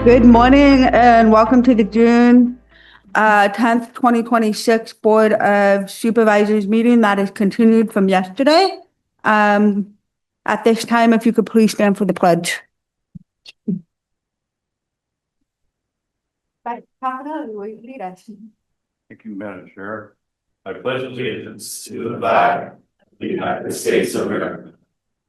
Good morning and welcome to the June 10th, 2026 Board of Supervisors meeting that is continued from yesterday. At this time, if you could please stand for the pledge. Thank you, Madam Chair. I pledge allegiance to the flag of the United States of America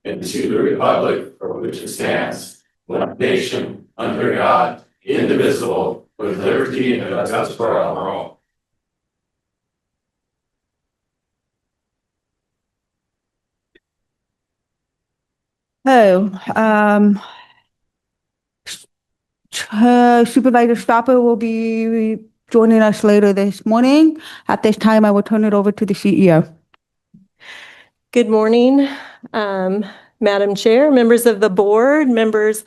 and to the republic for which it stands, one nation, under God, indivisible, with liberty and justice for all. Supervisor Stopper will be joining us later this morning. At this time, I will turn it over to the CEO. Good morning, Madam Chair, members of the board, members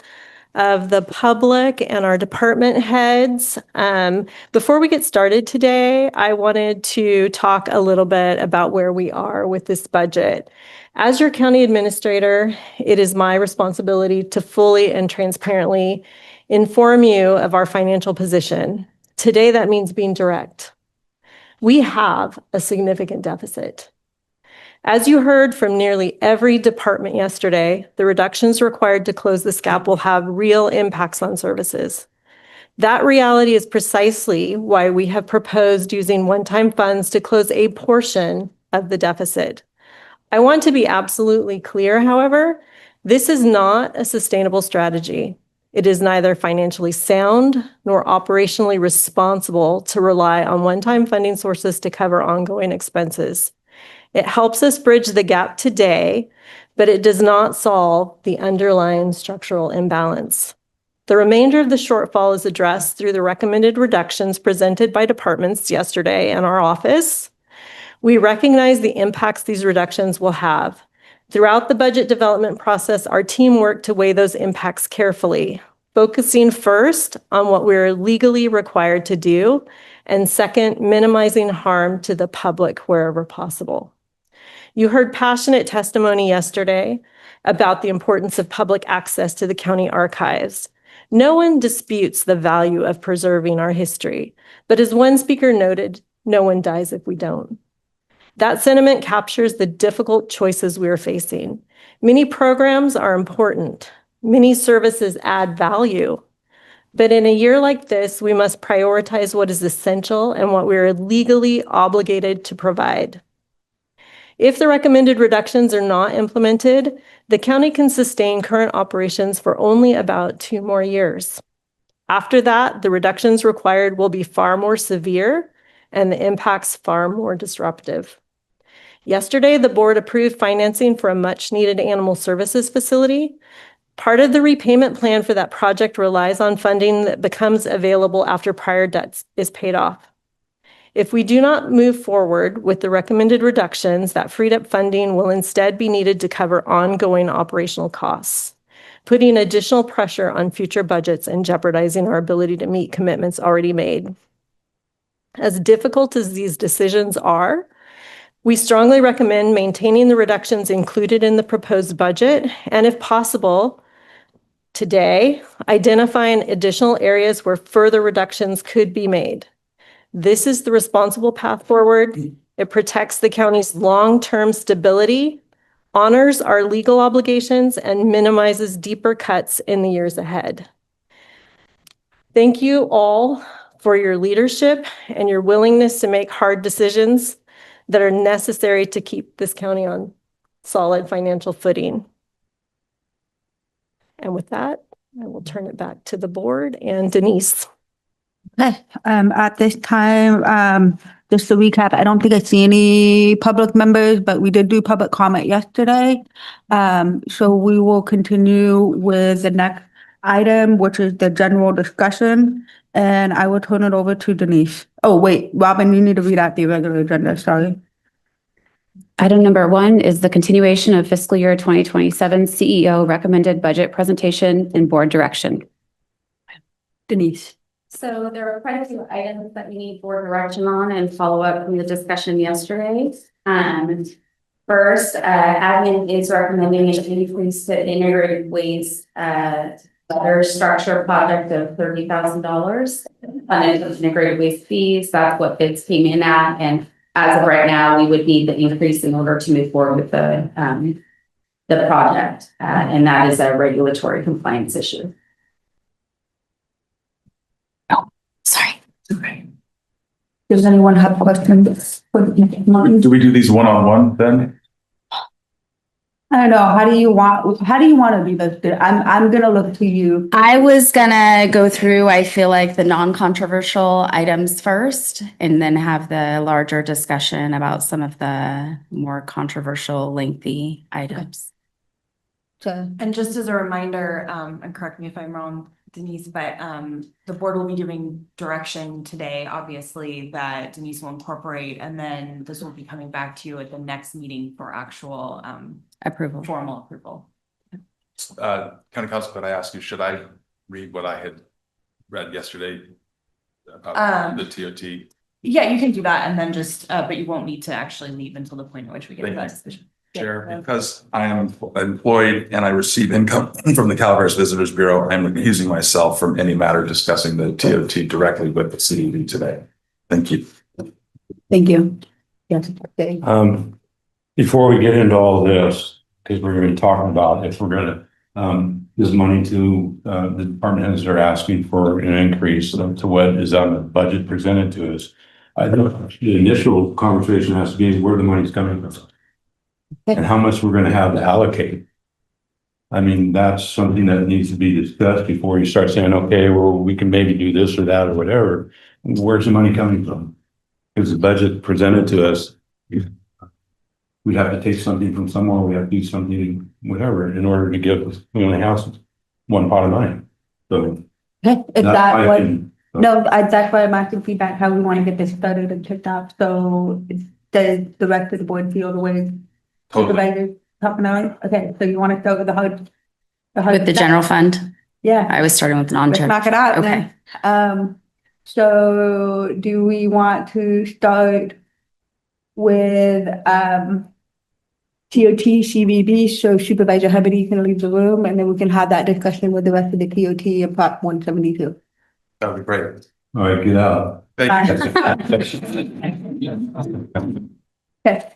of the public, and our department heads. Before we get started today, I wanted to talk a little bit about where we are with this budget. As your county administrator, it is my responsibility to fully and transparently inform you of our financial position. Today, that means being direct. We have a significant deficit. As you heard from nearly every department yesterday, the reductions required to close this gap will have real impacts on services. That reality is precisely why we have proposed using one-time funds to close a portion of the deficit. I want to be absolutely clear, however, this is not a sustainable strategy. It is neither financially sound nor operationally responsible to rely on one-time funding sources to cover ongoing expenses. It helps us bridge the gap today, but it does not solve the underlying structural imbalance. The remainder of the shortfall is addressed through the recommended reductions presented by departments yesterday in our office. We recognize the impacts these reductions will have. Throughout the budget development process, our team worked to weigh those impacts carefully, focusing first on what we're legally required to do, and second, minimizing harm to the public wherever possible. You heard passionate testimony yesterday about the importance of public access to the county archives. No one disputes the value of preserving our history, but as one speaker noted, no one dies if we don't. That sentiment captures the difficult choices we are facing. Many programs are important. Many services add value. But in a year like this, we must prioritize what is essential and what we are legally obligated to provide. If the recommended reductions are not implemented, the county can sustain current operations for only about 2 more years. After that, the reductions required will be far more severe and the impacts far more disruptive. Yesterday, the board approved financing for a much-needed animal services facility. Part of the repayment plan for that project relies on funding that becomes available after prior debts is paid off. If we do not move forward with the recommended reductions, that freed up funding will instead be needed to cover ongoing operational costs, putting additional pressure on future budgets and jeopardizing our ability to meet commitments already made. As difficult as these decisions are, we strongly recommend maintaining the reductions included in the proposed budget, and if possible, today, identifying additional areas where further reductions could be made. This is the responsible path forward. It protects the county's long-term stability, honors our legal obligations, and minimizes deeper cuts in the years ahead. Thank you all for your leadership and your willingness to make hard decisions that are necessary to keep this county on solid financial footing. And with that, I will turn it back to the board and Denise. Okay, at this time, just to recap, I don't think I see any public members, but we did do public comment yesterday. So we will continue with the next item, which is the general discussion, and I will turn it over to Denise. Oh, wait, Robin, you need to read out the regular agenda, sorry. Item number 1 is the continuation of fiscal year 2027 CEO recommended budget presentation and board direction. Denise. So there are quite a few items that we need board direction on and follow up from the discussion yesterday. First, admin is recommending an increase to integrated waste Other structure project of $30,000. Funded with integrated waste fees, that's what bids came in at, and as of right now, we would need the increase in order to move forward with the project, and that is a regulatory compliance issue. Oh, sorry. Okay. Does anyone have questions? Do we do these one-on-one then? I don't know. How do you want to do this? I'm gonna look to you. I was gonna go through, I feel like, the non-controversial items first, and then have the larger discussion about some of the more controversial, lengthy items. So, And just as a reminder, and correct me if I'm wrong, Denise, but the board will be giving direction today, obviously, that Denise will incorporate, and then this will be coming back to you at the next meeting for actual Approval. formal approval. County Council, could I ask you, should I read what I had read yesterday about the TOT? Yeah, you can do that, and then just, but you won't need to actually leave until the point at which we get to that decision. Chair, because I am employed and I receive income from the Calaveras Visitors Bureau, I'm recusing myself from any matter discussing the TOT directly with the city today. Thank you. thank you. Yes. Okay. Before we get into all this, because we're going to be talking about if we're going to, this money to the department heads are asking for an increase to what is on the budget presented to us. I think the initial conversation has to be where the money's coming from and how much we're going to have to allocate. I mean, that's something that needs to be discussed before you start saying, okay, well, we can maybe do this or that or whatever. Where's the money coming from? Because the budget presented to us, we'd have to take something from somewhere, we have to do something, whatever, in order to give, we only have one pot of money. So. Okay, is that's that my what? opinion. No, that's why I'm asking feedback, how we want to get this started and kicked off. So does the rest of the board feel the way Supervisor talking about? Okay, so you want to start with the HUD? With the general fund, Yeah, I was starting with let's non-general. knock it out Okay. then. So do we want to start with TOT, CVB, so Supervisor Hubbard can leave the room, and then we can have that discussion with the rest of the TOT and Prop 172. That'd be great. All right, get out. Thank you. Okay.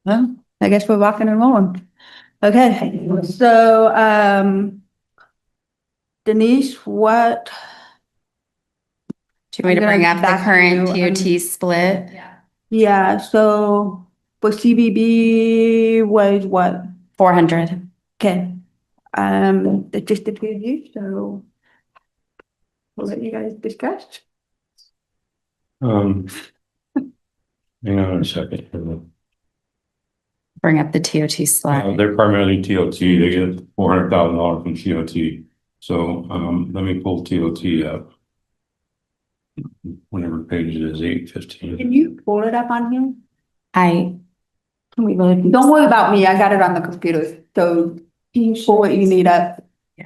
Well, I guess we're rocking and rolling. Okay, so Denise, what? Do you want me to I'm bring gonna up the back current you, TOT split? Yeah, so for CVB was what? 400. Okay. It's just a few of you, so we'll let you guys discuss. Hang on a second. Bring up the TOT slide. They're primarily TOT, they get $400,000 from TOT. So, let me pull TOT up. Whenever page it is, 815. Can you pull it up on here? Can we load? Don't worry about me, I got it on the computer, so pull what you need up. To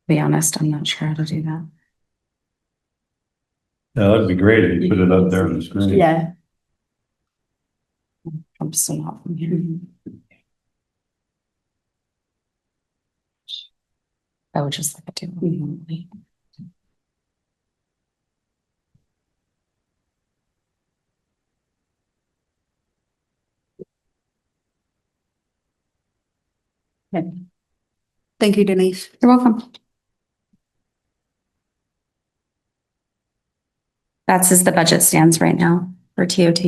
be honest, I'm not sure how to do that. Yeah, that'd be great if you put it up there on the screen. Yeah. I'm still not from here. I would just like to do it. Okay. Thank you, Denise. You're welcome. That's as the budget stands right now for TOT.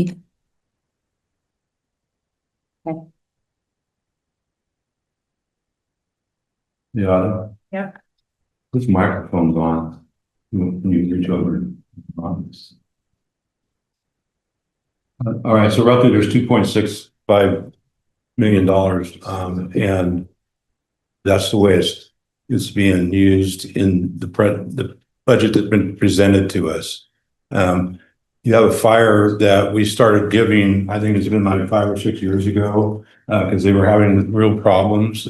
Yeah. Yeah. This microphone's on. Can you reach over and on this? All right, so roughly there's $2.65 million, and that's the way it's being used in the budget that's been presented to us. You have a fire that we started giving, I think it's been like 5 or 6 years ago, because they were having real problems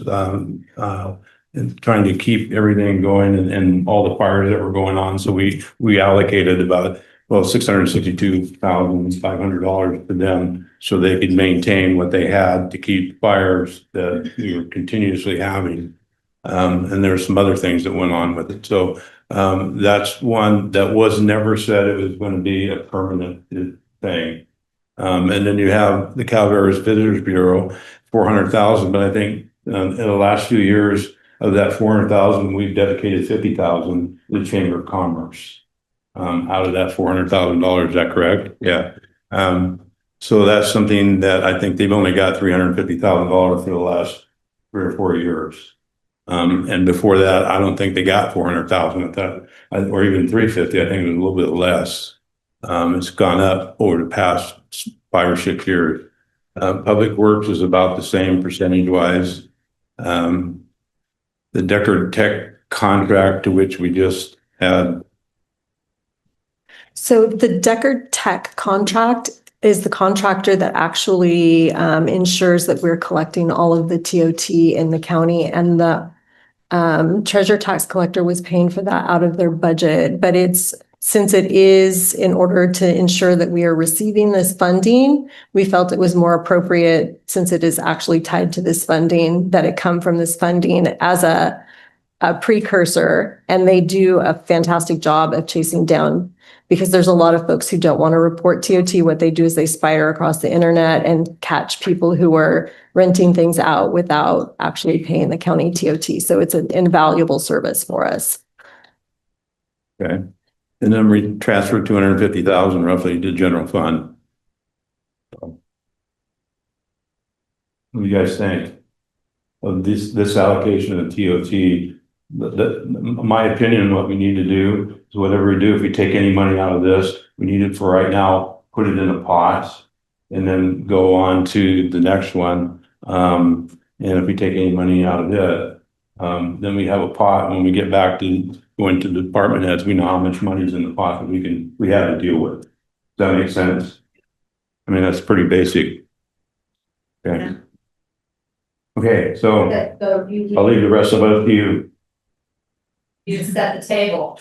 and trying to keep everything going and all the fires that were going on. So we allocated about well, $662,500 to them so they could maintain what they had to keep fires that we were continuously having. And there's some other things that went on with it. So that's one that was never said it was going to be a permanent thing. And then you have the Calaveras Visitors Bureau, 400,000, but I think in the last few years of that 400,000, we've dedicated 50,000 to the Chamber of Commerce. Out of that $400,000, is that correct? Yeah. So that's something that I think they've only got $350,000 for the last 3 or 4 years. And before that, I don't think they got 400,000 at that, or even 350. I think it was a little bit less. It's gone up over the past 5 or 6 years. Public Works is about the same percentage wise. The Deckard Tech contract, to which we just had. So the Deckard Tech contract is the contractor that actually ensures that we're collecting all of the TOT in the county, and the treasure tax collector was paying for that out of their budget. But since it is in order to ensure that we are receiving this funding, we felt it was more appropriate, since it is actually tied to this funding, that it come from this funding as a precursor. And they do a fantastic job of chasing down, because there's a lot of folks who don't want to report TOT. What they do is they spire across the internet and catch people who are renting things out without actually paying the county TOT. So it's an invaluable service for us. Okay. And then we transferred 250,000 roughly to general fund. What do you guys think of this allocation of TOT? My opinion, what we need to do is whatever we do, if we take any money out of this, we need it for right now, put it in a pot and then go on to the next one. And if we take any money out of it, then we have a pot. When we get back to going to the department heads, we know how much money is in the pot that we have to deal with. Does that make sense? I mean, that's pretty basic. Okay. Yeah. Okay, so I'll leave the rest of it to you. You set the table.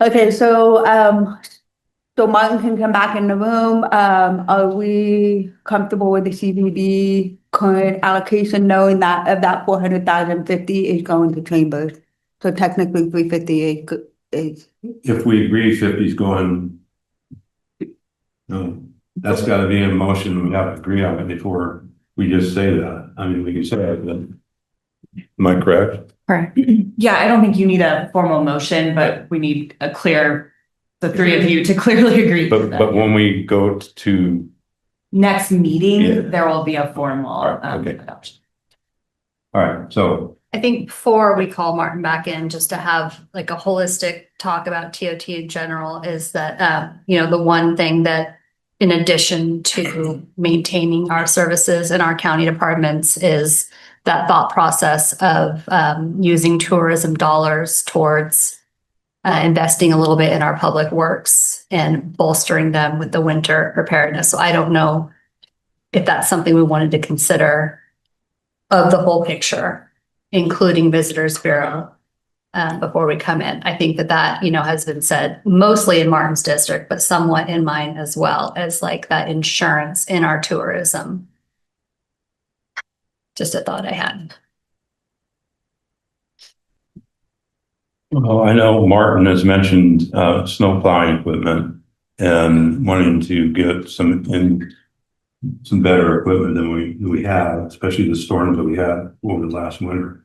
Okay, so Martin can come back in the room. Are we comfortable with the CVB current allocation, knowing that of that 400,000, 50 is going to chambers? So technically 350 is. If we agree 50 is going, no, that's got to be in motion. We have to agree on it before we just say that. I mean, we can say it, but am I correct? Correct. Yeah, I don't think you need a formal motion, but we need the 3 of you to clearly agree. But when we go to Next meeting, Yeah. there will be a formal Okay. adoption. all right, so I think before we call Martin back in, just to have like a holistic talk about TOT in general, is that, the one thing that, in addition to maintaining our services in our county departments, is that thought process of using tourism dollars towards investing a little bit in our public works and bolstering them with the winter preparedness. So I don't know if that's something we wanted to consider of the whole picture, including Visitors Bureau, before we come in. I think that has been said mostly in Martin's district, but somewhat in mine as well, as like that insurance in our tourism. Just a thought I had. well, I know Martin has mentioned snow plowing equipment and wanting to get some better equipment than we have, especially the storms that we had over the last winter.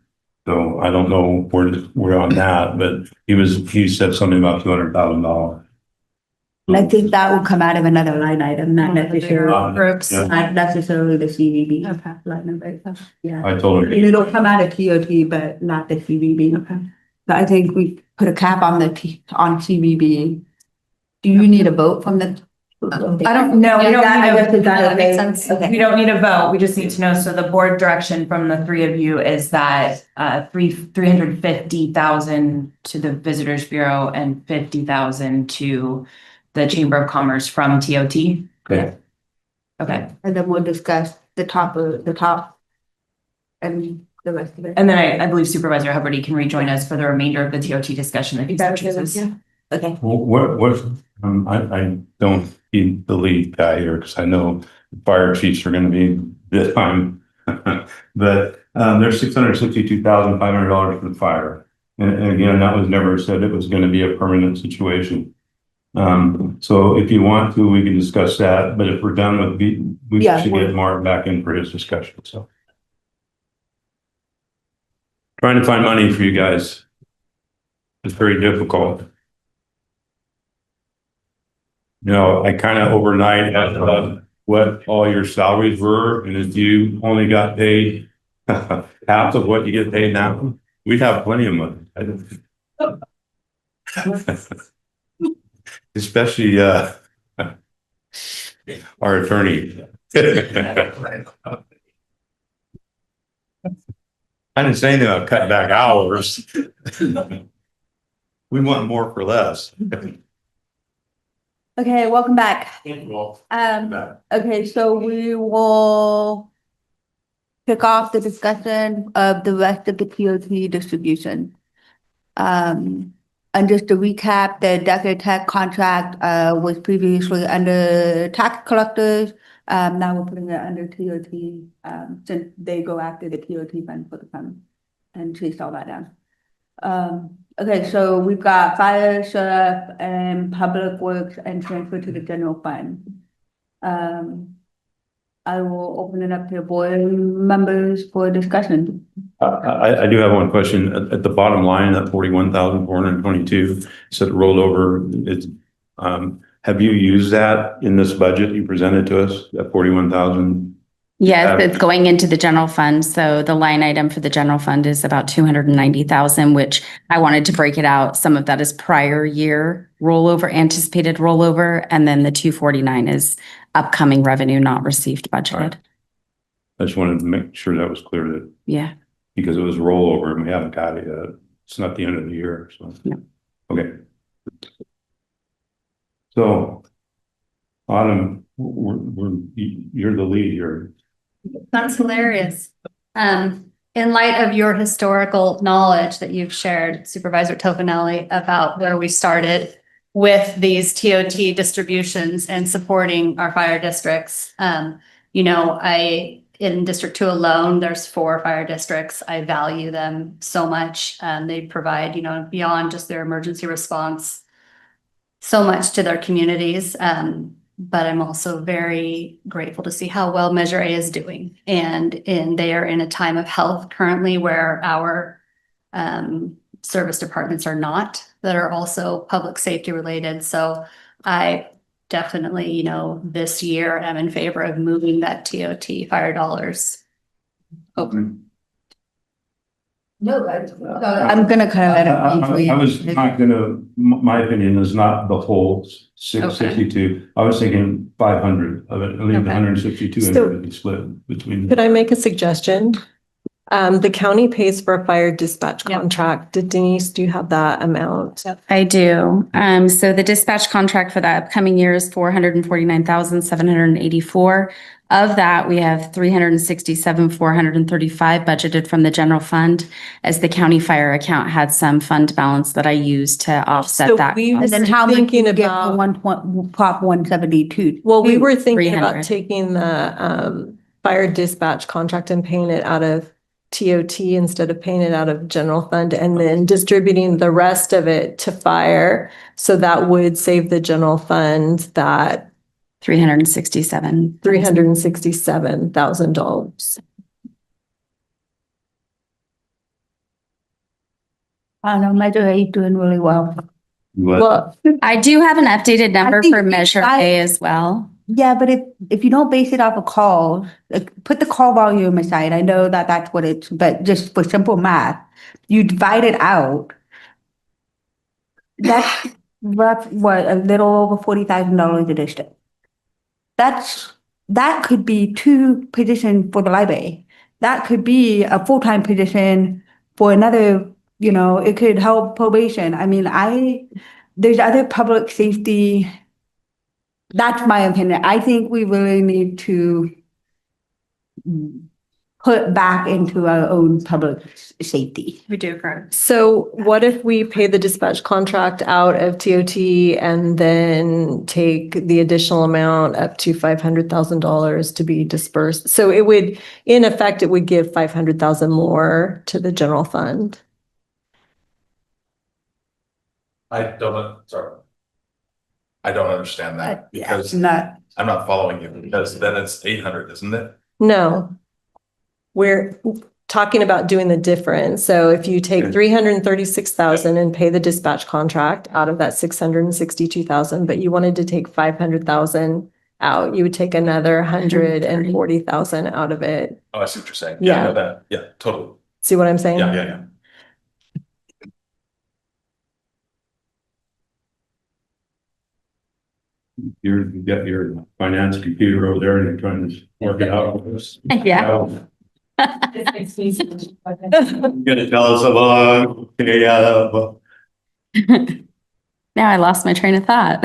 So I don't know where we're on that, but he said something about $200,000. And I think that will come out of another line item, not necessarily, Groups. Yeah. not necessarily the CVB. Okay. Line item, yeah. I told him, It'll come out of TOT, but not the CVB. Okay. So I think we put a cap on on CVB. Do you need a vote from the? I don't know. We don't I guess need is that that makes okay? sense. Okay. we don't need a vote. We just need to know. So the board direction from the 3 of you is that 350,000 to the Visitors Bureau and 50,000 to the Chamber of Commerce from TOT. okay, Okay. And then we'll discuss the top. And the rest of it. And then I believe Supervisor Hubbard can rejoin us for the remainder of the TOT discussion if he so chooses. Okay. What, I don't be the lead guy here because I know the fire chiefs are gonna be this time. But, there's $662,500 for the fire. And again, that was never said it was gonna be a permanent situation. So if you want to, we can discuss that, but if we're done with we Yeah, should get Mark back in for his discussion, so. Trying to find money for you guys. It's very difficult. You know, I kind of overnight asked what all your salaries were, and if you only got paid half of what you get paid now, we'd have plenty of money. Especially our attorney. I didn't say anything about cutting back hours. We want more for less. Okay, welcome back. Okay, so we will kick off the discussion of the rest of the TOT distribution. And just to recap, the Decker Tech contract was previously under tax collectors. Now we're putting it under TOT, since they go after the TOT fund for the fund and chase all that down. Okay, so we've got fire, sheriff, and public works and transfer to the general fund. I will open it up to board members for discussion. I do have one question. At the bottom line, that 41,422 said it rolled over. It's, have you used that in this budget you presented to us, that 41,000? Yes, it's going into the general fund. So the line item for the general fund is about 290,000, which I wanted to break it out. Some of that is prior year rollover, anticipated rollover, and then the 249 is upcoming revenue not received budgeted. Right. I just wanted to make sure that was clear that. Yeah. Because it was rollover and we haven't got it yet. It's not the end of the year, so. No. Okay. So, Autumn, you're the lead here. That's hilarious. In light of your historical knowledge that you've shared, Supervisor Tofinelli, about where we started with these TOT distributions and supporting our fire districts. You know, in District 2 alone, there's 4 fire districts. I value them so much. They provide, you know, beyond just their emergency response, so much to their communities. But I'm also very grateful to see how well Measure A is doing. And they are in a time of health currently where our service departments are not, that are also public safety related. So I definitely, you know, this year am in favor of moving that TOT fire dollars over. No, I'm gonna kind of let it. I was not gonna, my opinion is not the whole 662. I was thinking 500 of it, leave the 162 and be split between. Could I make a suggestion? The county pays for a fire dispatch contract. Denise, do you have that amount? I do. So the dispatch contract for the upcoming year is 449,784. Of that, we have 367,435 budgeted from the general fund, as the county fire account had some fund balance that I used to offset that. And then how much do you get for Prop 172? Well, we were thinking 300. about taking the fire dispatch contract and paying it out of TOT instead of paying it out of general fund, and then distributing the rest of it to fire. So that would save the general fund that $367,000. I know Measure A is doing really well. Well, I do have an updated number think for Measure A as well. Yeah, but if you don't base it off of calls, like, put the call volume aside. I know that that's what it's, but just for simple math, you divide it out. That's rough, what, a little over $40,000 a district. That could be 2 positions for the library. That could be a full-time position for another, you know, it could help probation. I mean, there's other public safety. That's my opinion. I think we really need to put back into our own public safety. We do, correct. So what if we pay the dispatch contract out of TOT and then take the additional amount up to $500,000 to be dispersed? So it would, in effect, it would give 500,000 more to the general fund. I don't understand that because Not, I'm not following you because then it's 800, isn't it? No. We're talking about doing the difference. So if you take 336,000 and pay the dispatch contract out of that 662,000, but you wanted to take 500,000 out, you would take another 140,000 out of it. Oh, I see what you're saying. Yeah. I know that. Yeah, totally. See what I'm saying? Yeah. You got your finance computer over there and you're trying to work it out. Yeah. Gonna tell us about, okay, Now I lost my train of thought.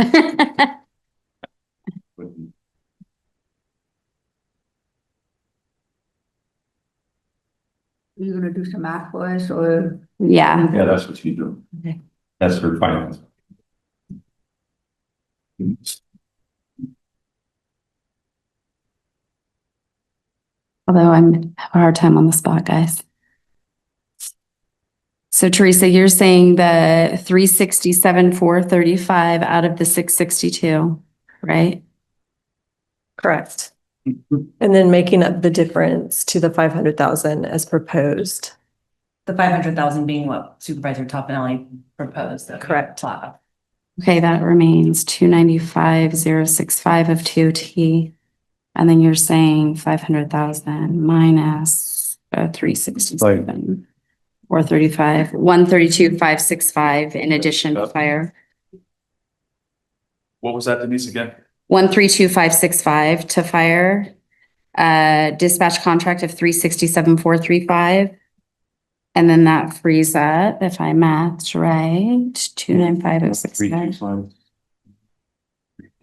you gonna do some math for us or? Yeah. yeah, that's what you do. Okay. That's for finance. Although I'm having a hard time on the spot, guys. So Teresa, you're saying the 367,435 out of the 662, right? Correct. And then making up the difference to the 500,000 as proposed. The 500,000 being what Supervisor Toppinelli proposed. Correct. Okay, that remains 295,065 of TOT. And then you're saying 500,000 minus 367. 435, 132,565 in addition to fire. What was that, Denise, again? 132,565 to fire. Dispatch contract of 367,435. And then that frees up, if I mathed right, 295,065.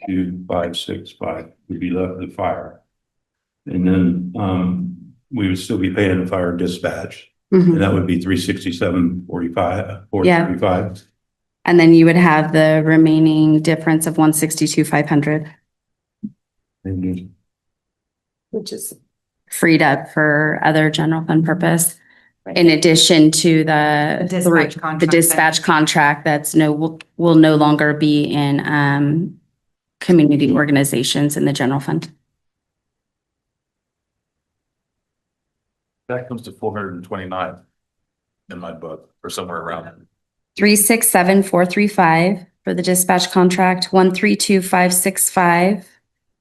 2,565 would be left to fire. And then, we would still be paying the fire dispatch. Mhm. And that would be 367,45, 435. And then you would have the remaining difference of 162,500 Which is freed up for other general fund purpose. In addition to the dispatch contract that's will no longer be in community organizations in the general fund. That comes to 429 in my book or somewhere around there. 367,435 for the dispatch contract, 132,565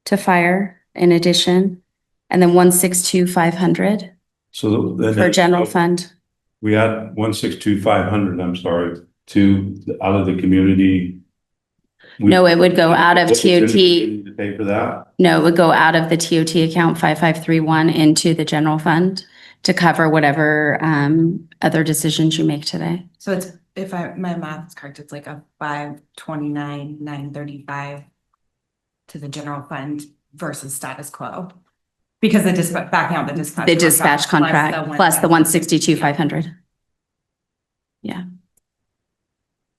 to fire in addition, and then 162,500 So then for general fund. we had 162,500, I'm sorry, out of the community. No, it would go out of What was in the TOT. community to pay for that? No, it would go out of the TOT account 5531 into the general fund to cover whatever other decisions you make today. So it's, if my math is correct, it's like a 529,935 to the general fund versus status quo. Because the backing out the dispatch. The dispatch contract plus the 162,500. Yeah.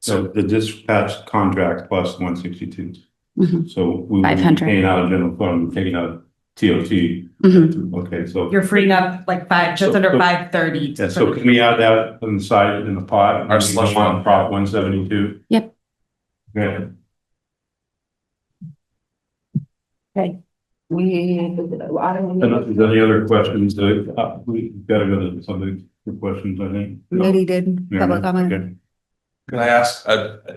So the dispatch contract plus 162. Mhm. So we would be 500. paying out of general fund, taking out TOT. Mhm. Okay, so. You're freeing up like just under 530. Yeah, so can we add that on the side in the pot? Our slush fund. Prop 172? Yep. Okay. Okay. We, I don't And know. if there's any other questions, we've got to go to something for questions, I think. Lady did Yeah, public comment. okay. Can I ask,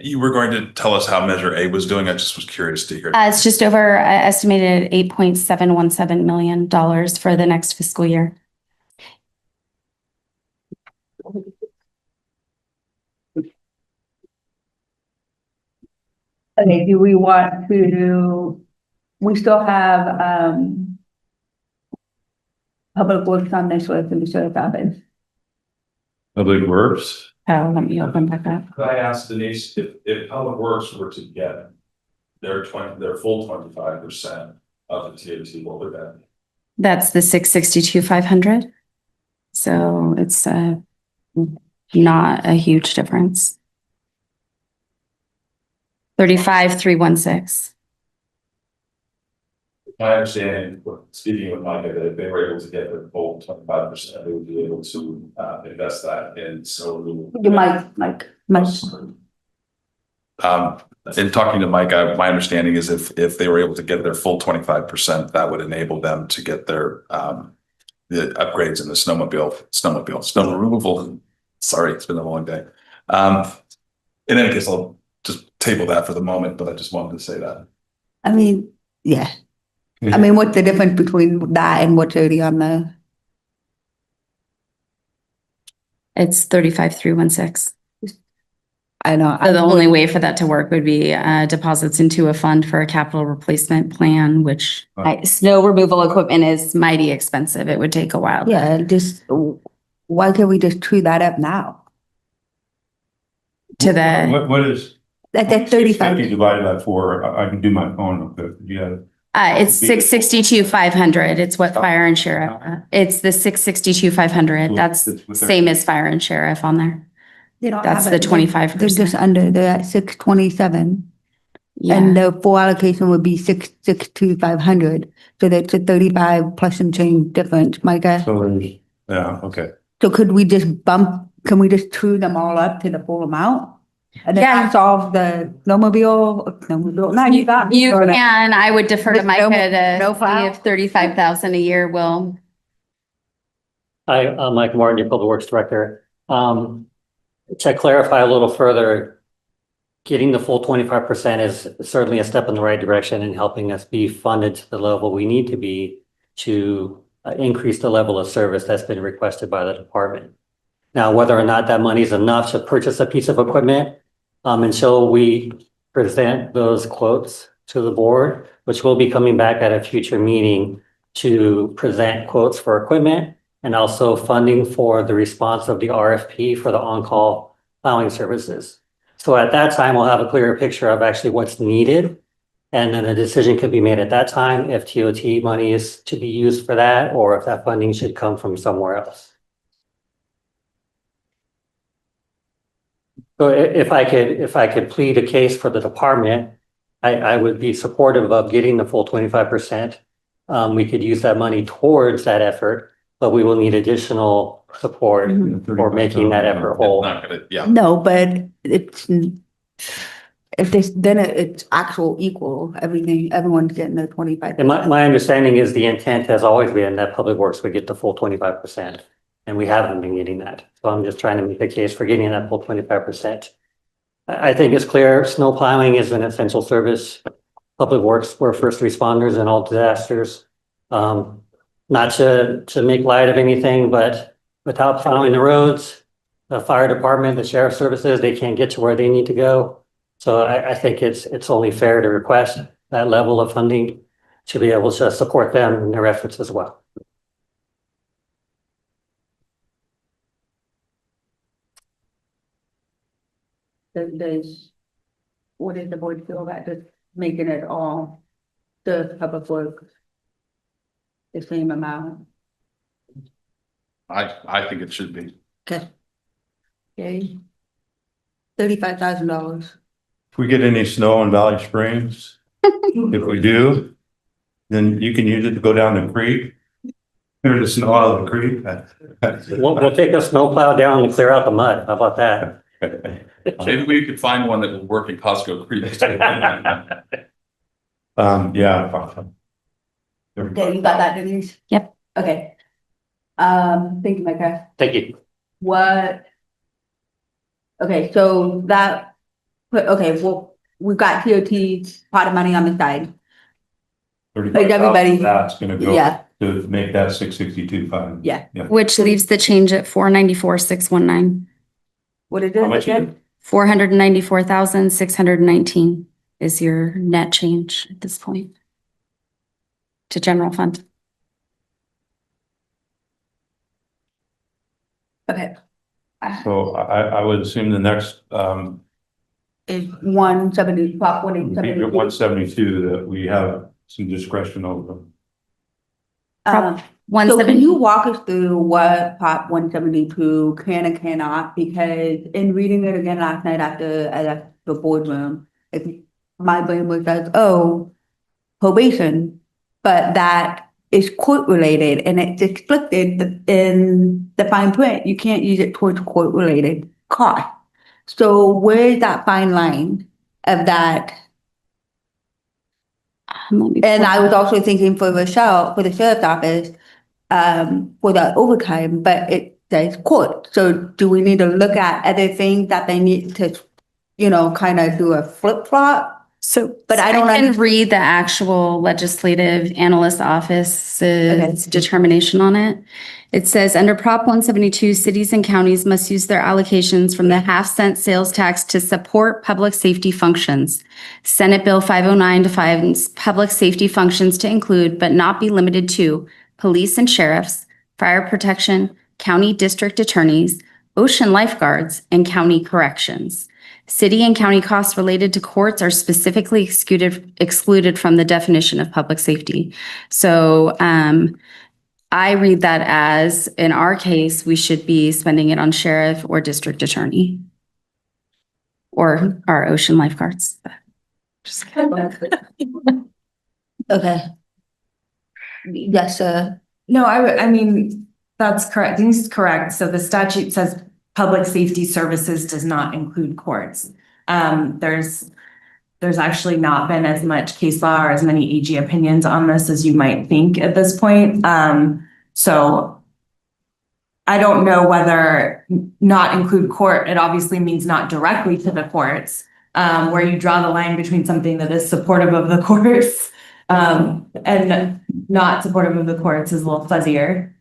you were going to tell us how Measure A was doing. I just was curious to hear. It's just over estimated $8.717 million for the next fiscal year. Okay, do we want to, we still have, public works on this list in the sheriff's office. Public Works, Oh, let me open back up. Could I ask Denise, if Public Works were to get their full 25% of the TOT, what would that be? That's the 662,500. So it's not a huge difference. 35,316. My understanding, speaking with Micah, that if they were able to get the full 25%, they would be able to invest that in solar. You Mike. In talking to Mike, my understanding is if they were able to get their full 25%, that would enable them to get their the upgrades in the snow removal. Sorry, it's been a long day. In any case, I'll just table that for the moment, but I just wanted to say that. I mean, yeah. I mean, what's the difference between that and what's already on the? It's 35,316. I know. So the only way for that to work would be deposits into a fund for a capital replacement plan, which snow removal equipment is mighty expensive. It would take a while. Yeah, just, why can't we just true that up now? To the, What is? That's 35. 50 divided by 4, I can do my phone real quick. Yeah. it's 662,500. It's what fire and sheriff. It's the 662,500. That's same as fire and sheriff on there. They don't That's have the it. 25%. They're just under, they're at 627. And Yeah, the full allocation would be 662,500. So that's a 35 plus some change difference, Micah. So there's, yeah, okay. So could we just can we just true them all up to the full amount? And then Yeah. solve the snowmobile, now you got. you can. I would defer to With Micah no to see file? if 35,000 a year will. Hi, I'm Mike Martin, your Public Works Director. To clarify a little further, getting the full 25% is certainly a step in the right direction in helping us be funded to the level we need to be to increase the level of service that's been requested by the department. Now, whether or not that money is enough to purchase a piece of equipment, until we present those quotes to the board, which will be coming back at a future meeting to present quotes for equipment and also funding for the response of the RFP for the on-call plowing services. So at that time, we'll have a clearer picture of actually what's needed. And then a decision could be made at that time if TOT money is to be used for that, or if that funding should come from somewhere else. So if I could plead a case for the department, I would be supportive of getting the full 25%. We could use that money towards that effort, but we will need additional support for making that effort whole. Not gonna, yeah. No, but it's, if this, then it's actual equal, everyone's getting the 25. And my understanding is the intent has always been that Public Works would get the full 25%. And we haven't been getting that. So I'm just trying to make a case for getting that full 25%. I think it's clear snow plowing is an essential service. Public Works, we're first responders in all disasters. Not to make light of anything, but without plowing the roads, the fire department, the sheriff's services, they can't get to where they need to go. So I think it's only fair to request that level of funding to be able to support them in their efforts as well. What did the board feel about just making it all the Public Works the same amount? I think it should be. Okay. Okay. $35,000. If we get any snow in Valley Springs, if we do, then you can use it to go down the creek. Clear the snow out of the creek. We'll take a snowplow down and clear out the mud. How about that? Maybe we could find one that will work in Costco Creek. Yeah. Okay, you got that, Denise? Yep. Okay. Thank you, Micah. Thank you. What? Okay, so that, okay, well, we've got TOT pot of money on the side. Like everybody. That's gonna go Yeah, to make that 662.5. yeah. Which leaves the change at 494,619. What is How it much again? 494,619 is your net change at this point to general fund. Okay. So I would assume the next, Is 170, pop be 170. 172 that we have some discretion over. So can you walk us through what Prop 172 can and cannot? Because in reading it again last night after I left the boardroom, my brain was like, oh, probation, but that is court related and it's explicit in the fine print. You can't use it towards court related cost. So where's that fine line of that? And I was also thinking for Rochelle, for the sheriff's office, for the overtime, but it says court. So do we need to look at other things that they need to, kind of do a flip flop? So, But I don't can read the actual legislative analyst office's determination on it. It says, under Prop 172, cities and counties must use their allocations from the half-cent sales tax to support public safety functions. Senate Bill 509 defines public safety functions to include, but not be limited to, police and sheriffs, fire protection, county district attorneys, ocean lifeguards, and county corrections. City and county costs related to courts are specifically excluded from the definition of public safety. So I read that as, in our case, we should be spending it on sheriff or district attorney or our ocean lifeguards. Just kidding. Okay. Yes, No, I mean, that's correct. This is correct. So the statute says public safety services does not include courts. There's actually not been as much case law or as many AG opinions on this as you might think at this point. So I don't know whether not include court, it obviously means not directly to the courts, where you draw the line between something that is supportive of the courts, and not supportive of the courts is a little fuzzier.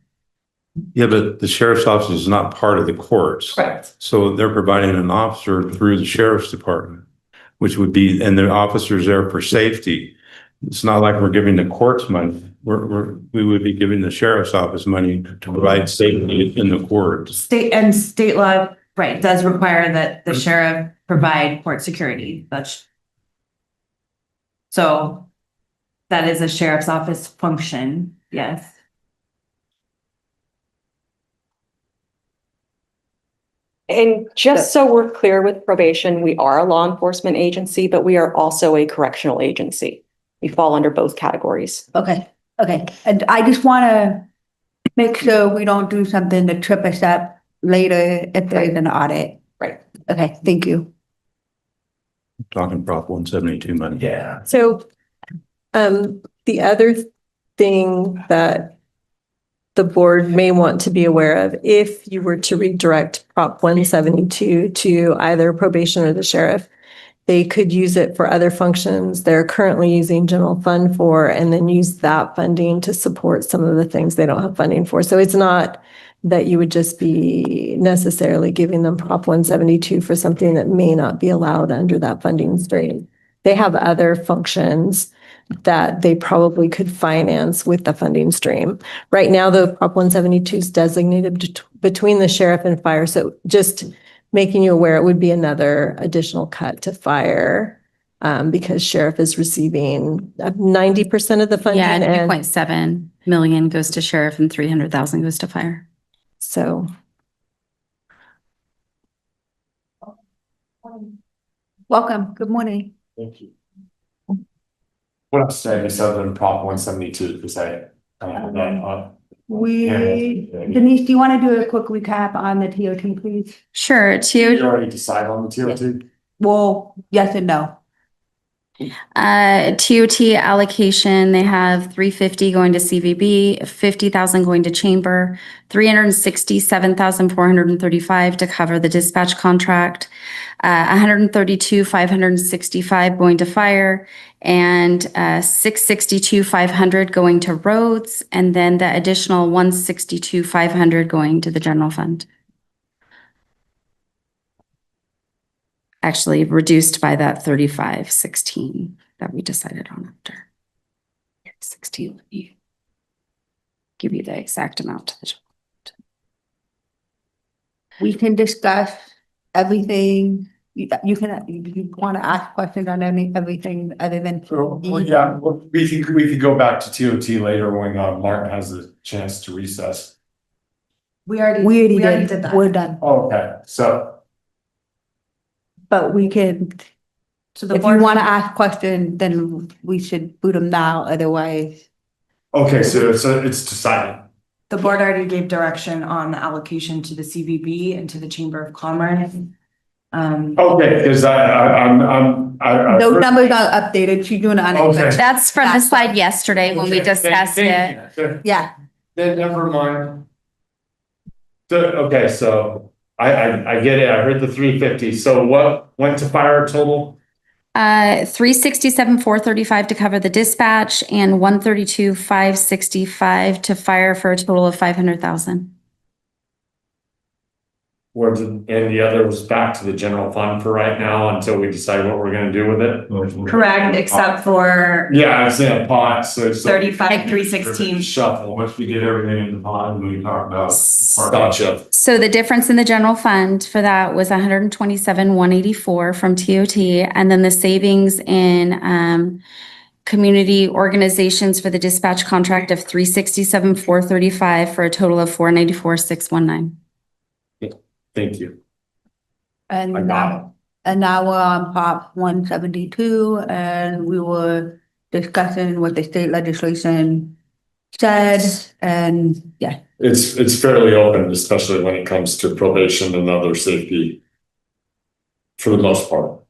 Yeah, but the sheriff's office is not part of the courts. Correct. So they're providing an officer through the sheriff's department, which would be, and the officer's there for safety. It's not like we're giving the courts money. We would be giving the sheriff's office money to provide safety in the courts. State law, right, does require that the sheriff provide court security. So that is a sheriff's office function, yes. And just so we're clear with probation, we are a law enforcement agency, but we are also a correctional agency. We fall under both categories. okay. And I just want to make sure we don't do something to trip us up later if there's an audit. Right. Okay, thank you. Talking Prop 172 money. Yeah. So the other thing that the board may want to be aware of, if you were to redirect Prop 172 to either probation or the sheriff, they could use it for other functions they're currently using general fund for, and then use that funding to support some of the things they don't have funding for. So it's not that you would just be necessarily giving them Prop 172 for something that may not be allowed under that funding stream. They have other functions that they probably could finance with the funding stream. Right now, the Prop 172 is designated between the sheriff and fire. So just making you aware, it would be another additional cut to fire because sheriff is receiving 90% of the funding. Yeah, and 2.7 million goes to sheriff and 300,000 goes to fire. so. Welcome, good morning. Thank you. What else did I miss other than Prop 172 to say? Denise, do you want to do a quick recap on the TOT, please? Sure. You already decided on the TOT? Well, yes and no. TOT allocation, they have 350 going to CVB, 50,000 going to chamber, 367,435 to cover the dispatch contract, 132,565 going to fire, and 662,500 going to roads, and then the additional 162,500 going to the general fund. Actually reduced by that 3516 that we decided on after. 16, let me give you the exact amount. We can discuss everything You can, you want to ask questions on everything other than. Yeah, we could go back to TOT later when Martin has a chance to recess. We already We already did did, that. we're done, Okay, so but we could, So the if you board, want to ask questions, then we should boot them now, otherwise. okay, so it's decided. the board already gave direction on the allocation to the CVB and to the Chamber of Commerce. Okay, because I Those numbers are updated, she's doing it on. Okay. That's from the slide yesterday when we discussed it. Yeah, Then never mind. Okay, so I get it. I heard the 350. So what went to fire total? 367, 435 to cover the dispatch and 132, 565 to fire for a total of 500,000. And the other was back to the general fund for right now until we decide what we're gonna do with it. Correct, except for Yeah, I was in a pot, so it's 35, 316. shuffle. Once we get everything in the pot, we talk about. Gotcha. So the difference in the general fund for that was 127, 184 from TOT, and then the savings in community organizations for the dispatch contract of 367, 435 for a total of 494, 619. Thank you. and I got now, and now we're on Prop 172, and we were discussing what the state legislation said, and yeah. It's fairly open, especially when it comes to probation and other safety. For the most part.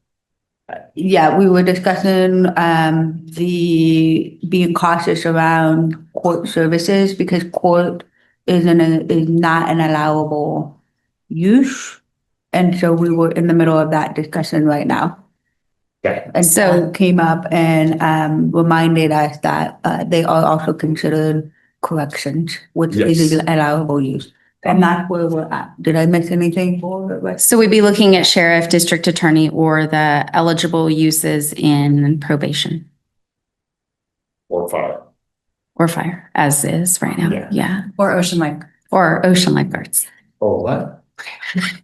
Yeah, we were discussing the being cautious around court services because court is not an allowable use. And so we were in the middle of that discussion right now. Okay. And So- so came up and reminded us that they are also considered corrections, which is Yes. an allowable use. And that's where we're at. Did I miss anything for it? So we'd be looking at sheriff, district attorney, or the eligible uses in probation Or fire. or fire, as is right now. Yeah. Yeah. Or ocean Or ocean lifeguards. Oh, what?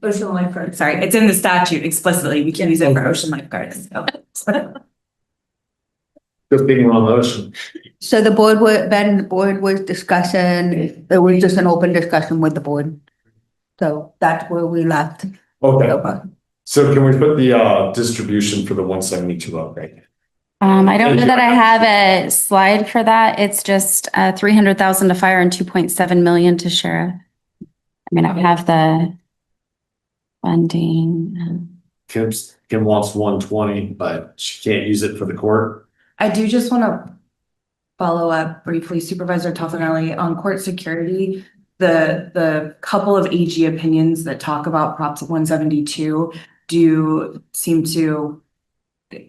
ocean lifeguards, sorry, it's in the statute explicitly, we can use it for ocean lifeguards. So. Good being on the ocean. So the board was discussing, it was just an open discussion with the board. So that's where we left. Okay, so can we put the distribution for the 172 up, right? I don't know that I have a slide for that. It's just 300,000 to fire and 2.7 million to sheriff. I mean, I have the funding. Kim wants 120, but she can't use it for the court. I do just want to follow up briefly, Supervisor Toffenelli, on court security. The couple of AG opinions that talk about Prop 172 do seem to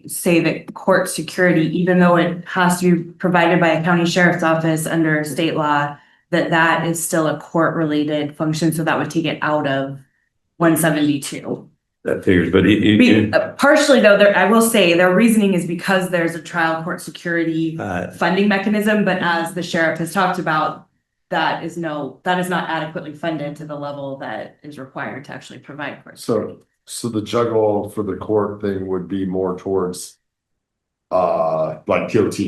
say that court security, even though it has to be provided by a county sheriff's office under state law, that is still a court-related function, so that would take it out of 172. That figures, but Partially though, I will say their reasoning is because there's a trial court security funding mechanism, but as the sheriff has talked about, that is not adequately funded to the level that is required to actually provide court. So the juggle for the court thing would be more towards, Like TOT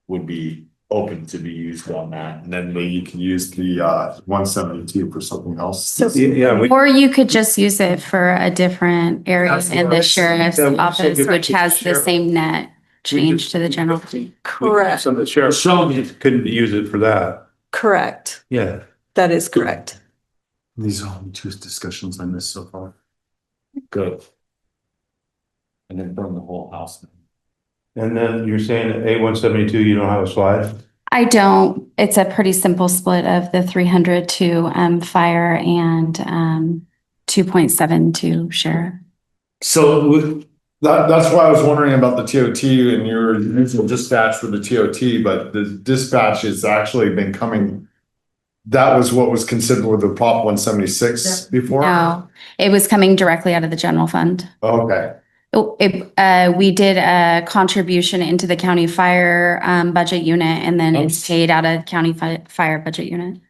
would be open to be used on that. and then you can use the 172 for something else. yeah, Or you could just use it for a different area in the sheriff's office, which has the same net change to the general. Correct. So the sheriff couldn't use it for that. Correct. Yeah. That is correct. These are only two discussions I missed so far. Good. And then burn the whole house. And then you're saying that A172, you don't have a slide? I don't. It's a pretty simple split of the 300 to fire and 2.7 to sheriff. So that's why I was wondering about the TOT and your using dispatch for the TOT, but the dispatch has actually been coming. That was what was considered with the Prop 176 before? No, it was coming directly out of the general fund. Okay. We did a contribution into the county fire budget unit, and then it's paid out of county fire budget unit.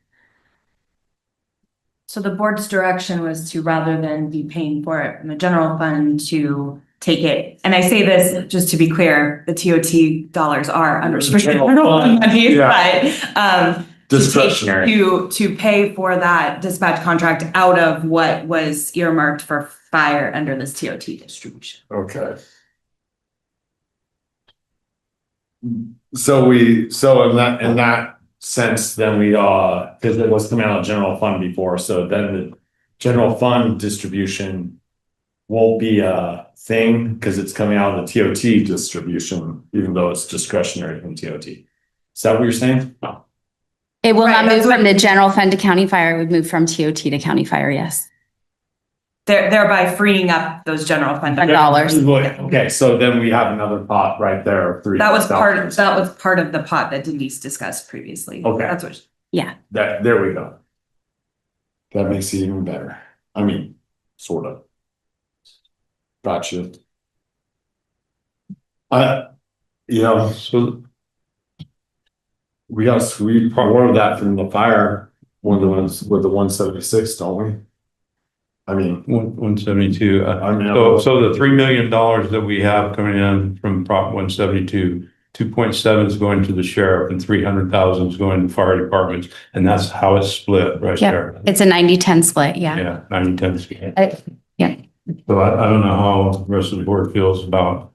So the board's direction was to, rather than be paying for it from the general fund, to take it. And I say this just to be clear, the TOT dollars are unrestricted general fund money, but Discretionary. to pay for that dispatch contract out of what was earmarked for fire under this TOT distribution. Okay. So in that sense, then we, because it was coming out of general fund before, so then the general fund distribution won't be a thing because it's coming out of the TOT distribution, even though it's discretionary from TOT. Is that what you're saying? No. It will Right, not move that's from the general fund to county fire. It would move from TOT to county fire, yes. Thereby freeing up those general fund Dollars. Okay, so then we have another pot right there of That was $3,000. part of the pot that Denise discussed previously. Okay. That's what. There we go. That makes it even better. I mean, sort of. Gotcha. So We got sweet more of that from the fire, one of the ones with the 176, don't we? I mean, 172, I mean, so the $3 million that we have coming in from Prop 172, 2.7 is going to the sheriff and 300,000 is going to fire departments. And that's how it's split right there. It's a 90-10 split, yeah. Yeah, 90-10 split. Yeah. So I don't know how the rest of the board feels about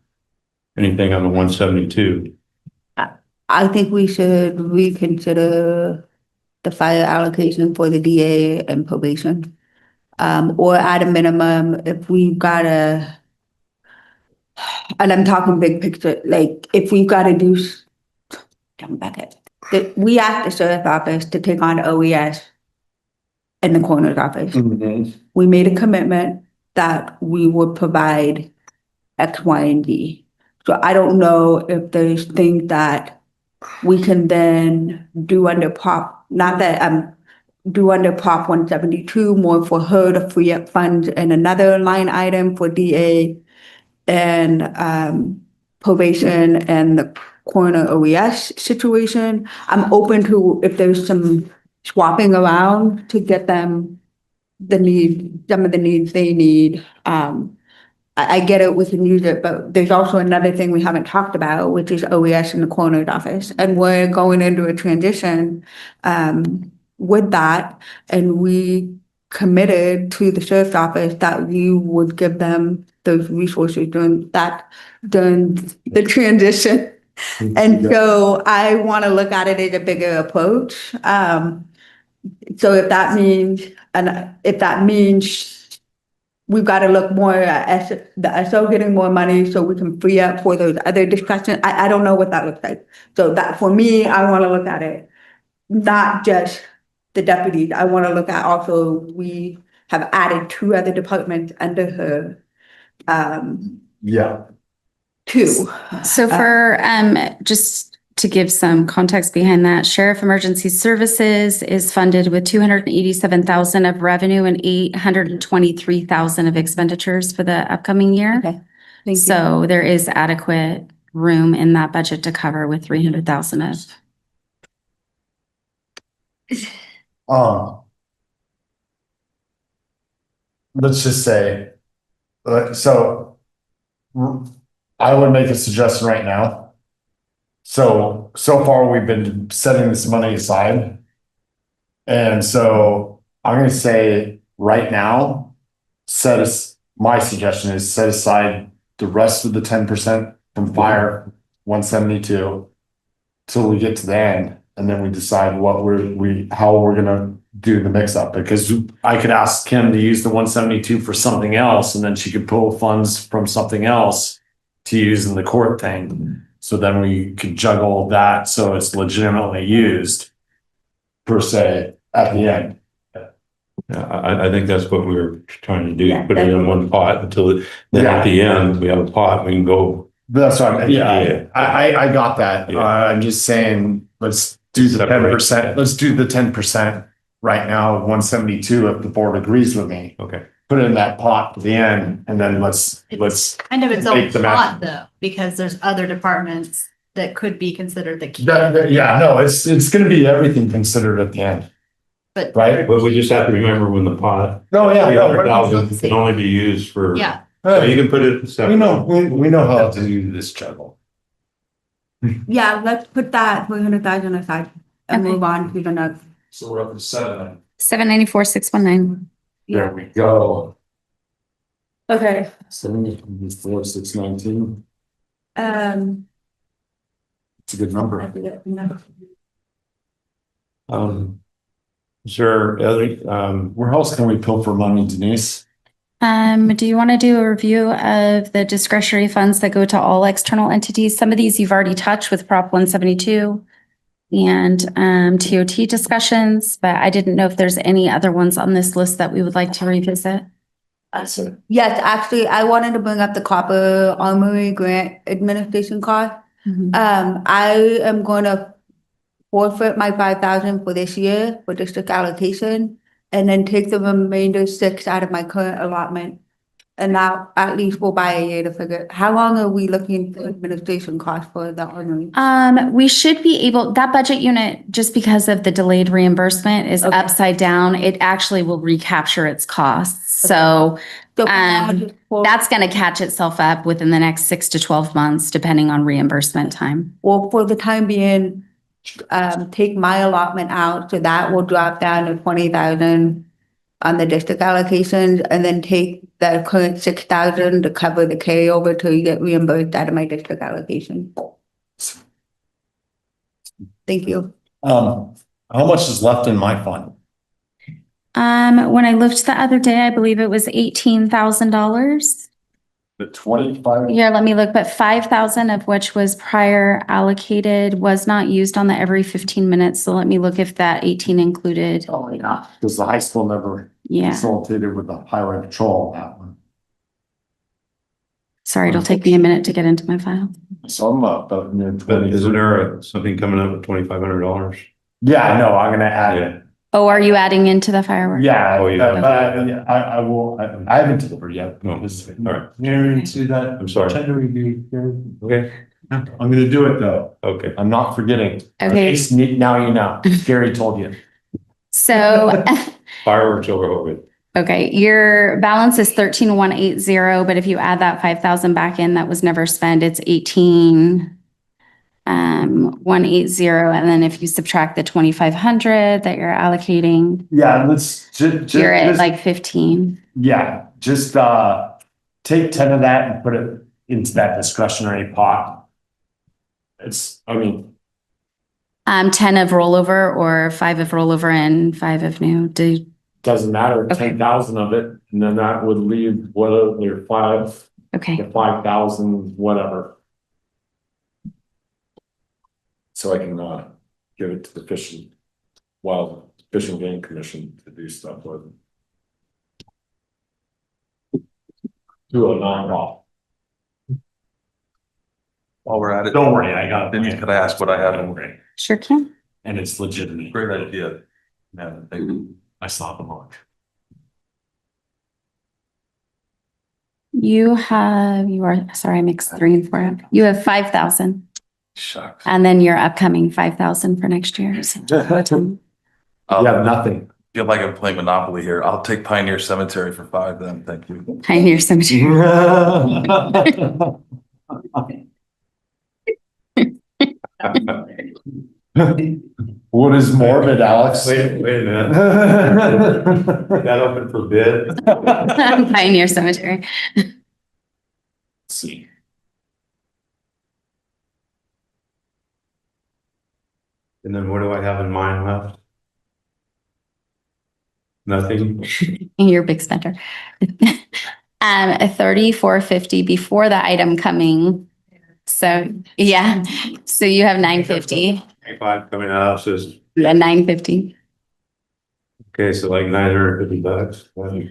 anything on the 172. I think we should reconsider the fire allocation for the DA and probation. Or at a minimum, if we've got and I'm talking big picture, like if we've got to do, jump back at, that we asked the sheriff's office to take on OES in the coroner's office. We made a commitment that we would provide X, Y, and Z. So I don't know if there's things that we can then do under Prop, not that do under Prop 172, more for her to free up funds in another line item for DA and probation and the coroner OES situation. I'm open to if there's some swapping around to get them some of the needs they need. I get it, we can use it, but there's also another thing we haven't talked about, which is OES in the coroner's office. And we're going into a transition with that. And we committed to the sheriff's office that we would give them those resources during the transition. And so I want to look at it as a bigger approach. So if that means we've got to look more at the SO getting more money so we can free up for those other discussions. I don't know what that looks like. So that for me, I want to look at it, not just the deputies. I want to look at also, we have added 2 other departments under her. Two. So for, just to give some context behind that, Sheriff Emergency Services is funded with 287,000 of revenue and 823,000 of expenditures for the upcoming year. Okay. Thank you. So there is adequate room in that budget to cover with 300,000 of. Let's just say, so I would make a suggestion right now. So far we've been setting this money aside. And so I'm going to say right now, my suggestion is set aside the rest of the 10% from fire 172 till we get to the end. And then we decide what how we're going to do the mix up, because I could ask Kim to use the 172 for something else. And then she could pull funds from something else to use in the court thing. So then we could juggle that so it's legitimately used per se at the end. Yeah, I think that's what we were trying to do, put it in one pot until then at the end, we have a pot, we can go. That's what I mean. I got that. Yeah. I'm just saying, let's do the 10%. Let's do the 10% right now, 172, if the board agrees with me. Okay. Put it in that pot at the end, and then let's Kind of its own make the math. pot though, because there's other departments that could be considered the key. Yeah, no, it's gonna be everything considered at the end. but. Right. But we just have to remember when the pot, No, yeah, no, 300,000 can only be used for. Yeah, So you can put it. we know, we know how to do this juggle. Yeah, let's put that 300,000 aside and Okay. move on to the next. So we're up to 7. 794, 619. There we go. Okay, 74, 619. It's a good I number. forget the number. Is there other, Where else can we pilfer money, Denise? Do you want to do a review of the discretionary funds that go to all external entities? Some of these you've already touched with Prop 172 and TOT discussions, but I didn't know if there's any other ones on this list that we would like to revisit. Yes, actually, I wanted to bring up the copper armory grant administration cost. I am going to forfeit my 5,000 for this year for district allocation and then take the remainder 6 out of my current allotment. And now at least we'll buy a year to figure, how long are we looking for administration costs for the armory? We should be able, that budget unit, just because of the delayed reimbursement is Okay. upside down, it actually will recapture its costs. So So now just for- that's going to catch itself up within the next 6 to 12 months, depending on reimbursement time. well, for the time being, take my allotment out, so that will drop down to 20,000 on the district allocations, and then take the current 6,000 to cover the carryover till you get reimbursed out of my district allocation. Thank you. How much is left in my fund? When I looked the other day, I believe it was $18,000. The 25? Here, let me look, but 5,000 of which was prior allocated was not used on the every 15 minutes. So let me look if that 18 included. Oh, yeah. Because the high school never Yeah, facilitated with the highway patrol on that one. sorry, it'll take me a minute to get into my file. So I'm about near but 20. isn't there something coming up with $2,500? Yeah, no, I'm gonna add it. Oh, are you adding into the fireworks? Yeah, Oh, yeah. but I will, I haven't delivered yet. No. All All right. Near into that. I'm sorry. Tender review here. Okay, I'm gonna do it though. okay. I'm not forgetting. Okay. At least now you know. Gary told you. So, Fireworks over with. okay, your balance is 13,180, but if you add that 5,000 back in, that was never spent, it's 18,180. And then if you subtract the 2,500 that you're allocating, Yeah, let's just. you're at like 15. Yeah, just take 10 of that and put it into that discretionary pot. I mean, 10 of rollover or 5 of rollover and 5 of new. doesn't matter, Okay. 10,000 of it, and then that would leave whatever your 5,000, whatever. So I can give it to the Fish and Game Commission to do stuff with. Do a non-law. While we're at it. Don't worry, I got it. Denise, could I ask what I have? Don't worry. Sure can. And it's legitimate. Great idea. Yeah, thank you. I saw the mark. You are, sorry, I mixed 3 and 4 up. You have 5,000 Shucks. and then your upcoming 5,000 for next year. So I'll- Yeah, nothing. Feel like I'm playing Monopoly here. I'll take Pioneer Cemetery for 5 then. Thank you. Pioneer Cemetery. What is morbid, Alex? Wait a minute. That open for bid? Pioneer Cemetery. See. And then what do I have in mind left? Nothing? You're a big spender. A 3,450 before the item coming. So, yeah, so you have 950, 5 coming out, says, yeah, 950. okay, so like $950. Why,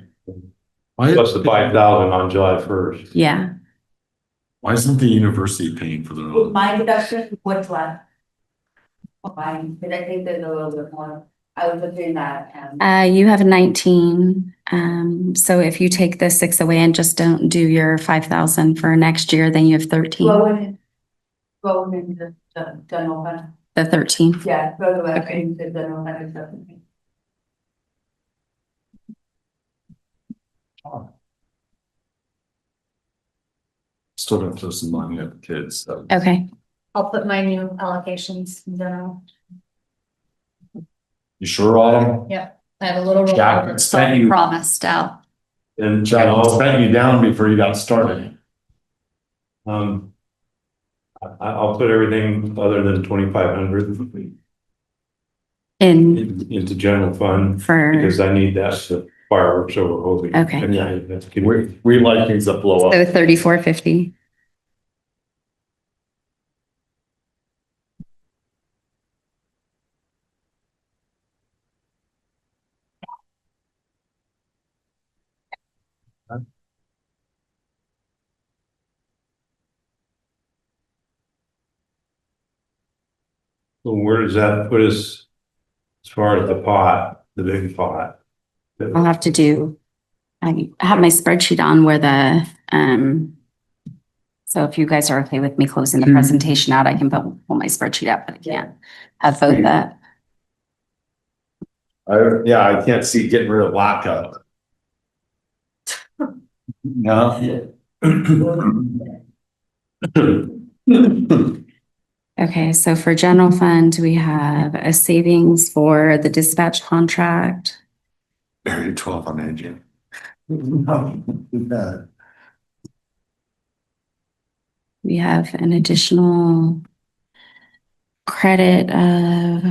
Plus the 5,000 on July 1st. Yeah. why isn't the university paying for their With own? my deduction, what's left? Fine, but I think there's a little bit more. I was looking at, You have 19. So if you take the 6 away and just don't do your 5,000 for next year, then you have 13, going into the general fund. the 13. Yeah, go to that, Okay. into the general fund. Still gonna throw some money at the kids, so. Okay, I'll put my new allocations in general. You sure, Autumn? Yep, I have a little. Jack, spent you- Promised out. And Jack spent you down before you got started. I'll put everything other than 2,500 in into general fund for, because I need that for fireworks over Holy. Okay. Yeah, that's good. We like things that blow up. so 3450. So where does that put us as far as the pot, the big pot? I'll have to do, I have my spreadsheet on where the, so if you guys are okay with me closing the presentation out, I can pull my spreadsheet up, but I can't have both that. I can't see getting rid of lockup. No. Okay, so for general fund, we have a savings for the dispatch contract. Area 12 on engine. We have an additional credit of,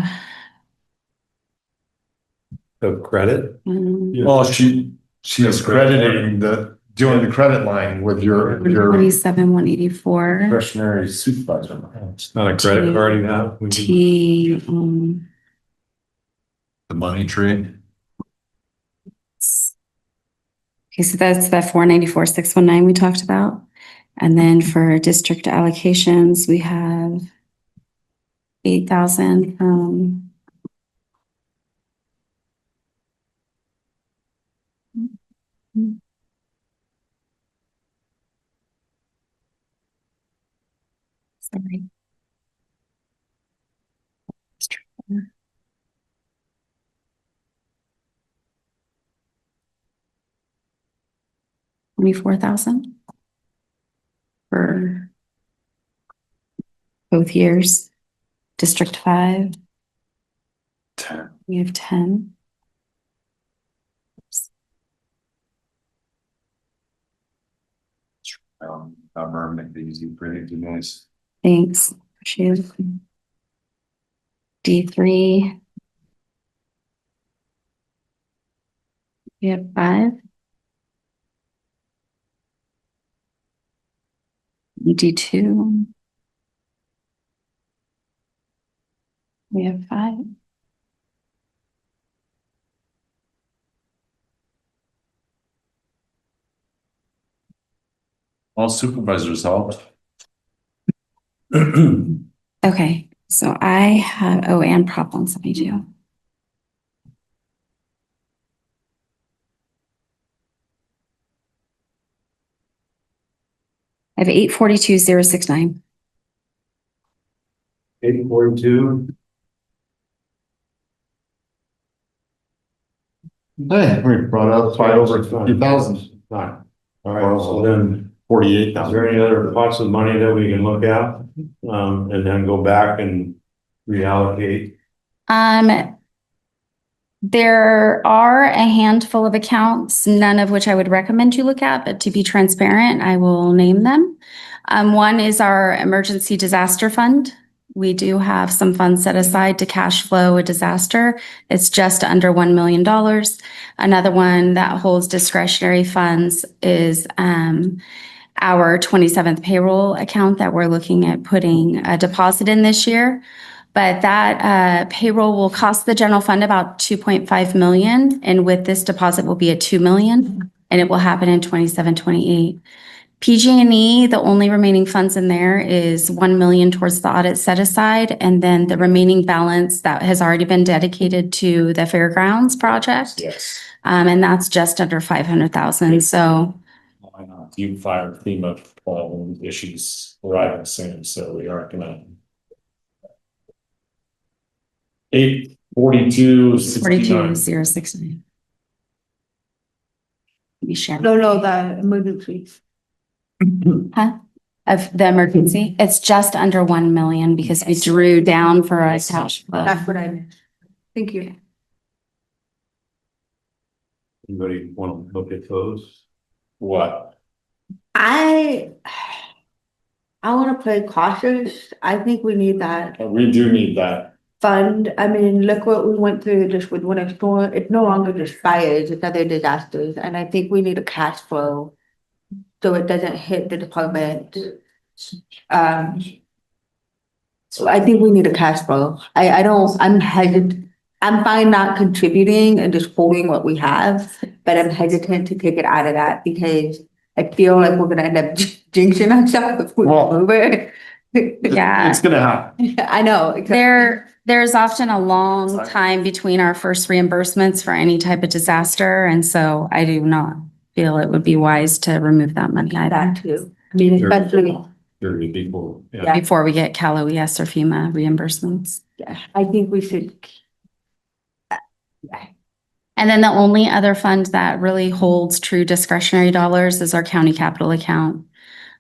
Of credit? Well, she is crediting doing the credit line with your 27,184. discretionary supervisor. It's not a credit card you have? T, The money tree. okay, so that's the 494,619 we talked about. And then for district allocations, we have 8,000 from sorry. 24,000 for both years. District 5, 10. we have 10. I'm gonna make the easy pretty nice. Thanks. Appreciate it. D3. We have 5. D2. We have 5. All supervisors helped. Okay, so I have, oh, and problems, let me do. I have 842,069. 842. Hey, we brought up right over 50,000. Fine. All right, so then, 48,000. is there any other pots of money that we can look at? And then go back and reallocate? There are a handful of accounts, none of which I would recommend you look at, but to be transparent, I will name them. One is our emergency disaster fund. We do have some funds set aside to cash flow a disaster. It's just under $1 million. Another one that holds discretionary funds is our 27th payroll account that we're looking at putting a deposit in this year. But that payroll will cost the general fund about 2.5 million. And with this deposit will be at 2 million, and it will happen in 27, 28. PG&E, the only remaining funds in there is 1 million towards the audit set aside. And then the remaining balance that has already been dedicated to the fairgrounds project. Yes. And that's just under 500,000. So Why not? You fire FEMA problem issues arriving soon, so we aren't gonna. 842,69. 42,069. We share. No, the emergency. Huh? Of the emergency, it's just under 1 million because we drew down for a cash flow. That's what I meant. Thank you. Anybody want to look at those? What? I want to play cautious. I think we need that We do need that. fund. I mean, look what we went through just with winter storm. It's no longer just fires, it's other disasters. And I think we need a cash flow so it doesn't hit the department. So I think we need a cash flow. I'm hesitant. I'm fine not contributing and just holding what we have, but I'm hesitant to take it out of that because I feel like we're gonna end up jinxing ourselves if we Well- move it. Yeah. It's gonna happen. I know. There's often a long time between our first reimbursements for any type of disaster, and so I do not feel it would be wise to remove that money either That too. I mean, especially, Very people, yeah. Yeah. before we get Cal OES or FEMA reimbursements. yeah, I think we should. And then the only other fund that really holds true discretionary dollars is our county capital account.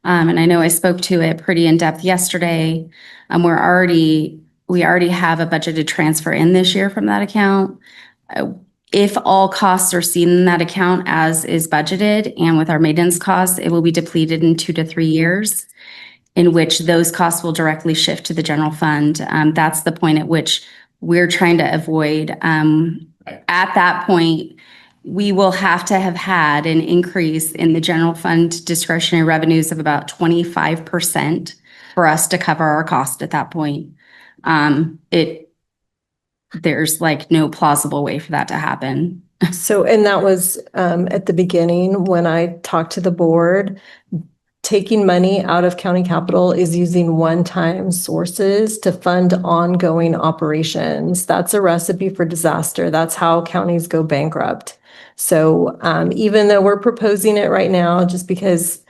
And I know I spoke to it pretty in depth yesterday. We already have a budgeted transfer in this year from that account. If all costs are seen in that account as is budgeted and with our maintenance costs, it will be depleted in 2 to 3 years, in which those costs will directly shift to the general fund. That's the point at which we're trying to avoid. At that point, we will have to have had an increase in the general fund discretionary revenues of about 25% for us to cover our cost at that point. There's like no plausible way for that to happen. So, and that was at the beginning when I talked to the board. Taking money out of county capital is using one-time sources to fund ongoing operations. That's a recipe for disaster. That's how counties go bankrupt. So even though we're proposing it right now, just because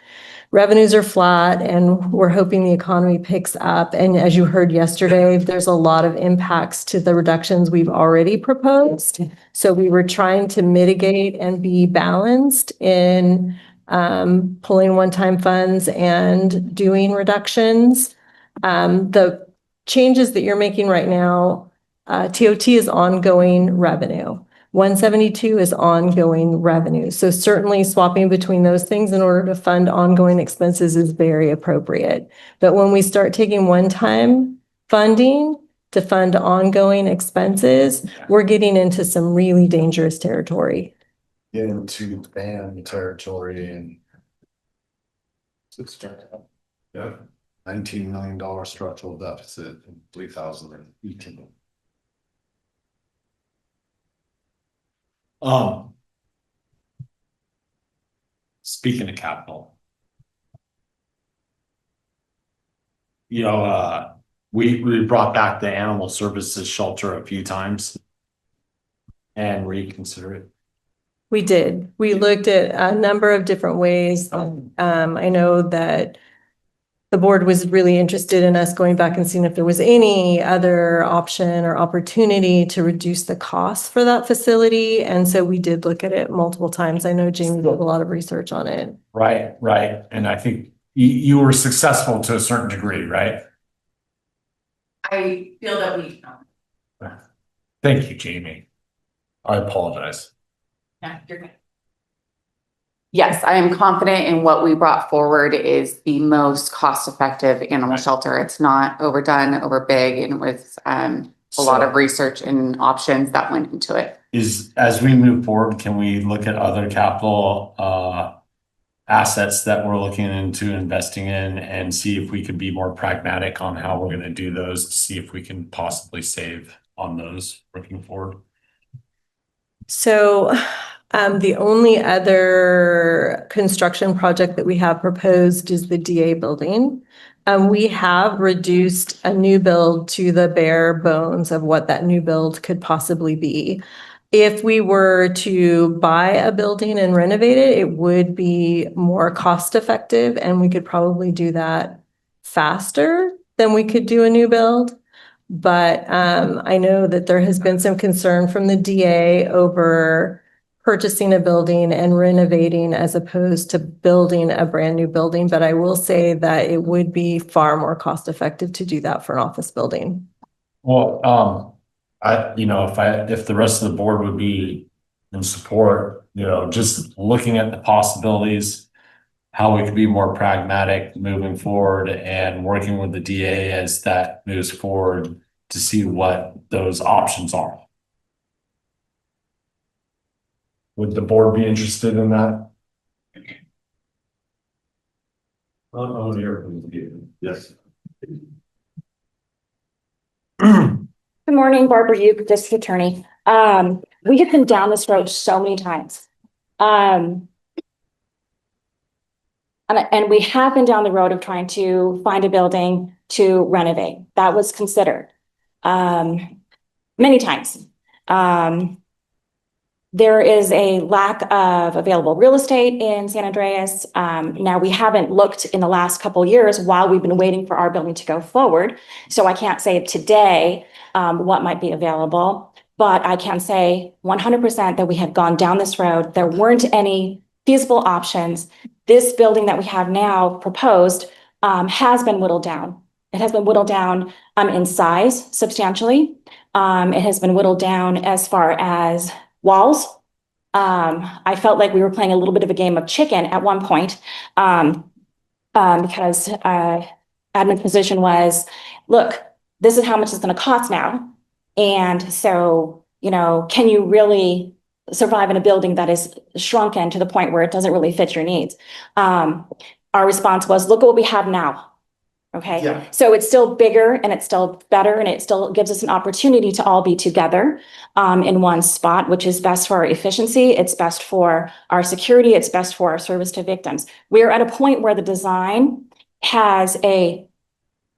revenues are flat and we're hoping the economy picks up. And as you heard yesterday, there's a lot of impacts to the reductions we've already proposed. So we were trying to mitigate and be balanced in pulling one-time funds and doing reductions. The changes that you're making right now, TOT is ongoing revenue. 172 is ongoing revenue. So certainly swapping between those things in order to fund ongoing expenses is very appropriate. But when we start taking one-time funding to fund ongoing expenses, we're getting into some really dangerous territory. Get into ban territory and Yeah. $19 million structural deficit in 2018. Speaking of capital. We brought back the animal services shelter a few times. And reconsider it. We did. We looked at a number of different ways. I know that the board was really interested in us going back and seeing if there was any other option or opportunity to reduce the cost for that facility. And so we did look at it multiple times. I know Jamie did a lot of research on it. Right. And I think you were successful to a certain degree, right? I feel that we. Thank you, Jamie. I apologize. Yeah, you're good. Yes, I am confident in what we brought forward is the most cost-effective animal shelter. It's not overdone, overbig, and with a lot of research and options that went into it. As we move forward, can we look at other capital assets that we're looking into investing in and see if we could be more pragmatic on how we're going to do those to see if we can possibly save on those looking forward? So the only other construction project that we have proposed is the DA building. We have reduced a new build to the bare bones of what that new build could possibly be. If we were to buy a building and renovate it, it would be more cost effective and we could probably do that faster than we could do a new build. But I know that there has been some concern from the DA over purchasing a building and renovating as opposed to building a brand new building. But I will say that it would be far more cost effective to do that for an office building. Well, if the rest of the board would be in support, just looking at the possibilities, how we could be more pragmatic moving forward and working with the DA as that moves forward to see what those options are. Would the board be interested in that? I'll hear from you. Yes. Good morning, Barbara Uke, District Attorney. We have been down this road so many times. And we have been down the road of trying to find a building to renovate. That was considered many times. There is a lack of available real estate in San Andreas. Now, we haven't looked in the last couple of years while we've been waiting for our building to go forward. So I can't say today what might be available, but I can say 100% that we have gone down this road. There weren't any feasible options. This building that we have now proposed has been whittled down. It has been whittled down in size substantially. It has been whittled down as far as walls. I felt like we were playing a little bit of a game of chicken at one point because admin position was, look, this is how much it's going to cost now. And so, can you really survive in a building that is shrunken to the point where it doesn't really fit your needs? Our response was, look at what we have now. Okay. Yeah. So it's still bigger and it's still better and it still gives us an opportunity to all be together in one spot, which is best for our efficiency. It's best for our security. It's best for our service to victims. We're at a point where the design has a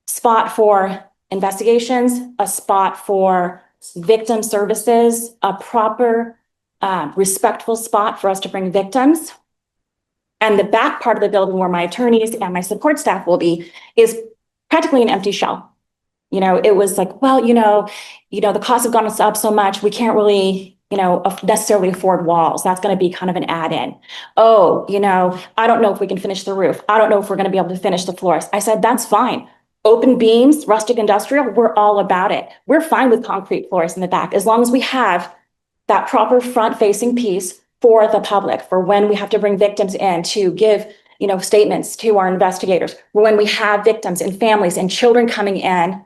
spot for investigations, a spot for victim services, a proper, respectful spot for us to bring victims. And the back part of the building where my attorneys and my support staff will be is practically an empty shell. It was like, well, the costs have gone up so much, we can't really, necessarily afford walls. That's going to be kind of an add-in. Oh, I don't know if we can finish the roof. I don't know if we're going to be able to finish the floors. I said, that's fine. Open beams, rustic industrial, we're all about it. We're fine with concrete floors in the back, as long as we have that proper front-facing piece for the public, for when we have to bring victims in to give, statements to our investigators, when we have victims and families and children coming in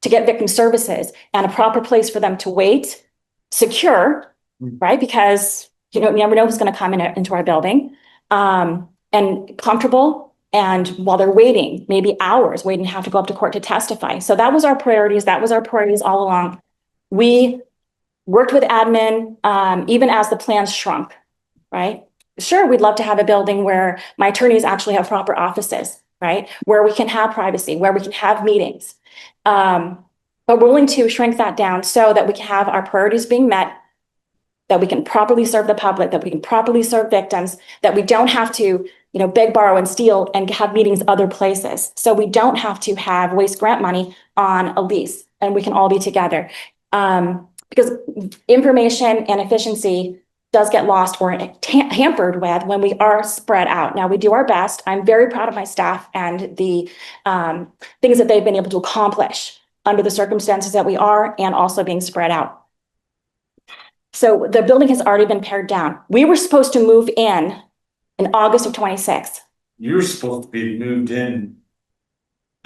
to get victim services and a proper place for them to wait, secure, right? Because, you never know who's going to come into our building, and comfortable. And while they're waiting, maybe hours waiting to have to go up to court to testify. So that was our priorities. That was our priorities all along. We worked with admin, even as the plans shrunk, right? Sure, we'd love to have a building where my attorneys actually have proper offices, right? Where we can have privacy, where we can have meetings. But we're willing to shrink that down so that we can have our priorities being met, that we can properly serve the public, that we can properly serve victims, that we don't have to, beg, borrow, and steal and have meetings other places. So we don't have to waste grant money on a lease and we can all be together. Because information and efficiency does get lost or hampered with when we are spread out. Now, we do our best. I'm very proud of my staff and the things that they've been able to accomplish under the circumstances that we are and also being spread out. So the building has already been pared down. We were supposed to move in August of 26. You're supposed to be moved in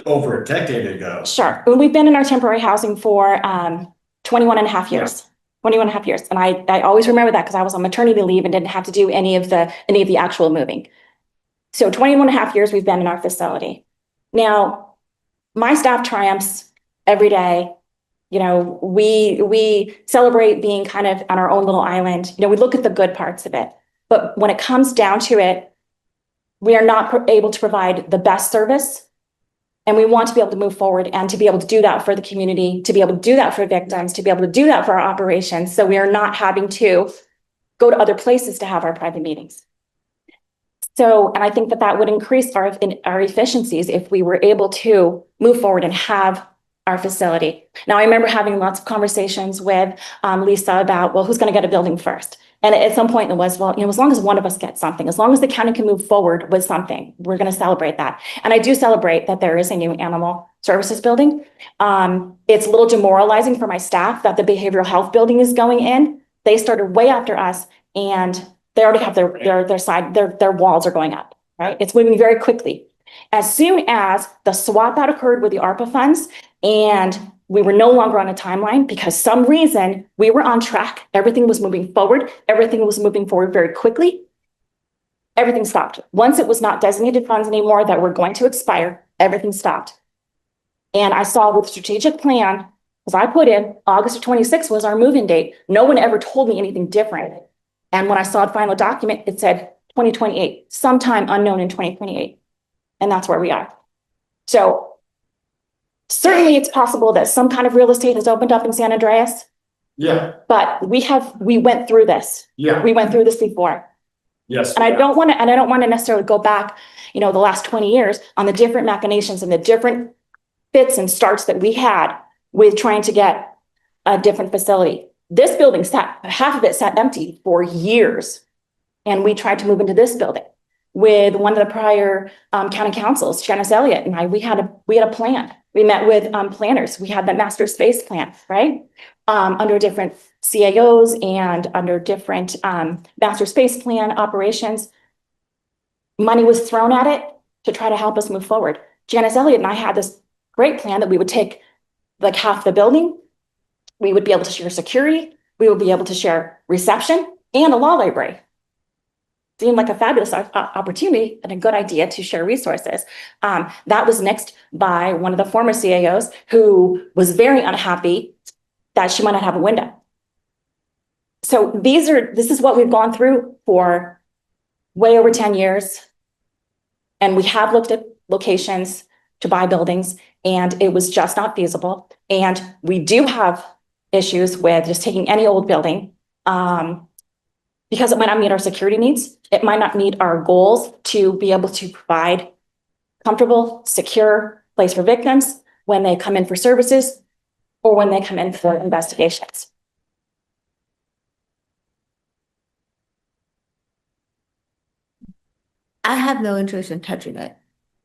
over a decade ago. Sure. We've been in our temporary housing for 21 and a half years. 21 and a half years. And I always remember that because I was on maternity leave and didn't have to do any of the actual moving. So 21 and a half years we've been in our facility. Now, my staff triumphs every day. We celebrate being kind of on our own little island. We look at the good parts of it. But when it comes down to it, we are not able to provide the best service. And we want to be able to move forward and to be able to do that for the community, to be able to do that for victims, to be able to do that for our operations. So we are not having to go to other places to have our private meetings. So, and I think that would increase our efficiencies if we were able to move forward and have our facility. Now, I remember having lots of conversations with Lisa about, well, who's going to get a building first? And at some point it was, well, as long as one of us gets something, as long as the county can move forward with something, we're going to celebrate that. And I do celebrate that there is a new animal services building. It's a little demoralizing for my staff that the behavioral health building is going in. They started way after us, and they already have their walls are going up, right? It's moving very quickly. As soon as the swap out occurred with the ARPA funds, and we were no longer on a timeline because some reason we were on track. Everything was moving forward. Everything was moving forward very quickly. Everything stopped. Once it was not designated funds anymore that were going to expire, everything stopped. And I saw with strategic plan, as I put in, August of 26 was our move-in date. No one ever told me anything different. And when I saw the final document, it said 2028, sometime unknown in 2028. And that's where we are. So certainly it's possible that some kind of real estate has opened up in San Andreas. Yeah. But we went through this. Yeah. We went through this before. Yes. And I don't want to necessarily go back, the last 20 years on the different machinations and the different fits and starts that we had with trying to get a different facility. This building half of it sat empty for years. And we tried to move into this building with one of the prior county councils, Janice Elliott and I. We had a plan. We met with planners. We had the master space plan, right? Under different CAOs and under different master space plan operations. Money was thrown at it to try to help us move forward. Janice Elliott and I had this great plan that we would take like half the building. We would be able to share security. We would be able to share reception and a law library. Seemed like a fabulous opportunity and a good idea to share resources. That was nixed by one of the former CAOs who was very unhappy that she might not have a window. So this is what we've gone through for way over 10 years. And we have looked at locations to buy buildings, and it was just not feasible. And we do have issues with just taking any old building, because it might not meet our security needs. It might not meet our goals to be able to provide comfortable, secure place for victims when they come in for services or when they come in for investigations. I have no interest in touching it.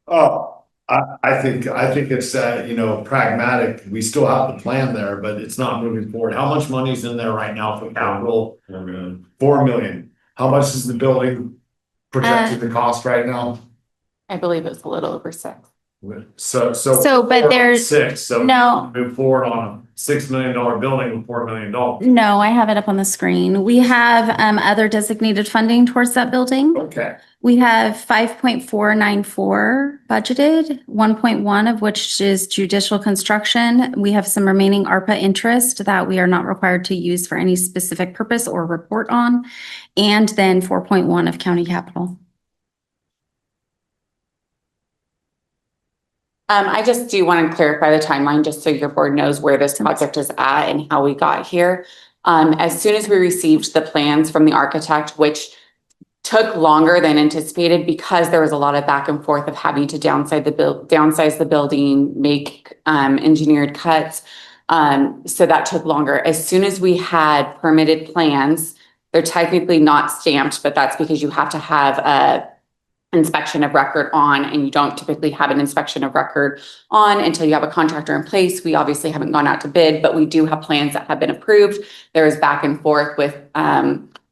Oh, I think it's pragmatic. We still have the plan there, but it's not moving forward. How much money's in there right now for capital? $4 million. How much is the building projected to cost right now? I believe it's a little over 6. So, but there's 6. So no. move forward on a $6 million building with $4 million. No, I have it up on the screen. We have other designated funding towards that building. Okay. We have 5.494 budgeted, 1.1 of which is judicial construction. We have some remaining ARPA interest that we are not required to use for any specific purpose or report on, and then 4.1 of county capital. I just do want to clarify the timeline just so your board knows where this project is at and how we got here. As soon as we received the plans from the architect, which took longer than anticipated because there was a lot of back and forth of having to downsize the building, make engineered cuts. So that took longer. As soon as we had permitted plans, they're technically not stamped, but that's because you have to have a inspection of record on, and you don't typically have an inspection of record on until you have a contractor in place. We obviously haven't gone out to bid, but we do have plans that have been approved. There is back and forth with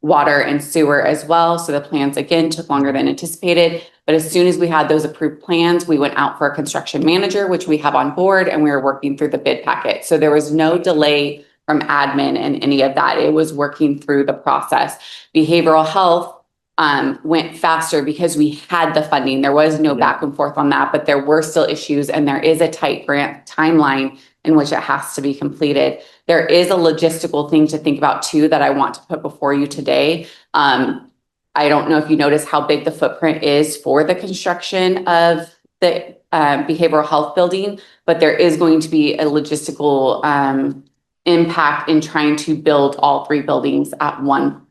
water and sewer as well. So the plans again took longer than anticipated. But as soon as we had those approved plans, we went out for a construction manager, which we have on board, and we were working through the bid packet. So there was no delay from admin and any of that. It was working through the process. Behavioral health went faster because we had the funding. There was no back and forth on that, but there were still issues, and there is a tight grant timeline in which it has to be completed. There is a logistical thing to think about too that I want to put before you today. I don't know if you notice how big the footprint is for the construction of the behavioral health building, but there is going to be a logistical impact in trying to build all 3 buildings at one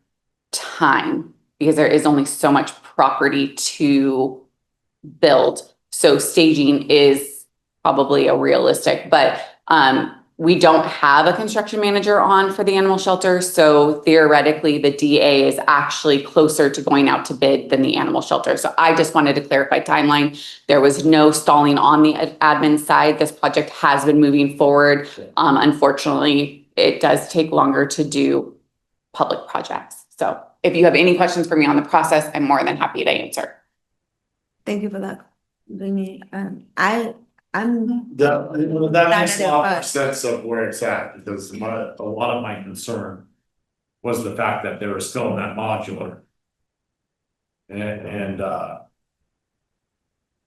time, because there is only so much property to build. So staging is probably a realistic, but We don't have a construction manager on for the animal shelter, so theoretically, the DA is actually closer to going out to bid than the animal shelter. So I just wanted to clarify timeline. There was no stalling on the admin side. This project has been moving forward. Unfortunately, it does take longer to do public projects. So if you have any questions for me on the process, I'm more than happy to answer. Thank you for that. Vinny. I'm That makes a lot That's more it. sense of where it's at, because a lot of my concern was the fact that they were still in that modular. And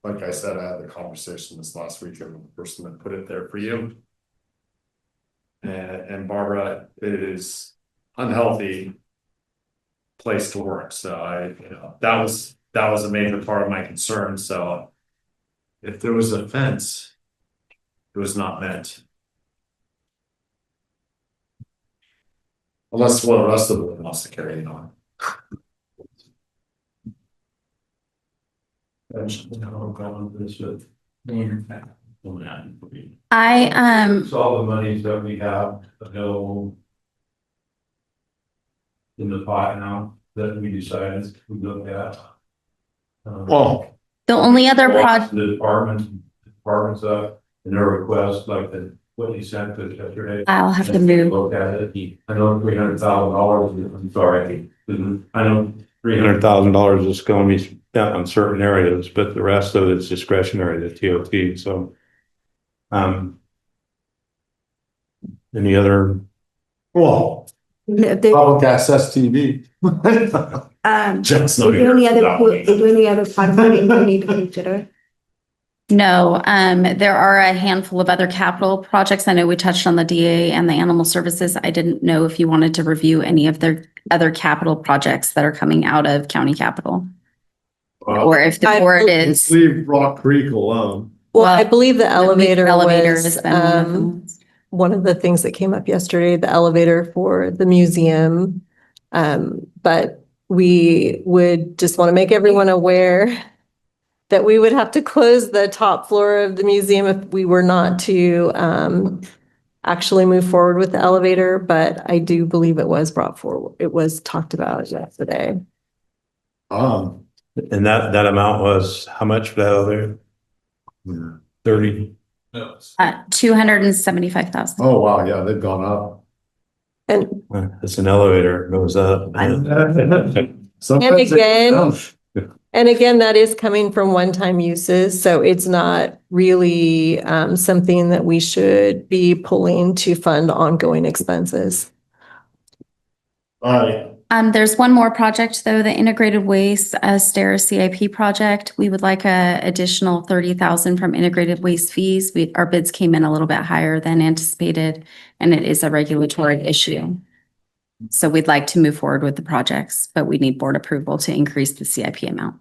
like I said, I had the conversation this last week with the person that put it there for you. And Barbara, it is unhealthy place to work, so that was a major part of my concern, so if there was a fence, it was not meant. Unless one of the rest of the board wants to carry it on. It's all the monies that we have available in the pot now that we decided we look at. Well, The only other project, The departments up in their request, like what you sent us yesterday. I'll have to move. Look at it. I know $300,000, I'm sorry. I know $300,000 is going to be spent on certain areas, but the rest of it's discretionary, the TOT, so. Any other? well, If public access TV. is there any other part of it we need to consider? No, there are a handful of other capital projects. I know we touched on the DA and the animal services. I didn't know if you wanted to review any of their other capital projects that are coming out of county capital. Or if the board Let's is. leave Rock Creek alone. Well, I believe the elevator Elevator was, has been one of them. one of the things that came up yesterday, the elevator for the museum. But we would just want to make everyone aware that we would have to close the top floor of the museum if we were not to actually move forward with the elevator. But I do believe it was brought forward. It was talked about yesterday. And that amount was how much for that other? 30. 275,000. Oh, wow, yeah, they've gone up. And It's an elevator, goes up. Sometimes they again, go down. And again, that is coming from one-time uses, so it's not really something that we should be pulling to fund ongoing expenses. All right. There's one more project though, the integrated waste stair CIP project. We would like a additional 30,000 from integrated waste fees. Our bids came in a little bit higher than anticipated, and it is a regulatory issue. So we'd like to move forward with the projects, but we need board approval to increase the CIP amount.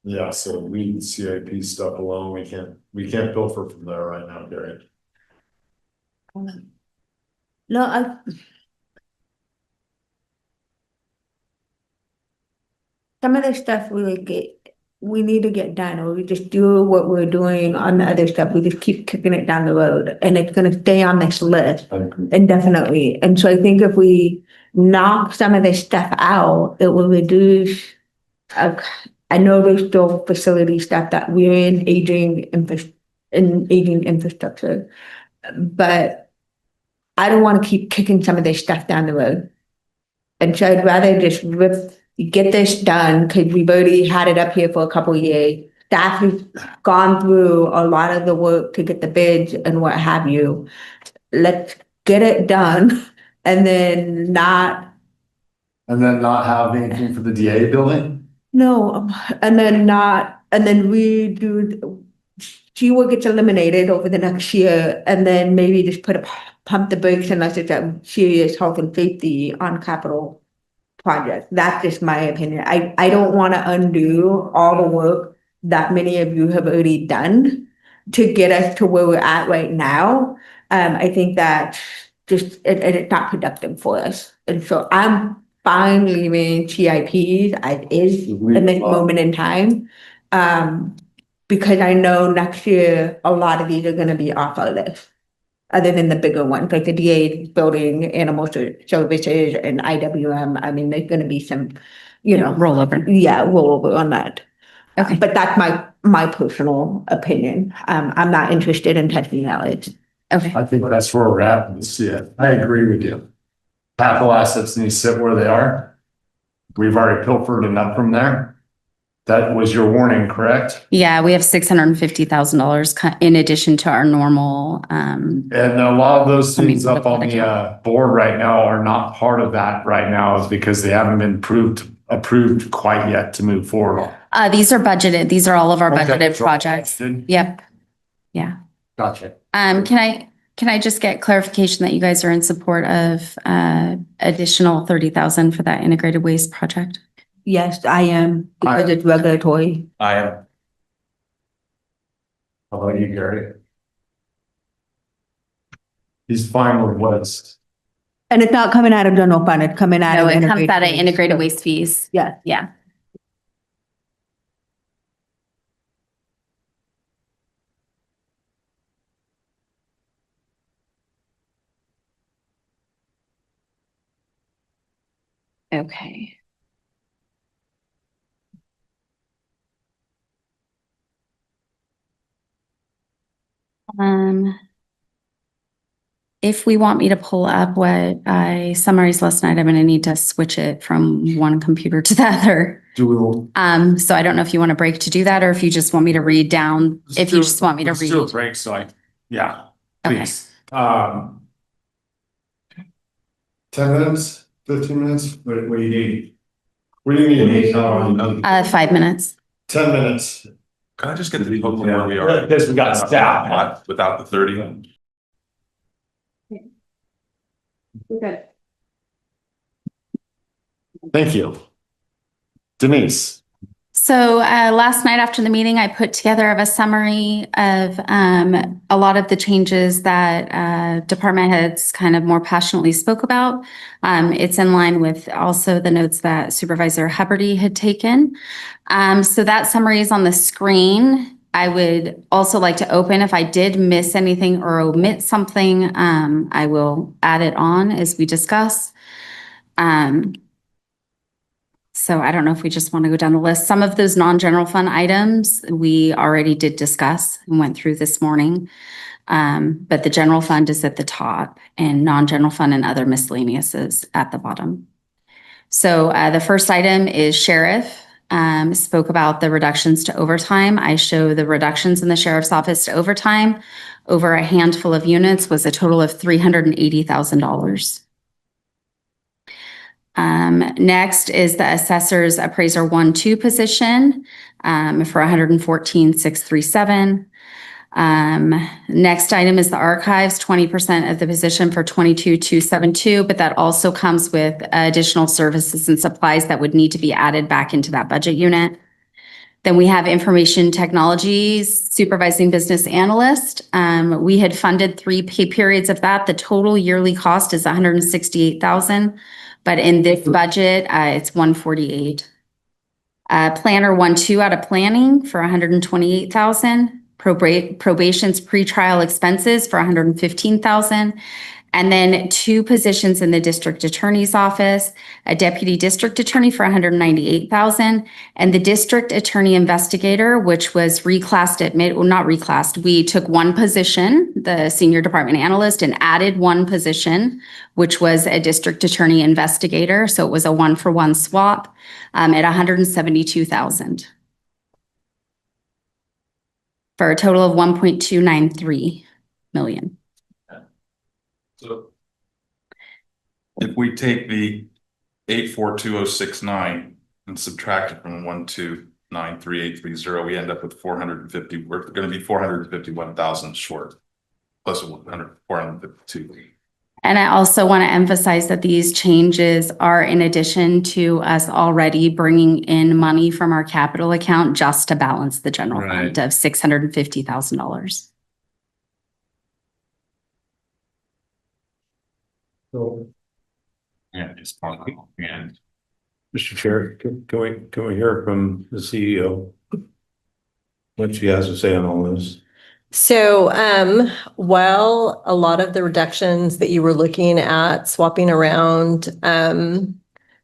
Yeah, so we need CIP stuff alone. We can't pilfer from there right now, Gary. No, some of the stuff we need to get done, or we just do what we're doing on the other stuff. We just keep kicking it down the road, and it's gonna stay on this list indefinitely. And so I think if we knock some of this stuff out, it will reduce. I know there's still facility stuff that we're in aging infrastructure, but I don't want to keep kicking some of this stuff down the road. And so I'd rather just get this done, because we've already had it up here for a couple of years. Staff has gone through a lot of the work to get the bids and what have you. Let's get it done and then not. And then not have anything for the DA building? No, and then redo, see what gets eliminated over the next year, and then maybe just pump the brakes unless it's a serious health and safety on capital project. That's just my opinion. I don't want to undo all the work that many of you have already done to get us to where we're at right now. I think that it's not productive for us. And so I'm fine leaving CIPs as is in this moment in time. because I know next year, a lot of these are gonna be off our list. Other than the bigger ones, like the DA building, animal services and IWM, I mean, there's gonna be some, Rollover. rollover on that. Okay. But that's my personal opinion. I'm not interested in testing out. Okay. I think that's where we're at. Let's see it. I agree with you. Capital assets need to sit where they are. We've already pilfered enough from there. That was your warning, correct? Yeah, we have $650,000 in addition to our normal, And a lot of those I mean, things up on the board right now are not part of that right now is because they haven't been approved quite yet to move forward. these are budgeted. These are all of our Okay. budgeted projects. Yep. Yeah. Gotcha. Can I just get clarification that you guys are in support of additional 30,000 for that integrated waste project? Yes, I am, because it's regulatory. I am. How about you, Gary? He's fine with what's. And it's not coming out of general fund, it's coming out No, of. it comes out of waste. integrated waste fees. Yeah. Yeah. Okay. If we want me to pull up what I summarized last night, I'm gonna need to switch it from one computer to the other. So I don't know if you want a break to do that, or if you just want me to read down, if you just want me to Let's do a read. break, so yeah, Okay. please. 10 minutes, 15 minutes? What do you need? What do you need? 5 minutes. 10 minutes. Can I just get the total where we are? Because we got staff. Without the 30? Okay. Thank you. Denise. So last night after the meeting, I put together a summary of a lot of the changes that department heads kind of more passionately spoke about. It's in line with also the notes that Supervisor Huberty had taken. So that summary is on the screen. I would also like to open, if I did miss anything or omit something, I will add it on as we discuss. So I don't know if we just want to go down the list. Some of those non-general fund items we already did discuss and went through this morning. But the general fund is at the top and non-general fund and other miscellaneous is at the bottom. So the first item is sheriff. Spoke about the reductions to overtime. I show the reductions in the sheriff's office to overtime over a handful of units was a total of $380,000. Next is the assessor's appraiser 1-2 position for $114,637. Next item is the archives, 20% of the position for $22,272, but that also comes with additional services and supplies that would need to be added back into that budget unit. Then we have information technologies, supervising business analyst. We had funded 3 pay periods of that. The total yearly cost is $168,000, but in this budget, it's $148,000. Planner 1-2 out of planning for $128,000. Probation's pretrial expenses for $115,000. And then 2 positions in the district attorney's office, a deputy district attorney for $198,000, and the district attorney investigator, which was reclassed not reclassed. We took 1 position, the senior department analyst, and added 1 position, which was a district attorney investigator. So it was a 1-for-1 swap at $172,000 for a total of $1.293 million. So if we take the 842,069 and subtract it from 1293830, we end up with 450. We're going to be 451,000 short, plus 452. And I also want to emphasize that these changes are in addition to us already bringing in money from our capital account just to balance the general fund of $650,000. Yeah, just and Mr. Chair, can we hear from the CEO? what she has to say on all this. So, while a lot of the reductions that you were looking at swapping around,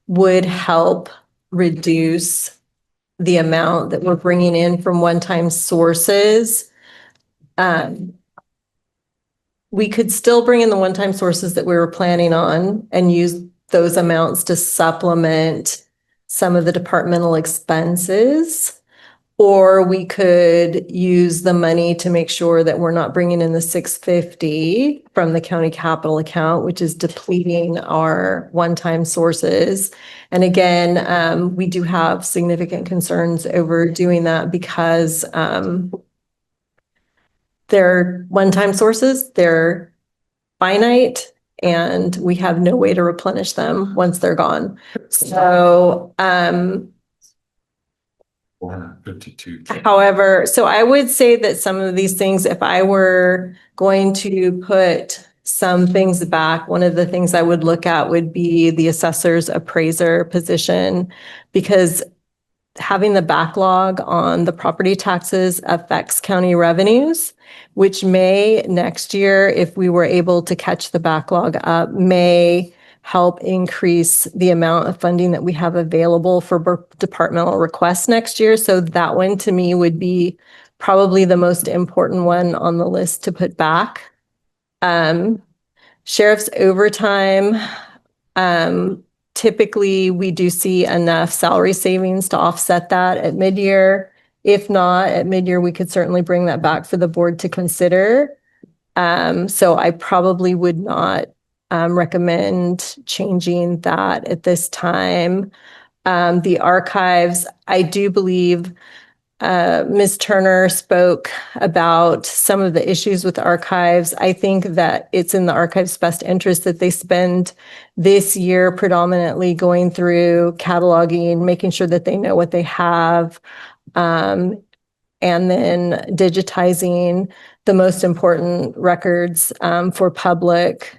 would help reduce the amount that we're bringing in from one-time sources, we could still bring in the one-time sources that we were planning on and use those amounts to supplement some of the departmental expenses. Or we could use the money to make sure that we're not bringing in the $650 from the county capital account, which is depleting our one-time sources. And again, we do have significant concerns over doing that because they're one-time sources, they're finite, and we have no way to replenish them once they're gone. So, 452. however, so I would say that some of these things, if I were going to put some things back, one of the things I would look at would be the assessor's appraiser position, because having the backlog on the property taxes affects county revenues, which may next year, if we were able to catch the backlog up, may help increase the amount of funding that we have available for departmental requests next year. So that one to me would be probably the most important one on the list to put back. Sheriff's overtime, typically we do see enough salary savings to offset that at mid-year. If not, at mid-year, we could certainly bring that back for the board to consider. So I probably would not recommend changing that at this time. The archives, I do believe Ms. Turner spoke about some of the issues with archives. I think that it's in the archives' best interest that they spend this year predominantly going through cataloging, making sure that they know what they have, and then digitizing the most important records for public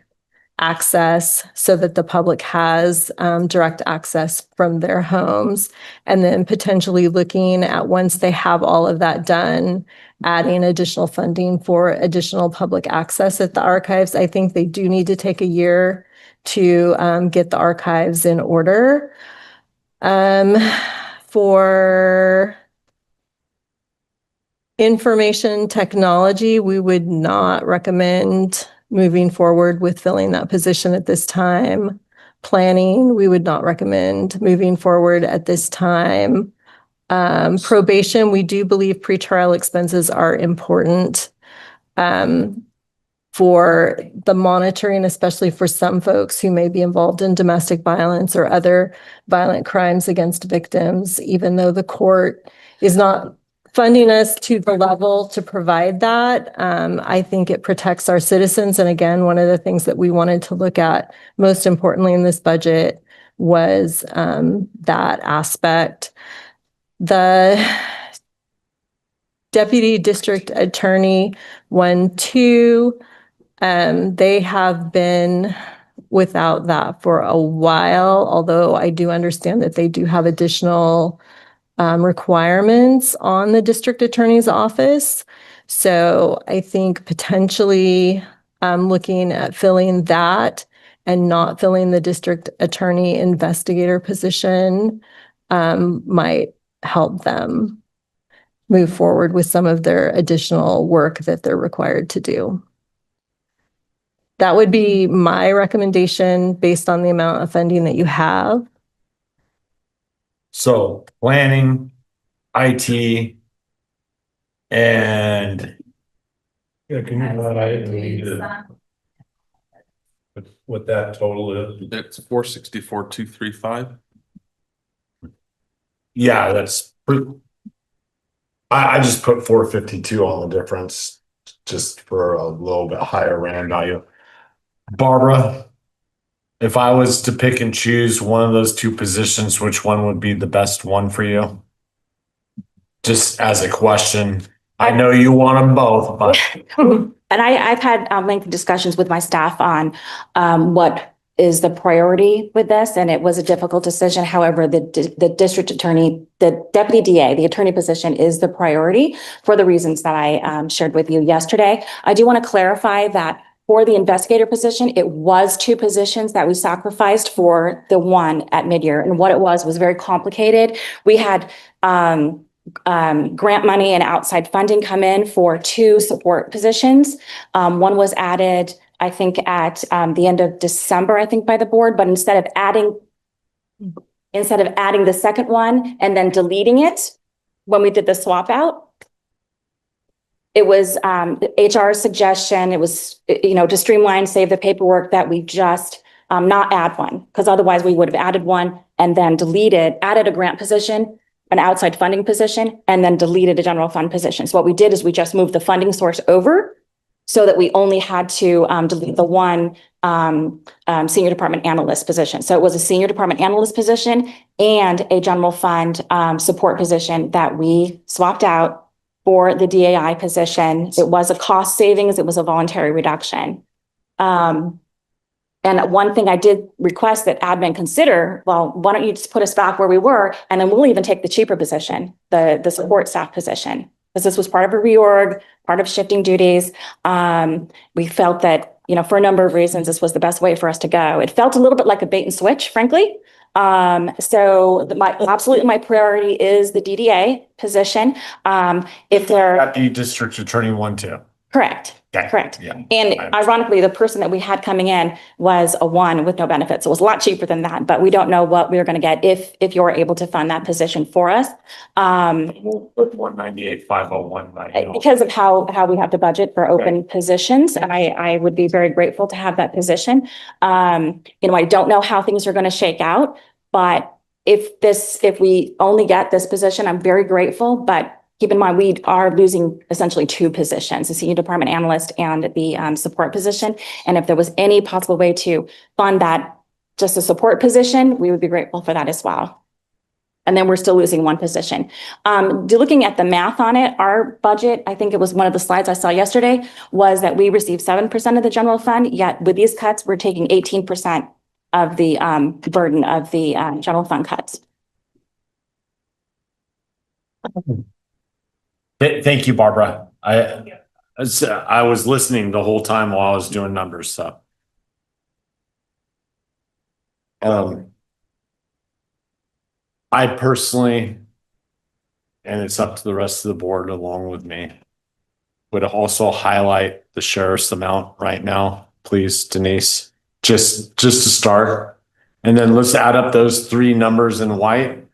access so that the public has direct access from their homes, and then potentially looking at, once they have all of that done, adding additional funding for additional public access at the archives. I think they do need to take a year to get the archives in order. For information technology, we would not recommend moving forward with filling that position at this time. Planning, we would not recommend moving forward at this time. Probation, we do believe pretrial expenses are important for the monitoring, especially for some folks who may be involved in domestic violence or other violent crimes against victims, even though the court is not funding us to the level to provide that. I think it protects our citizens. And again, one of the things that we wanted to look at most importantly in this budget was that aspect. The Deputy District Attorney 1-2, they have been without that for a while, although I do understand that they do have additional requirements on the district attorney's office. So I think potentially looking at filling that and not filling the district attorney investigator position might help them move forward with some of their additional work that they're required to do. That would be my recommendation based on the amount of funding that you have. So planning, IT, and Yeah, can you what that total is? It's 464,235. yeah, that's I just put 452 on the difference just for a little bit higher rand value. Barbara, if I was to pick and choose one of those two positions, which one would be the best one for you? Just as a question. I know you want them both, but And I've had lengthy discussions with my staff on what is the priority with this, and it was a difficult decision. However, the district attorney, the deputy DA, the attorney position is the priority for the reasons that I shared with you yesterday. I do want to clarify that for the investigator position, it was 2 positions that we sacrificed for the one at midyear. And what it was very complicated. We had grant money and outside funding come in for 2 support positions. One was added, I think, at the end of December, I think, by the board, but instead of adding the second one and then deleting it when we did the swap out, it was HR's suggestion. It was, to streamline, save the paperwork, that we just not add one, because otherwise we would have added one and then added a grant position, an outside funding position, and then deleted a general fund position. So what we did is we just moved the funding source over so that we only had to delete the one senior department analyst position. So it was a senior department analyst position and a general fund support position that we swapped out for the DAI position. It was a cost savings. It was a voluntary reduction. And one thing I did request that admin consider, well, why don't you just put us back where we were, and then we'll even take the cheaper position, the support staff position, because this was part of a reorg, part of shifting duties. We felt that, for a number of reasons, this was the best way for us to go. It felt a little bit like a bait and switch, frankly. So absolutely my priority is the DDA position. If they're At the district attorney one too. correct. Okay. Correct. Yeah. And ironically, the person that we had coming in was a 1 with no benefits. So it was a lot cheaper than that, but we don't know what we were going to get if you're able to fund that position for us. With 198,501. Because of how we have to budget for open positions. And I would be very grateful to have that position. I don't know how things are going to shake out, but if we only get this position, I'm very grateful, but keep in mind, we are losing essentially 2 positions, the senior department analyst and the support position. And if there was any possible way to fund that, just a support position, we would be grateful for that as well. And then we're still losing 1 position. Looking at the math on it, our budget, I think it was one of the slides I saw yesterday, was that we received 7% of the general fund, yet with these cuts, we're taking 18% of the burden of the general fund cuts. Thank you, Barbara. I was listening the whole time while I was doing numbers, so. I personally, and it's up to the rest of the board along with me, would also highlight the sheriff's amount right now, please, Denise, just to start. And then let's add up those 3 numbers in white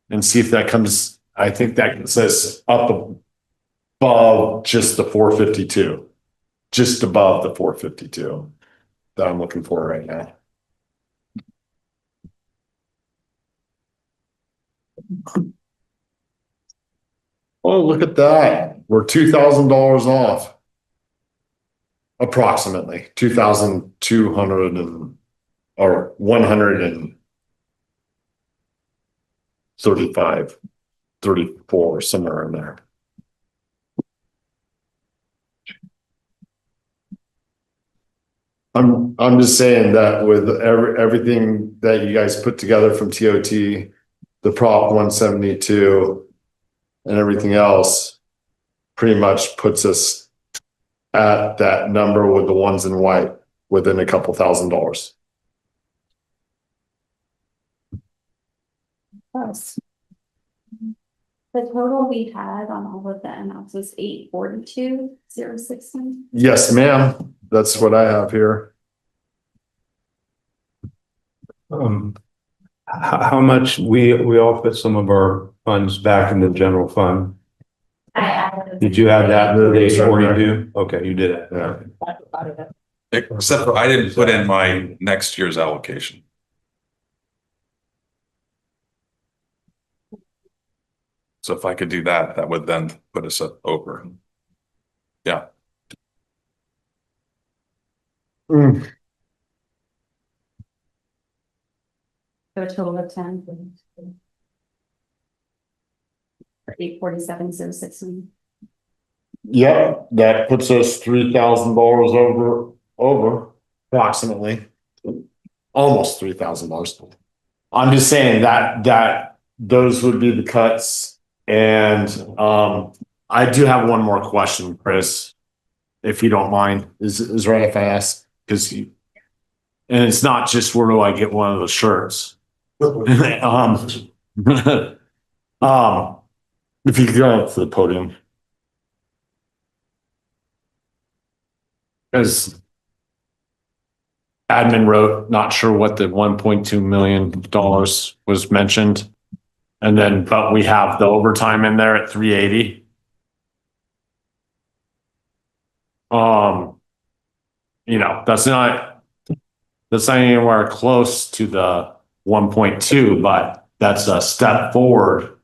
and see if that comes. I think that says up above just the 452, just above the 452 that I'm looking for right now. Oh, look at that. We're $2,000 off. Approximately 2,200 or 135. 34, somewhere in there. I'm just saying that with everything that you guys put together from TOT, the Prop 172 and everything else pretty much puts us at that number with the ones in white within a couple $1,000s. Plus. The total we had on all of the amounts was 842,060. Yes, ma'am. That's what I have here. How much we all put some of our funds back in the general fund? Did you have that the 842? Okay, you did it. Yeah. Except for I didn't put in my next year's allocation. So if I could do that, that would then put us up over. Yeah. So a total of 10. For 847,060. Yep, that puts us $3,000 over approximately. almost $3,000. I'm just saying that those would be the cuts. And I do have one more question, Chris, if you don't mind. Is right if I ask, because and it's not just where do I get one of the shirts. If you could go up to the podium. Because admin wrote, not sure what the $1.2 million was mentioned. And then, but we have the overtime in there at 380. You know, that's not anywhere close to the 1.2, but that's a step forward.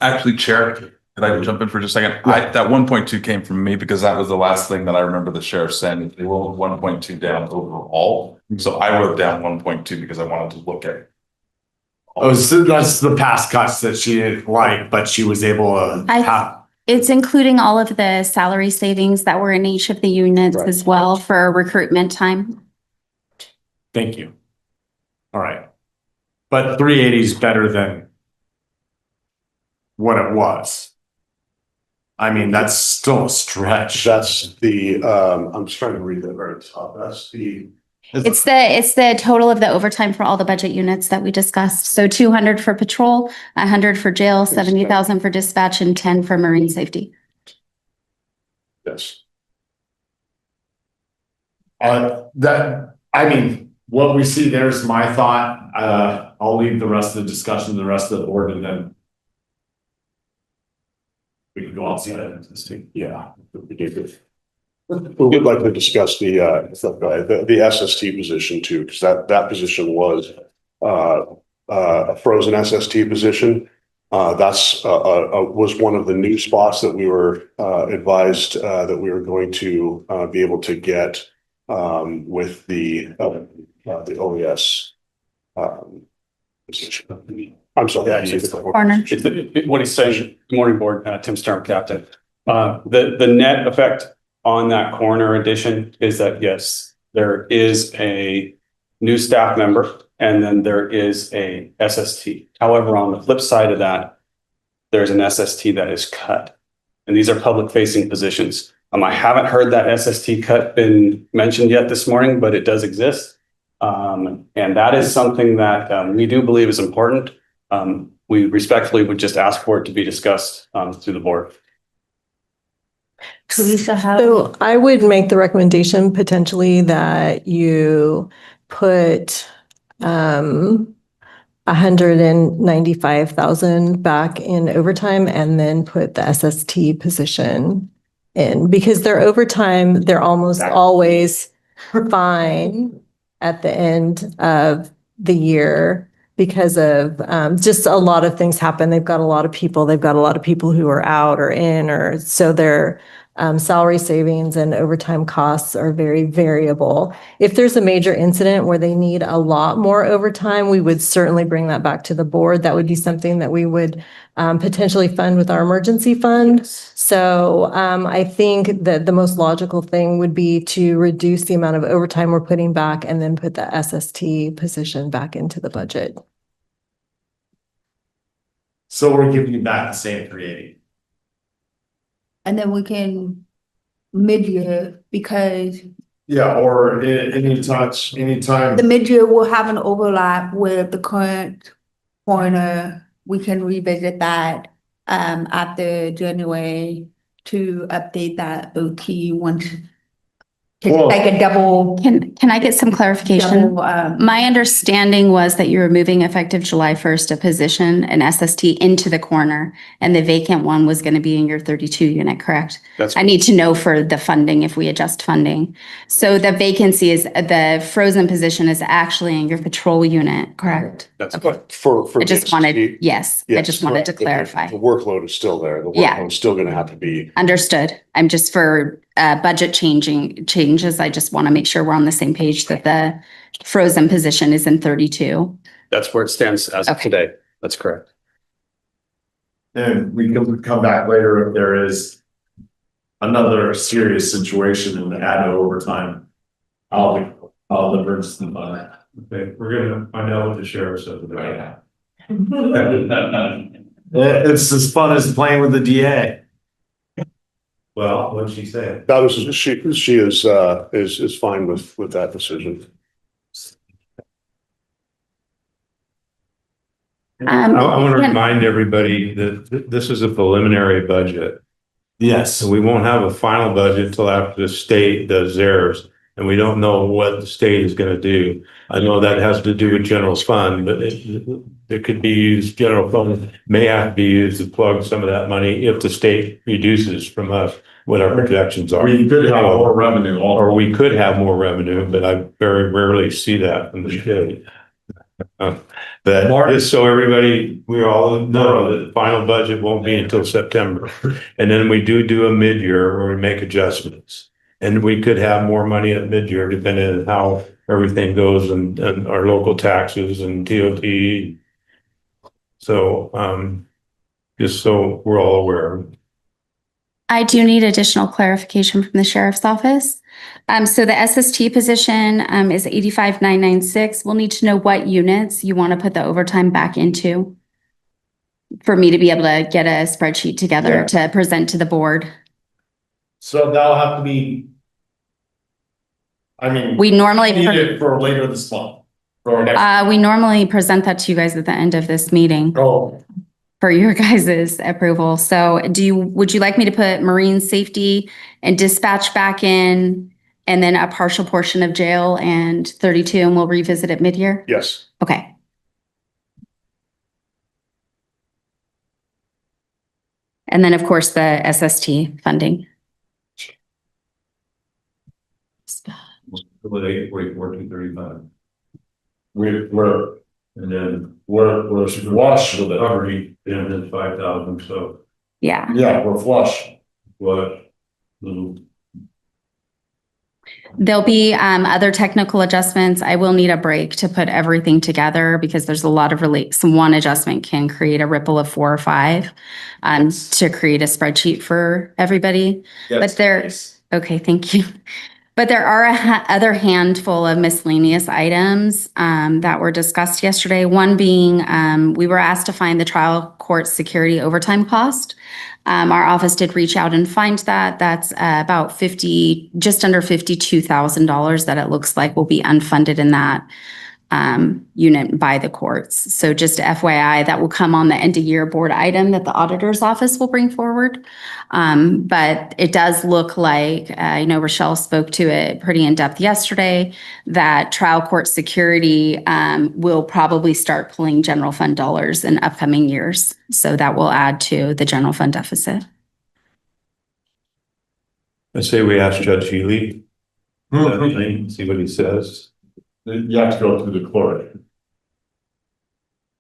Actually, Chair, could I jump in for just a second? That 1.2 came from me because that was the last thing that I remember the sheriff saying. They rolled 1.2 down overall. So I wrote down 1.2 because I wanted to look at it. Oh, so that's the past cuts that she didn't like, but she was able to have. It's including all of the salary savings that were in each of the units as well for recruitment time. Thank you. All right. But 380 is better than what it was. I mean, that's still a stretch. That's the, I'm just trying to read that very top. That's the. It's the total of the overtime for all the budget units that we discussed. So 200 for patrol, 100 for jail, 70,000 for dispatch, and 10 for marine safety. Yes. I mean, what we see there's my thought. I'll leave the rest of the discussion to the rest of the board, and then we can go on to that. Yeah. We would like to discuss the SST position too, because that position was a frozen SST position. That's was one of the new spots that we were advised that we were going to be able to get with the OES position. I'm sorry. Corner. What he's saying, good morning, board, Tim Sturm, captain. The net effect on that coroner addition is that, yes, there is a new staff member and then there is a SST. However, on the flip side of that, there's an SST that is cut. And these are public facing positions. I haven't heard that SST cut been mentioned yet this morning, but it does exist. And that is something that we do believe is important. We respectfully would just ask for it to be discussed through the board. So I would make the recommendation potentially that you put 195,000 back in overtime and then put the SST position in, because their overtime, they're almost always fine at the end of the year because of just a lot of things happen. They've got a lot of people who are out or in, or so their salary savings and overtime costs are very variable. If there's a major incident where they need a lot more overtime, we would certainly bring that back to the board. That would be something that we would potentially fund with our emergency fund. So I think that the most logical thing would be to reduce the amount of overtime we're putting back and then put the SST position back into the budget. So we're giving you back the same 380. And then we can mid-year, because Yeah, or anytime. the mid-year will have an overlap with the current coroner. We can revisit that after January to update that OT once. Well, Like a double. Can I get some clarification? My understanding was that you were moving effective July 1st, a position, an SST into the corner, and the vacant one was going to be in your 32 unit, correct? I need to know for the funding, if we adjust funding. So the vacancy is, the frozen position is actually in your patrol unit, correct? That's Okay. For I just wanted, yes, I just wanted to correct. clarify. The workload is still there. The Yeah. workload is still going to have to be. Understood. I'm just for budget changes. I just want to make sure we're on the same page that the frozen position is in 32. That's where it stands as of today. That's correct. And we can come back later if there is another serious situation and add overtime. I'll emergency fund. Okay, we're gonna find out what the sheriff says about Right. It's as fun as playing with the DA. Well, what'd she say? That was, she is fine with that decision. I want to remind everybody that this is a preliminary budget. Yes. So we won't have a final budget until after the state does theirs. And we don't know what the state is going to do. I know that has to do with general fund, but it could be used, general fund may have to be used to plug some of that money if the state reduces from us what our projections are. We could have more revenue. Or we could have more revenue, but I very rarely see that from the state. But just so everybody, we all know that the final budget won't be until September. And then we do a mid-year where we make adjustments. And we could have more money at mid-year depending on how everything goes and our local taxes and TOT. So just so we're all aware. I do need additional clarification from the sheriff's office. So the SST position is 85,996. We'll need to know what units you want to put the overtime back into for me to be able to get a spreadsheet together to present to the board. So that'll have to be. I mean. We normally need it for later this month. we normally present that to you guys at the end of this meeting. Oh. For your guys' approval. So would you like me to put marine safety and dispatch back in and then a partial portion of jail and 32 and we'll revisit it mid-year? Yes. Okay. And then of course the SST funding. Wait, 235. We're And then flush with it. recovery, and then 5,000, so Yeah. Yeah, we're flush. what? Little There'll be other technical adjustments. I will need a break to put everything together because there's a lot of one adjustment can create a ripple of 4 or 5 to create a spreadsheet for everybody. Yes, okay, thank you. But there are other handful of miscellaneous items that were discussed yesterday. One being we were asked to find the trial court security overtime cost. Our office did reach out and find that. That's about just under $52,000 that it looks like will be unfunded in that unit by the courts. So just FYI, that will come on the end of year board item that the auditor's office will bring forward. But it does look like, I know Rochelle spoke to it pretty in depth yesterday, that trial court security will probably start pulling general fund dollars in upcoming years. So that will add to the general fund deficit. I say we ask Judge Healy, see what he says. You have to go through the clerk.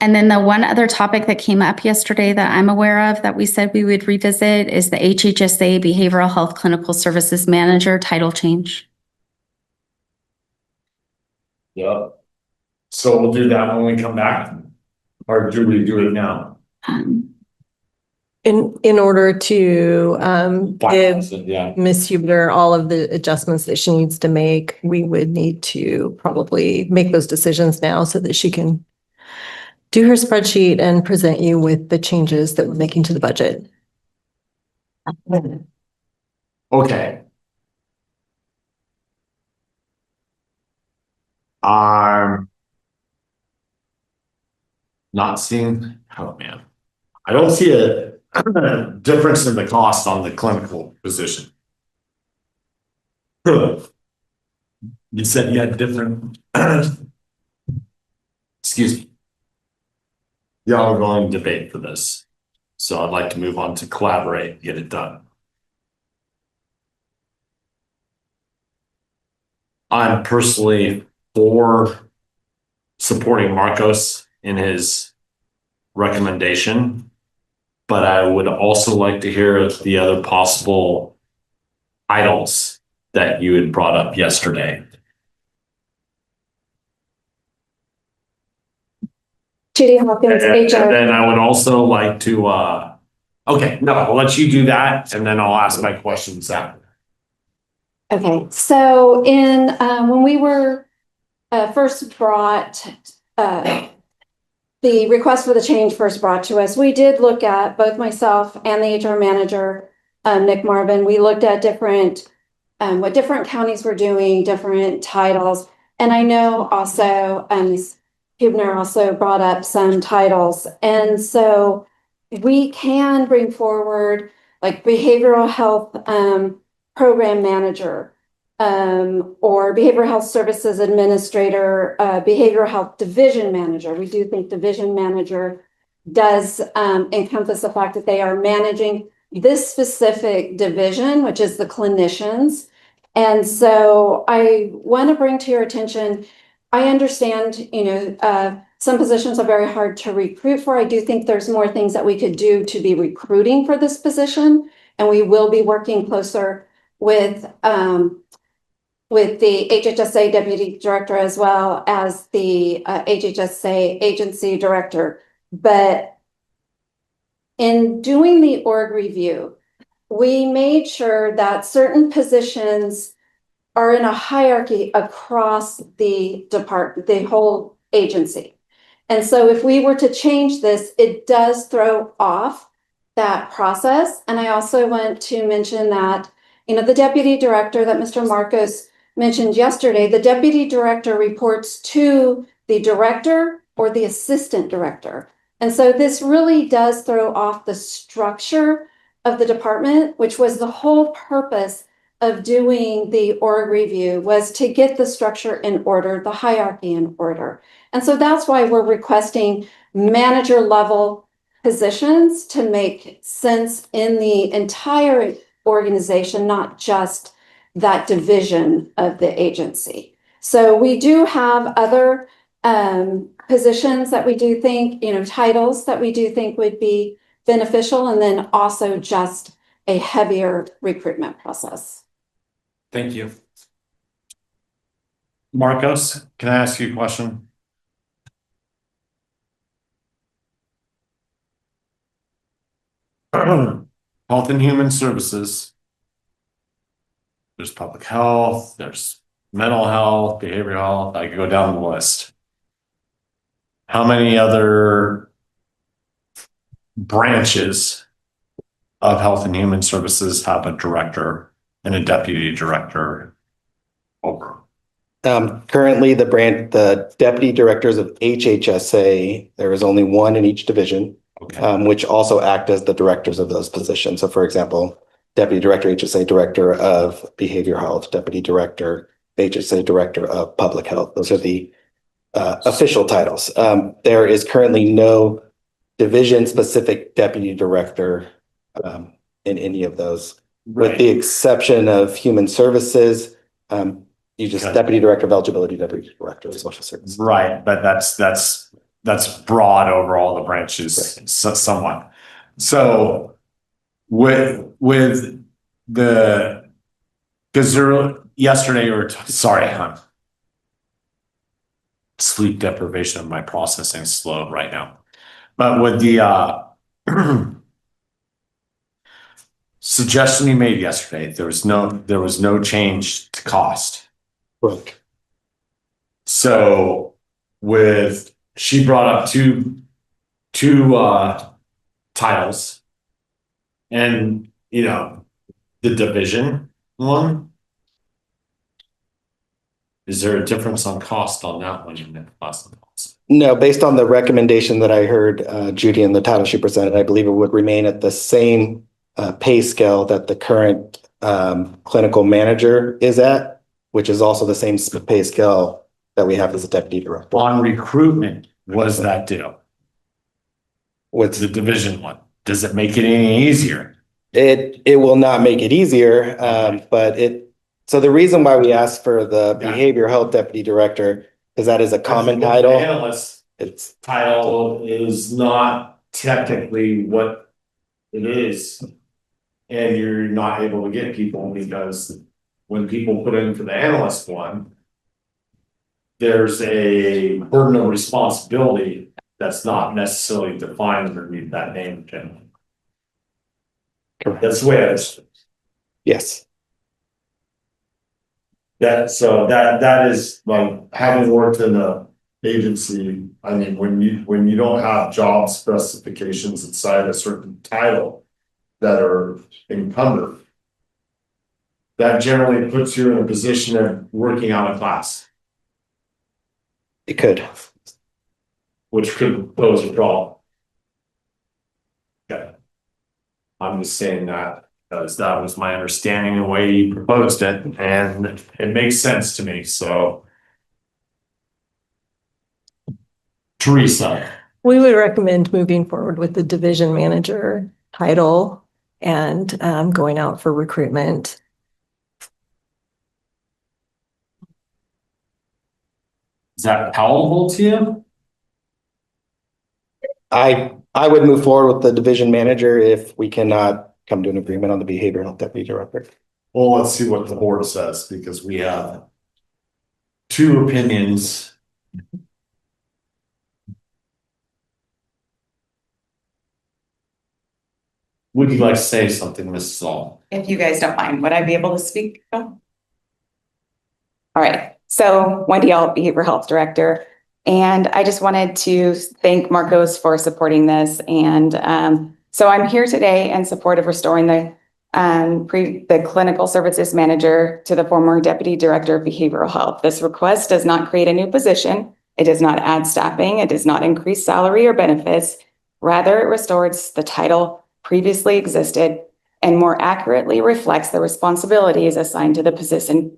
And then the one other topic that came up yesterday that I'm aware of that we said we would revisit is the HHSA Behavioral Health Clinical Services Manager title change. Yeah. So we'll do that when we come back. Or do we do it now? In order to give Yeah. Ms. Hubner all of the adjustments that she needs to make, we would need to probably make those decisions now so that she can do her spreadsheet and present you with the changes that we're making to the budget. Okay. I'm not seeing, oh man, I don't see a difference in the cost on the clinical position. You said you had different, excuse me. Y'all are going to debate for this. So I'd like to move on to collaborate and get it done. I'm personally for supporting Marcos in his recommendation, but I would also like to hear the other possible items that you had brought up yesterday. Judy Hawkins, And HR. then I would also like to, okay, no, I'll let you do that and then I'll ask my questions after. Okay, so when we were first brought, the request for the change first brought to us, we did look at, both myself and the HR manager, Nick Marvin, we looked at different, what different counties were doing, different titles. And I know also, Hubner also brought up some titles. And so we can bring forward like behavioral health, program manager, or behavioral health services administrator, behavioral health division manager. We do think division manager does encompass the fact that they are managing this specific division, which is the clinicians. And so I want to bring to your attention, I understand, some positions are very hard to recruit for. I do think there's more things that we could do to be recruiting for this position. And we will be working closer with the HHSA deputy director as well as the HHSA agency director. But in doing the org review, we made sure that certain positions are in a hierarchy across the department, the whole agency. And so if we were to change this, it does throw off that process. And I also want to mention that, the deputy director that Mr. Marcos mentioned yesterday, the deputy director reports to the director or the assistant director. And so this really does throw off the structure of the department, which was the whole purpose of doing the org review, was to get the structure in order, the hierarchy in order. And so that's why we're requesting manager level positions to make sense in the entire organization, not just that division of the agency. So we do have other positions that we do think, titles that we do think would be beneficial, and then also just a heavier recruitment process. Thank you. Marcos, can I ask you a question? Health and Human Services. There's public health, there's mental health, behavioral health. I could go down the list. How many other branches of Health and Human Services have a director and a deputy director over? Currently, the deputy directors of HHSA, there is only one in each division, which also act as the directors of those positions. So for example, deputy director, HSA director of behavioral health, deputy director, HSA director of public health. Those are the official titles. There is currently no division specific deputy director in any of those, with the exception of human services. You just deputy director of eligibility, deputy director of social services. Right, but that's broad over all the branches, somewhat. So with the, because yesterday or sorry, sleep deprivation of my processing is slow right now, but with the suggestion you made yesterday, there was no change to cost. Right. So she brought up two titles, and the division one. Is there a difference on cost on that one? No, based on the recommendation that I heard Judy and the title she presented, I believe it would remain at the same pay scale that the current clinical manager is at, which is also the same pay scale that we have as a deputy director. On recruitment, was that deal? What's the division one? Does it make it any easier? It will not make it easier, so the reason why we asked for the behavioral health deputy director is that is a common title. Analyst title is not technically what it is, and you're not able to get people because when people put in for the analyst one, there's a burden of responsibility that's not necessarily defined underneath that name. That's the way it is. Yes. that is like having worked in a agency, I mean, when you don't have job specifications inside a certain title that are encumbered, that generally puts you in a position of working out of class, It could. which could pose a problem. Okay. I'm just saying that because that was my understanding of the way you proposed it, and it makes sense to me, so. Teresa. We would recommend moving forward with the division manager title and going out for recruitment. Is that palatable to you? I would move forward with the division manager if we cannot come to an agreement on the behavioral health deputy director. Well, let's see what the board says, because we have two opinions. Would you like to say something, Mrs. Saul? If you guys don't mind, would I be able to speak? Oh. All right, so Wendy Alt, Behavioral Health Director. And I just wanted to thank Marcos for supporting this. And so I'm here today in support of restoring the clinical services manager to the former deputy director of behavioral health. This request does not create a new position. It does not add staffing. It does not increase salary or benefits. Rather, it restores the title previously existed and more accurately reflects the responsibilities assigned to the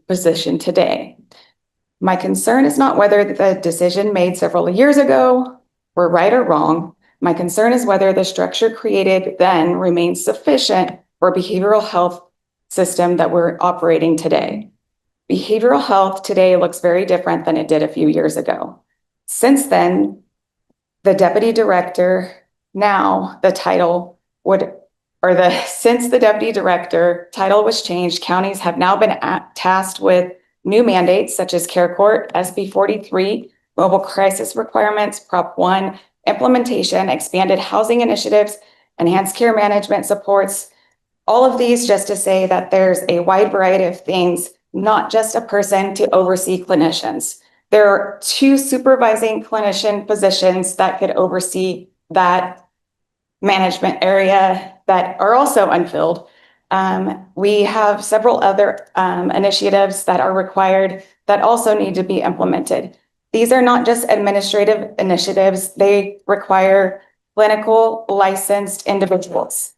position today. My concern is not whether the decision made several years ago were right or wrong. My concern is whether the structure created then remains sufficient for behavioral health system that we're operating today. Behavioral health today looks very different than it did a few years ago. Since then, the deputy director, now the title since the deputy director title was changed, counties have now been tasked with new mandates such as Care Court, SB 43, Mobile Crisis Requirements, Prop 1, implementation, expanded housing initiatives, enhanced care management supports. All of these just to say that there's a wide variety of things, not just a person to oversee clinicians. There are 2 supervising clinician positions that could oversee that management area that are also unfilled. We have several other initiatives that are required that also need to be implemented. These are not just administrative initiatives. They require clinical licensed individuals.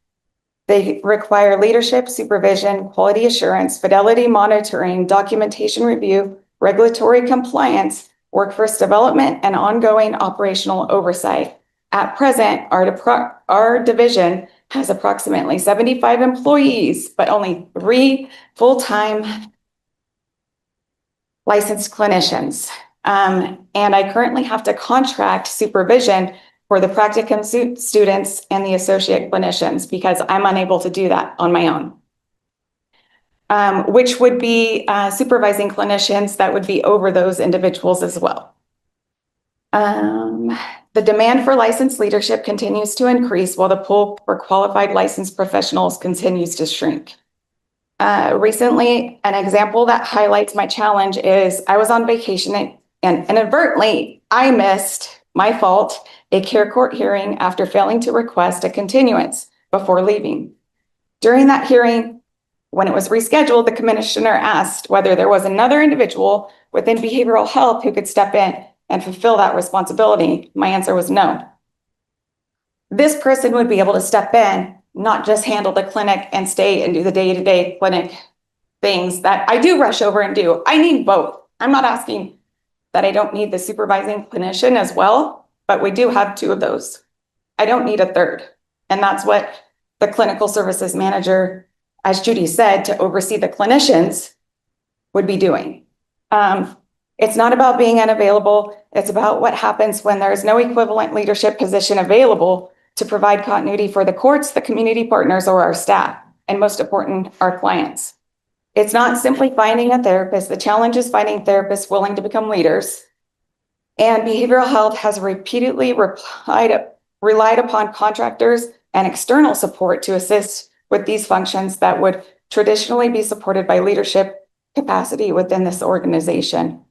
They require leadership, supervision, quality assurance, fidelity monitoring, documentation review, regulatory compliance, workforce development, and ongoing operational oversight. At present, our division has approximately 75 employees, but only 3 full-time licensed clinicians. And I currently have to contract supervision for the practicum students and the associate clinicians because I'm unable to do that on my own. Which would be supervising clinicians that would be over those individuals as well. The demand for licensed leadership continues to increase while the pool for qualified licensed professionals continues to shrink. Recently, an example that highlights my challenge is I was on vacation and inadvertently I missed, my fault, a Care Court hearing after failing to request a continuance before leaving. During that hearing, when it was rescheduled, the commissioner asked whether there was another individual within behavioral health who could step in and fulfill that responsibility. My answer was no. This person would be able to step in, not just handle the clinic and stay and do the day-to-day clinic things that I do rush over and do. I need both. I'm not asking that I don't need the supervising clinician as well, but we do have 2 of those. I don't need a third. And that's what the clinical services manager, as Judy said, to oversee the clinicians would be doing. It's not about being unavailable. It's about what happens when there is no equivalent leadership position available to provide continuity for the courts, the community partners, or our staff, and most important, our clients. It's not simply finding a therapist. The challenge is finding therapists willing to become leaders. And behavioral health has repeatedly relied upon contractors and external support to assist with these functions that would traditionally be supported by leadership capacity within this organization.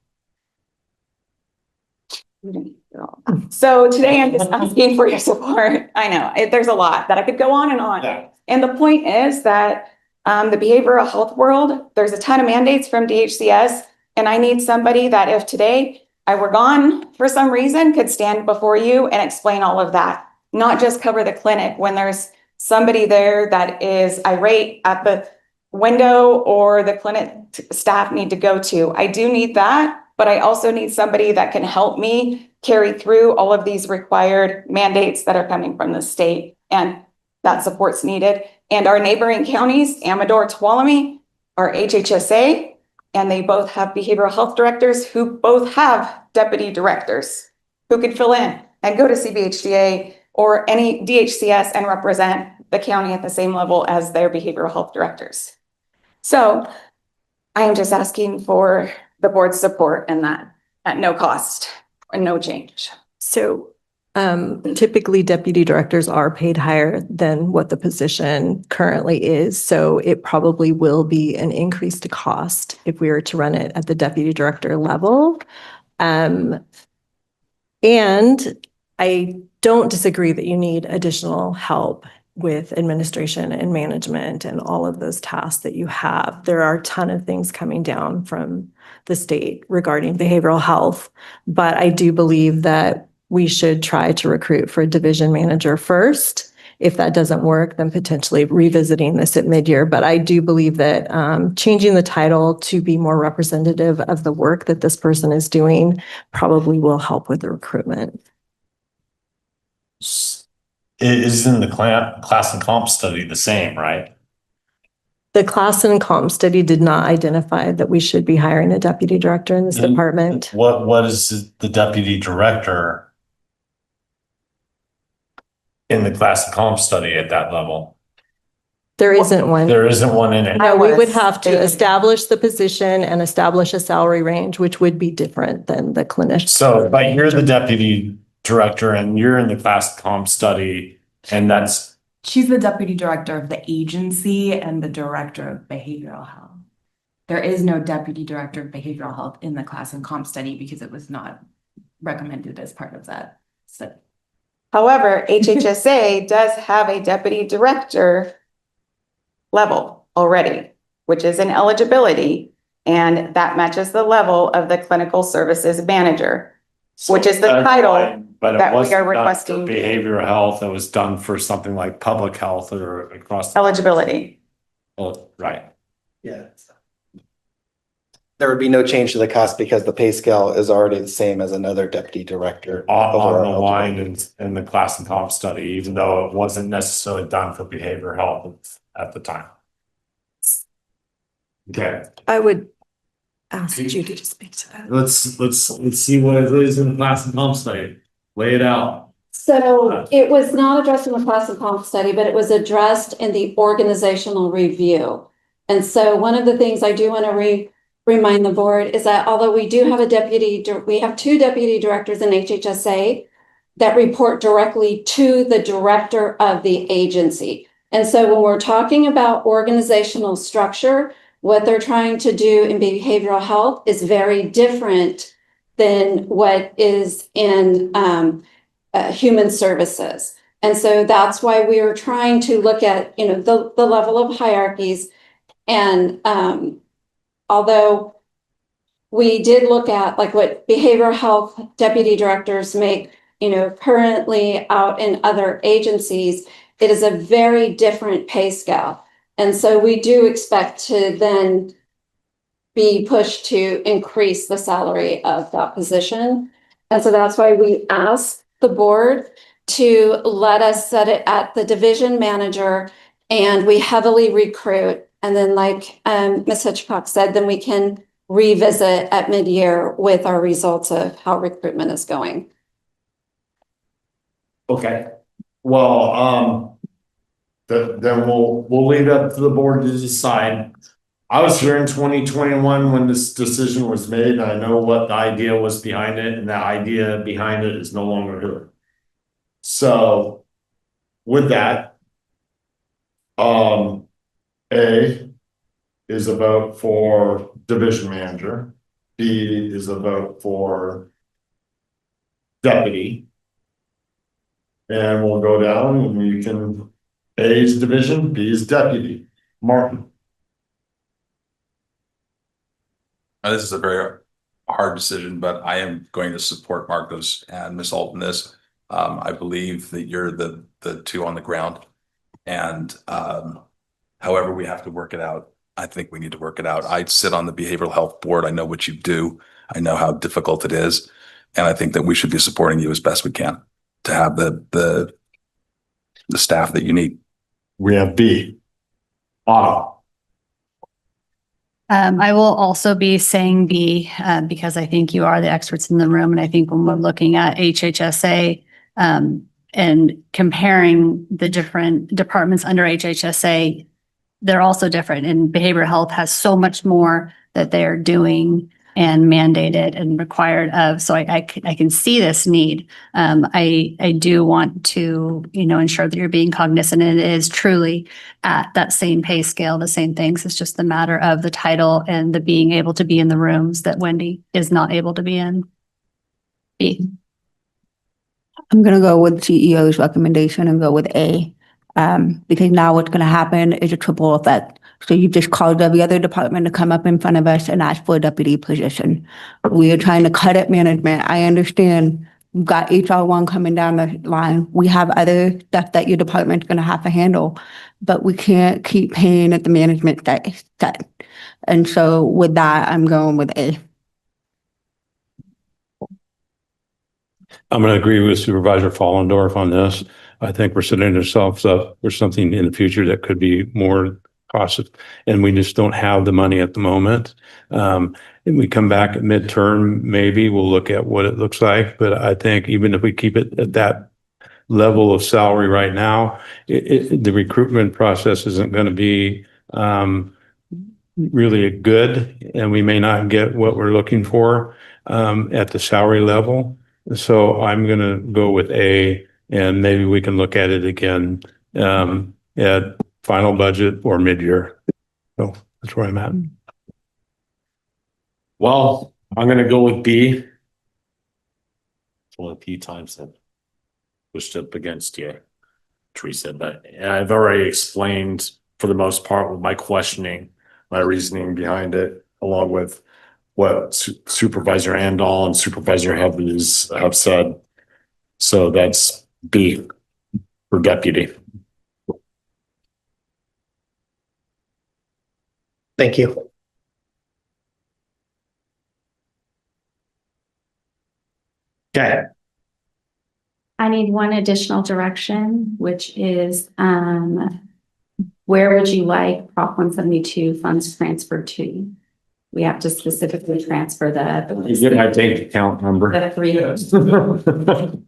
So today I'm just asking for your support. I know there's a lot that I could go on and on. Yeah. And the point is that the behavioral health world, there's a ton of mandates from DHCS, and I need somebody that if today I were gone for some reason, could stand before you and explain all of that, not just cover the clinic when there's somebody there that is irate at the window or the clinic staff need to go to. I do need that. But I also need somebody that can help me carry through all of these required mandates that are coming from the state, and that support's needed. And our neighboring counties, Amador, Tuolumne, are HHSA, and they both have behavioral health directors who both have deputy directors who could fill in and go to CBHDA or any DHCS and represent the county at the same level as their behavioral health directors. So I am just asking for the board's support in that at no cost and no change. So typically deputy directors are paid higher than what the position currently is. So it probably will be an increased cost if we were to run it at the deputy director level. And I don't disagree that you need additional help with administration and management and all of those tasks that you have. There are a ton of things coming down from the state regarding behavioral health, but I do believe that we should try to recruit for a division manager first. If that doesn't work, then potentially revisiting this at mid-year. But I do believe that changing the title to be more representative of the work that this person is doing probably will help with the recruitment. Isn't the class and comp study the same, right? The class and comp study did not identify that we should be hiring a deputy director in this department. What is the deputy director in the class and comp study at that level? There isn't one. There isn't one in it. No, we would have to establish the position and establish a salary range, which would be different than the clinician. So, but you're the deputy director and you're in the class comp study, and that's. She's the deputy director of the agency and the director of behavioral health. There is no deputy director of behavioral health in the class and comp study because it was not recommended as part of that study. However, HHSA does have a deputy director level already, which is an eligibility, and that matches the level of the clinical services manager, which is the title that we are requesting. Behavioral health, that was done for something like public health or across. Eligibility. Oh, right. Yeah. There would be no change to the cost because the pay scale is already the same as another deputy director. On the line in the class and comp study, even though it wasn't necessarily done for behavioral health at the time. Okay. I would ask Judy to speak to that. Let's see what it is in the class and comp study. Lay it out. So it was not addressed in the class and comp study, but it was addressed in the organizational review. And so one of the things I do want to remind the board is that although we do have we have two deputy directors in HHSA that report directly to the director of the agency. And so when we're talking about organizational structure, what they're trying to do in behavioral health is very different than what is in human services. And so that's why we are trying to look at, the level of hierarchies. And although we did look at like what behavioral health deputy directors make, currently out in other agencies, it is a very different pay scale. And so we do expect to then be pushed to increase the salary of that position. And so that's why we asked the board to let us set it at the division manager, and we heavily recruit. And then like Ms. Hitchcock said, then we can revisit at mid-year with our results of how recruitment is going. Okay, well, then we'll leave it up to the board to decide. I was here in 2021 when this decision was made, and I know what the idea was behind it, and that idea behind it is no longer here. So with that, is a vote for division manager. B is a vote for deputy. And we'll go down and we can, A is division, B is deputy. Martin. This is a very hard decision, but I am going to support Marcos and Ms. Alton this. I believe that you're the two on the ground. And however we have to work it out, I think we need to work it out. I sit on the behavioral health board. I know what you do. I know how difficult it is. And I think that we should be supporting you as best we can to have the staff that you need. We have B. Autumn. I will also be saying B, because I think you are the experts in the room. And I think when we're looking at HHSA, and comparing the different departments under HHSA, they're also different, and behavioral health has so much more that they're doing and mandated and required of. So I can see this need. I do want to, ensure that you're being cognizant, and it is truly at that same pay scale, the same things. It's just the matter of the title and the being able to be in the rooms that Wendy is not able to be in. B. I'm gonna go with CEO's recommendation and go with A. Because now what's gonna happen is a triple effect. So you just called every other department to come up in front of us and ask for a deputy position. We are trying to cut at management. I understand we've got HR1 coming down the line. We have other stuff that your department's gonna have to handle, but we can't keep paying at the management set. And so with that, I'm going with A. I'm going to agree with Supervisor Fallendorf on this. I think we're setting ourselves up for something in the future that could be more cost, and we just don't have the money at the moment. And we come back at midterm, maybe we'll look at what it looks like. But I think even if we keep it at that level of salary right now, the recruitment process isn't going to be really good, and we may not get what we're looking for at the salary level. So I'm going to go with A, and maybe we can look at it again at final budget or mid-year. So that's where I'm at. Well, I'm going to go with B. It's only a few times that pushed up against you, Teresa, but I've already explained for the most part with my questioning, my reasoning behind it, along with what Supervisor Andal and Supervisor Heavies have said. So that's B for deputy. Thank you. Okay. I need one additional direction, which is, where would you like Prop 172 funds transferred to? We have to specifically transfer You get my bank account number. the three.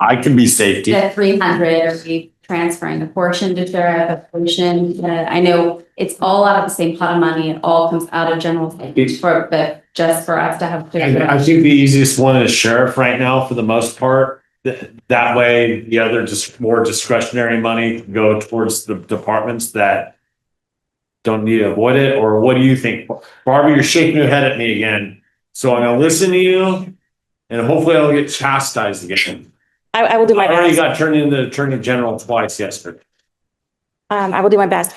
I can be safety. The 300, are we transferring a portion to sheriff, a portion? I know it's all out of the same pot of money. It all comes out of general fund, but just for us to have. I think the easiest one is sheriff right now for the most part. That way, the other just more discretionary money can go towards the departments that don't need to avoid it. Or what do you think? Barbara, you're shaking your head at me again. So I'm gonna listen to you and hopefully I'll get chastised again. I will do my best. I already got turned into Attorney General twice yesterday. I will do my best.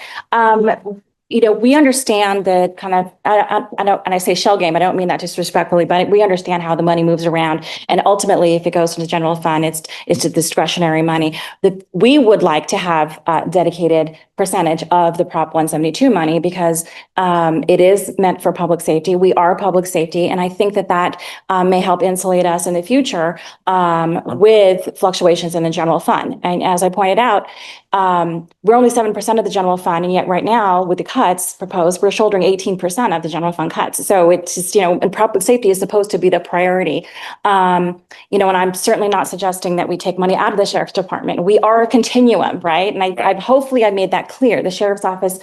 We understand the kind of, I don't, and I say shell game, I don't mean that disrespectfully, but we understand how the money moves around. And ultimately, if it goes to the general fund, it's a discretionary money. We would like to have a dedicated percentage of the Prop 172 money because it is meant for public safety. We are public safety. And I think that may help insulate us in the future with fluctuations in the general fund. And as I pointed out, we're only 7% of the general fund. And yet right now with the cuts proposed, we're shouldering 18% of the general fund cuts. So it's just, and public safety is supposed to be the priority. And I'm certainly not suggesting that we take money out of the sheriff's department. We are a continuum, right? And hopefully I made that clear. The sheriff's office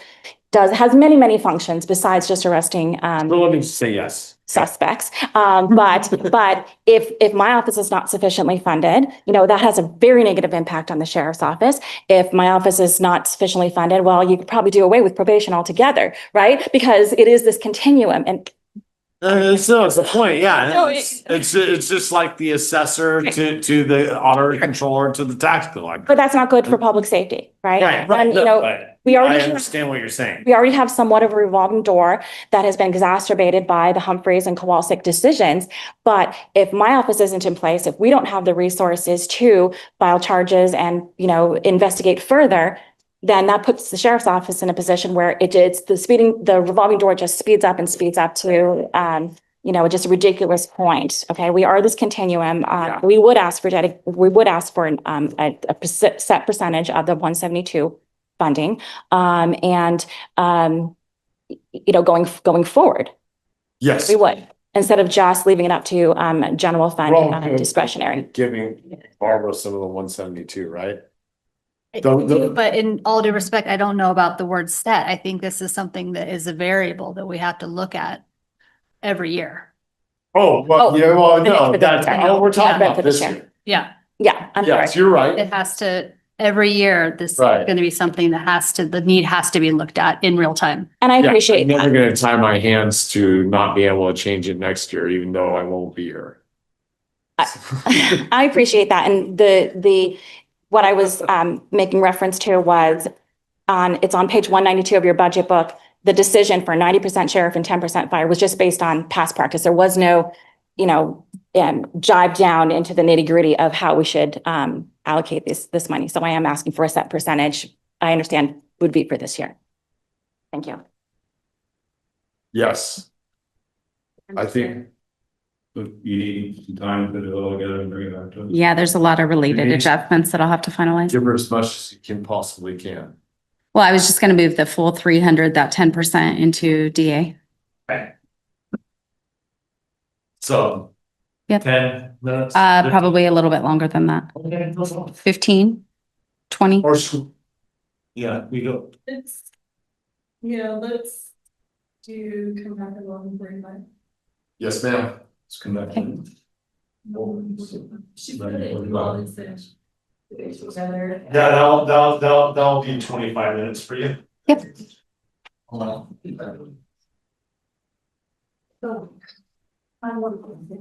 has many, many functions besides just arresting, Well, let me say yes. suspects. But if my office is not sufficiently funded, that has a very negative impact on the sheriff's office. If my office is not sufficiently funded, well, you could probably do away with probation altogether, right? Because it is this continuum and. It's the point, yeah. No, It's just like the assessor to the auditor controller to the tax collector. But that's not good for public safety, right? Right, And, no, but we already I understand what you're saying. We already have somewhat of a revolving door that has been exacerbated by the Humphreys and Kowalski decisions. But if my office isn't in place, if we don't have the resources to file charges and, investigate further, then that puts the sheriff's office in a position where the revolving door just speeds up to, just a ridiculous point. Okay, we are this continuum. We would ask for a set percentage of the 172 funding, going forward. Yes. We would, instead of just leaving it up to general fund discretionary. Giving Barbara some of the 172, right? But in all due respect, I don't know about the word set. I think this is something that is a variable that we have to look at every year. Oh, well, yeah, well, no, we're talking about this year. Yeah. Yeah. Yes, you're right. It has to, every year, this is Right. going to be something that the need has to be looked at in real time. And I appreciate I'm never going to tie my hands to not be able to change it next year, even though I won't be here. I appreciate that. And what I was making reference to was it's on page 192 of your budget book. The decision for 90% sheriff and 10% fire was just based on past practice. There was no, jive down into the nitty gritty of how we should allocate this money. So I am asking for a set percentage. I understand would be for this year. Thank you. Yes. I think. You need some time to put it all together and bring it back to us. Yeah, there's a lot of related Denise? adjustments that I'll have to finalize. Give her as much as you possibly can. Well, I was just gonna move the full 300, that 10% into DA. Right. So. Yep. 10 minutes. Probably a little bit longer than that. Okay, no problem. 15, 20. Yeah, we go. Let's do come back at 11:45. Yes, ma'am. Let's come back. She put it in all this together. Yeah, that'll be 25 minutes for you. Yep. Well,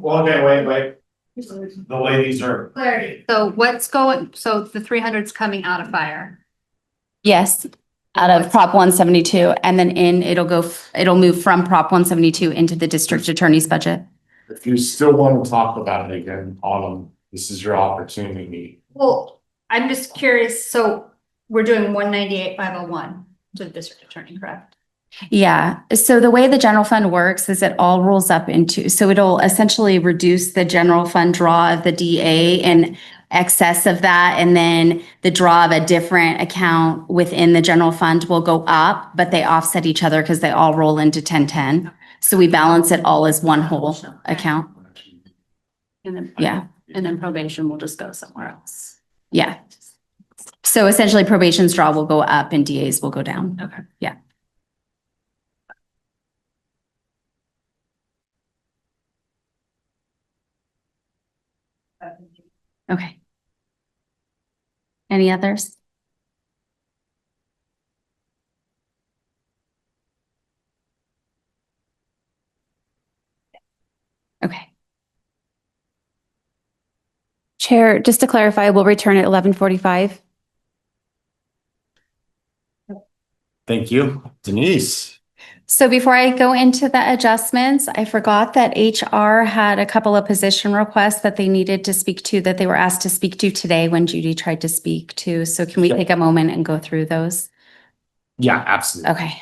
okay, wait. The ladies are. Clarity. So so the 300 is coming out of fire. Yes, out of Prop 172, and then it'll move from Prop 172 into the district attorney's budget. If you still want to talk about it again, Autumn, this is your opportunity. Well, I'm just curious. So we're doing 198,501 to the district attorney, correct? Yeah, so the way the general fund works is it all rolls up so it'll essentially reduce the general fund draw of the DA in excess of that, and then the draw of a different account within the general fund will go up, but they offset each other because they all roll into 1010. So we balance it all as one whole account. And then, Yeah. And then probation will just go somewhere else. Yeah. So essentially probation's draw will go up and DA's will go down. Okay. Yeah. Okay. Any others? Okay. Chair, just to clarify, we'll return at 11:45. Thank you, Denise. So before I go into the adjustments, I forgot that HR had a couple of position requests that they needed to speak to, that they were asked to speak to today when Judy tried to speak to. So can we take a moment and go through those? Yeah, absolutely. Okay.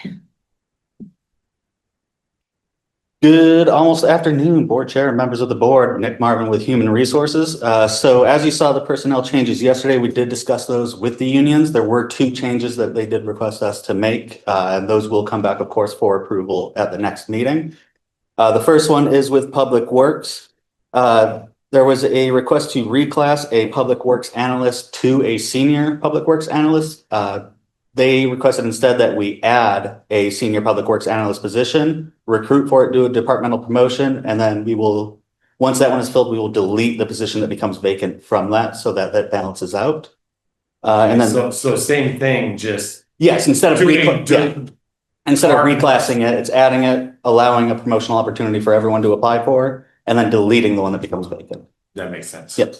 Good almost afternoon, board chair and members of the board. Nick Marvin with Human Resources. So as you saw the personnel changes yesterday, we did discuss those with the unions. There were 2 changes that they did request us to make, and those will come back, of course, for approval at the next meeting. The first one is with Public Works. There was a request to reclass a Public Works analyst to a senior Public Works analyst. they requested instead that we add a senior public works analyst position, recruit for it, do a departmental promotion, and then we will, once that one is filled, we will delete the position that becomes vacant from that so that that balances out. And then, So same thing, just. yes, instead of doing- reclassing it, it's adding it, allowing a promotional opportunity for everyone to apply for, and then deleting the one that becomes vacant. That makes sense. Yep.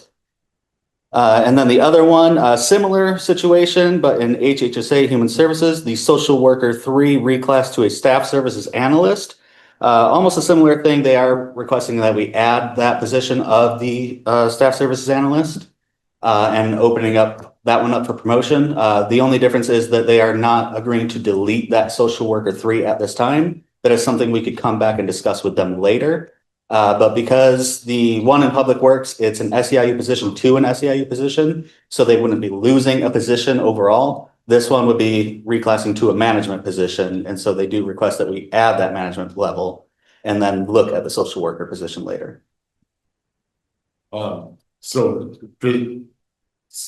And then the other one, similar situation, but in HHSA Human Services, the social worker 3 reclass to a staff services analyst. Almost a similar thing. They are requesting that we add that position of the staff services analyst and opening up that one up for promotion. The only difference is that they are not agreeing to delete that social worker 3 at this time. That is something we could come back and discuss with them later. But because the one in public works, it's an SEIU position to an SEIU position, so they wouldn't be losing a position overall. This one would be reclassing to a management position, and so they do request that we add that management level and then look at the social worker position later. So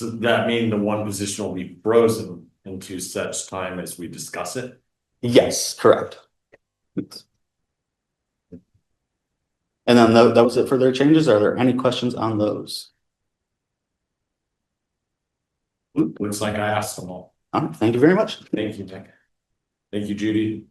that mean the one position will be frozen into such time as we discuss it? Yes, correct. And then that was it for their changes. Are there any questions on those? Looks like I asked them all. All right, thank you very much. Thank you, Nick. Thank you, Judy.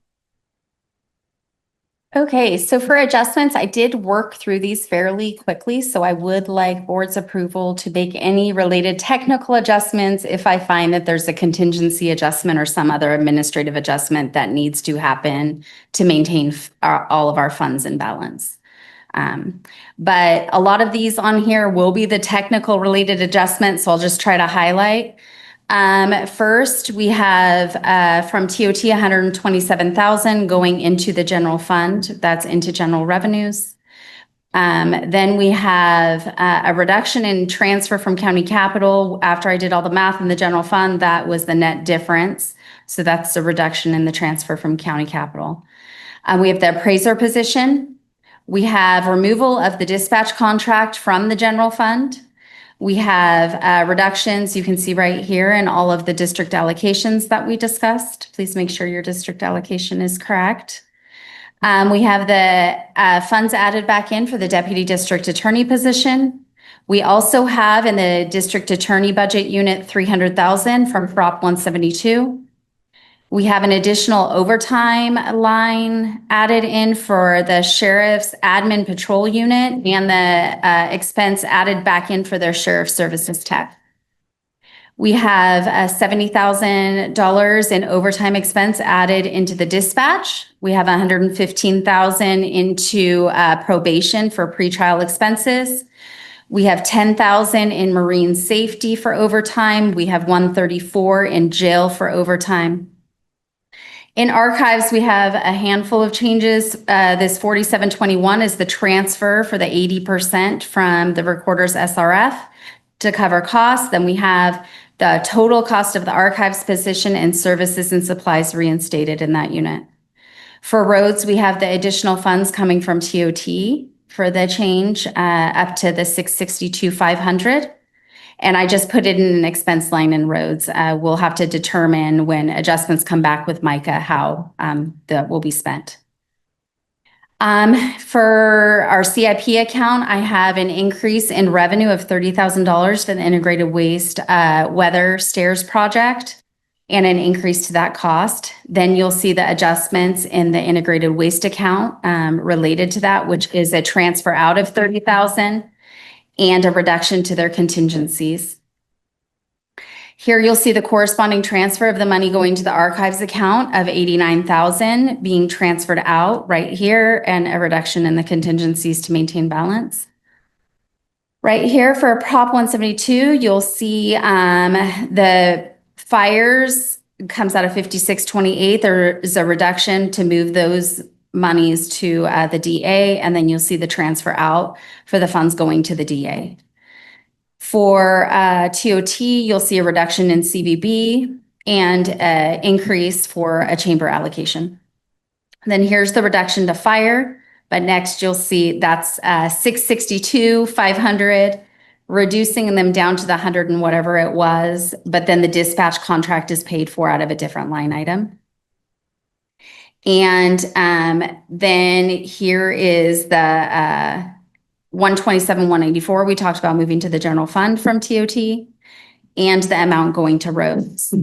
Okay, so for adjustments, I did work through these fairly quickly, so I would like board's approval to make any related technical adjustments if I find that there's a contingency adjustment or some other administrative adjustment that needs to happen to maintain all of our funds in balance. But a lot of these on here will be the technical related adjustments, so I'll just try to highlight. First, we have from TOT 127,000 going into the general fund. That's into general revenues. Then we have a reduction in transfer from county capital. After I did all the math in the general fund, that was the net difference. So that's a reduction in the transfer from county capital. We have the appraiser position. We have removal of the dispatch contract from the general fund. We have reductions you can see right here in all of the district allocations that we discussed. Please make sure your district allocation is correct. We have the funds added back in for the deputy district attorney position. We also have in the district attorney budget unit 300,000 from Prop 172. We have an additional overtime line added in for the sheriff's admin patrol unit and the expense added back in for their sheriff services tech. We have $70,000 in overtime expense added into the dispatch. We have $115,000 into probation for pretrial expenses. We have $10,000 in marine safety for overtime. We have $134,000 in jail for overtime. In archives, we have a handful of changes. This 4721 is the transfer for the 80% from the recorder's SRF to cover costs. Then we have the total cost of the archives position and services and supplies reinstated in that unit. For roads, we have the additional funds coming from TOT for the change up to the 662,500. And I just put it in an expense line in roads. We'll have to determine when adjustments come back with Micah how that will be spent. For our CIP account, I have an increase in revenue of $30,000 for the integrated waste weather stairs project and an increase to that cost. Then you'll see the adjustments in the integrated waste account related to that, which is a transfer out of $30,000 and a reduction to their contingencies. Here you'll see the corresponding transfer of the money going to the archives account of $89,000 being transferred out right here and a reduction in the contingencies to maintain balance. Right here for Prop 172, you'll see the fires comes out of 5628. There is a reduction to move those monies to the DA, and then you'll see the transfer out for the funds going to the DA. For TOT, you'll see a reduction in CVB and an increase for a chamber allocation. Then here's the reduction to fire, but next you'll see that's 662,500 reducing them down to the 100 and whatever it was, but then the dispatch contract is paid for out of a different line item. And then here is the 127, 184. We talked about moving to the general fund from TOT and the amount going to roads.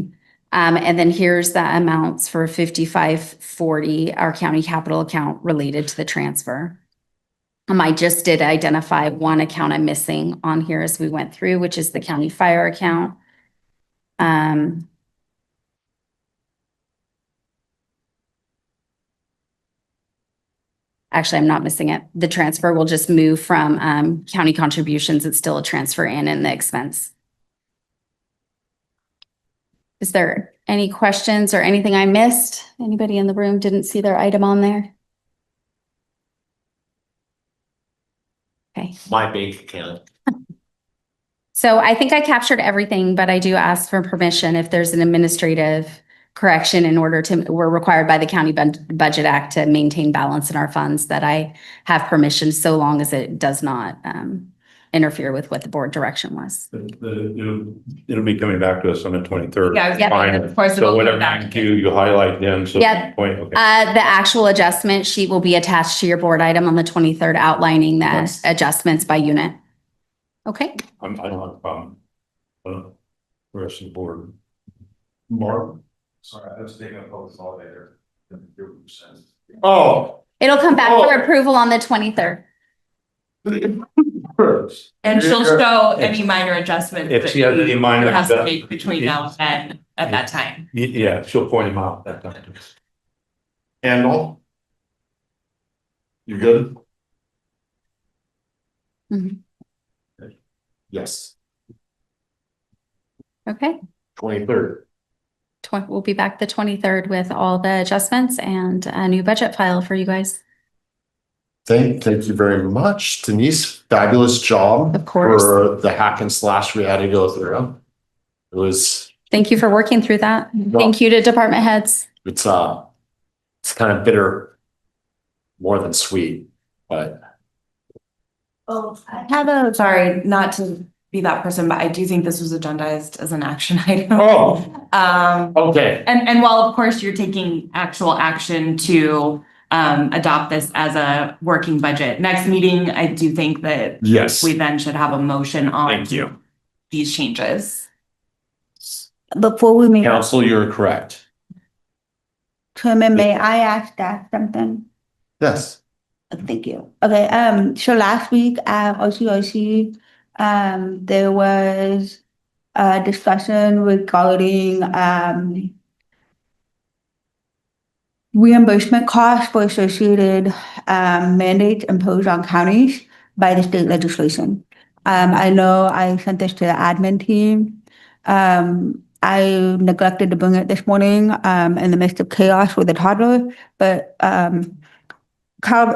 And then here's the amounts for 5540, our county capital account related to the transfer. I just did identify one account I'm missing on here as we went through, which is the county fire account. Actually, I'm not missing it. The transfer will just move from county contributions. It's still a transfer in the expense. Is there any questions or anything I missed? Anybody in the room didn't see their item on there? Okay. My bank account. So I think I captured everything, but I do ask for permission if there's an administrative correction in order to, we're required by the County Budget Act to maintain balance in our funds, that I have permission so long as it does not interfere with what the board direction was. It'll be coming back to us on the 23rd. Yeah, Fine. of course. So whatever you do, you highlight them. So Yeah. point, okay. The actual adjustment sheet will be attached to your board item on the 23rd, outlining the adjustments by unit. Okay. I don't have a problem. The rest of the board. Mark? Sorry, I was taking a public holiday there. Oh. It'll come back for approval on the 23rd. And she'll show any minor adjustments. If she has any minor has to adjustments. make between now and then at that time. Yeah, she'll point them out that time. Handle? You good? Mhm. Yes. Okay. 23rd. We'll be back the 23rd with all the adjustments and a new budget file for you guys. Thank you very much, Denise. Fabulous job. Of course. For the hack and slash we had to go through. It was, Thank you for working through that. Thank you to department heads. it's kind of bitter, more than sweet, but. Oh, I have a, sorry, not to be that person, but I do think this was agendized as an action item. Oh. Okay. And while of course you're taking actual action to adopt this as a working budget, next meeting, I do think that Yes. we then should have a motion on Thank you. these changes. Before we make, Council, you're correct. Chairman, may I ask that something? Yes. Thank you. Okay, so last week at OCOC, there was a discussion regarding reimbursement costs for associated mandates imposed on counties by the state legislation. I know I sent this to the admin team. I neglected to bring it this morning in the midst of chaos with a toddler, but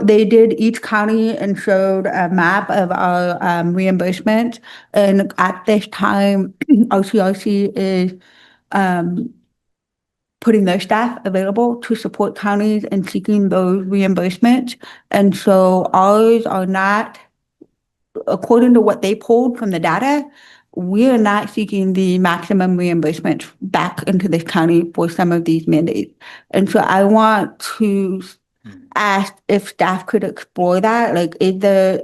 they did each county and showed a map of our reimbursement. And at this time, OCRC is putting their staff available to support counties in seeking those reimbursements. And so ours are not, according to what they pulled from the data, we are not seeking the maximum reimbursement back into this county for some of these mandates. And so I want to ask if staff could explore that. Like,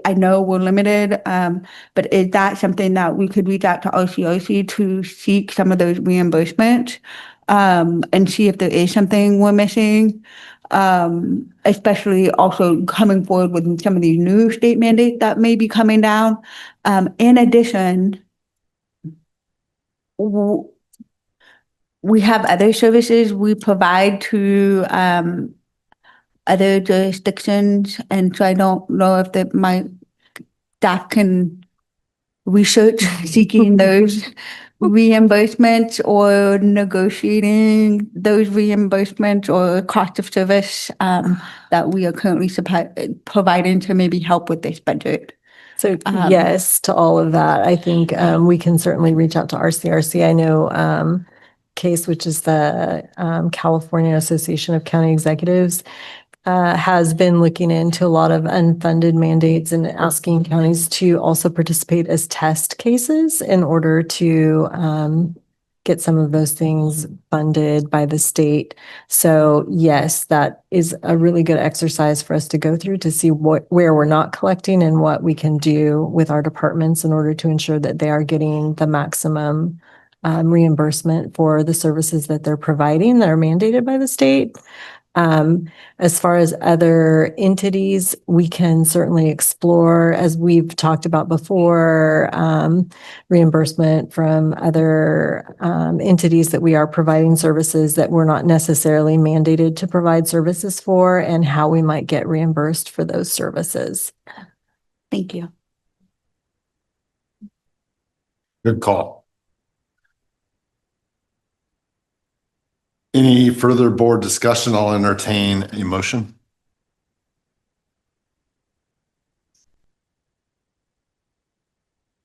I know we're limited, but is that something that we could reach out to RCRC to seek some of those reimbursements and see if there is something we're missing? Especially also coming forward with some of these new state mandates that may be coming down. In addition, we have other services we provide to other jurisdictions, and so I don't know if my staff can research seeking those reimbursements or negotiating those reimbursements or cost of service that we are currently providing to maybe help with this budget. So yes, to all of that. I think we can certainly reach out to RCRC. I know CASE, which is the California Association of County Executives. has been looking into a lot of unfunded mandates and asking counties to also participate as test cases in order to get some of those things funded by the state. So yes, that is a really good exercise for us to go through to see where we're not collecting and what we can do with our departments in order to ensure that they are getting the maximum reimbursement for the services that they're providing that are mandated by the state. As far as other entities, we can certainly explore, as we've talked about before, reimbursement from other entities that we are providing services that we're not necessarily mandated to provide services for, and how we might get reimbursed for those services. Thank you. Good call. Any further board discussion? I'll entertain a motion.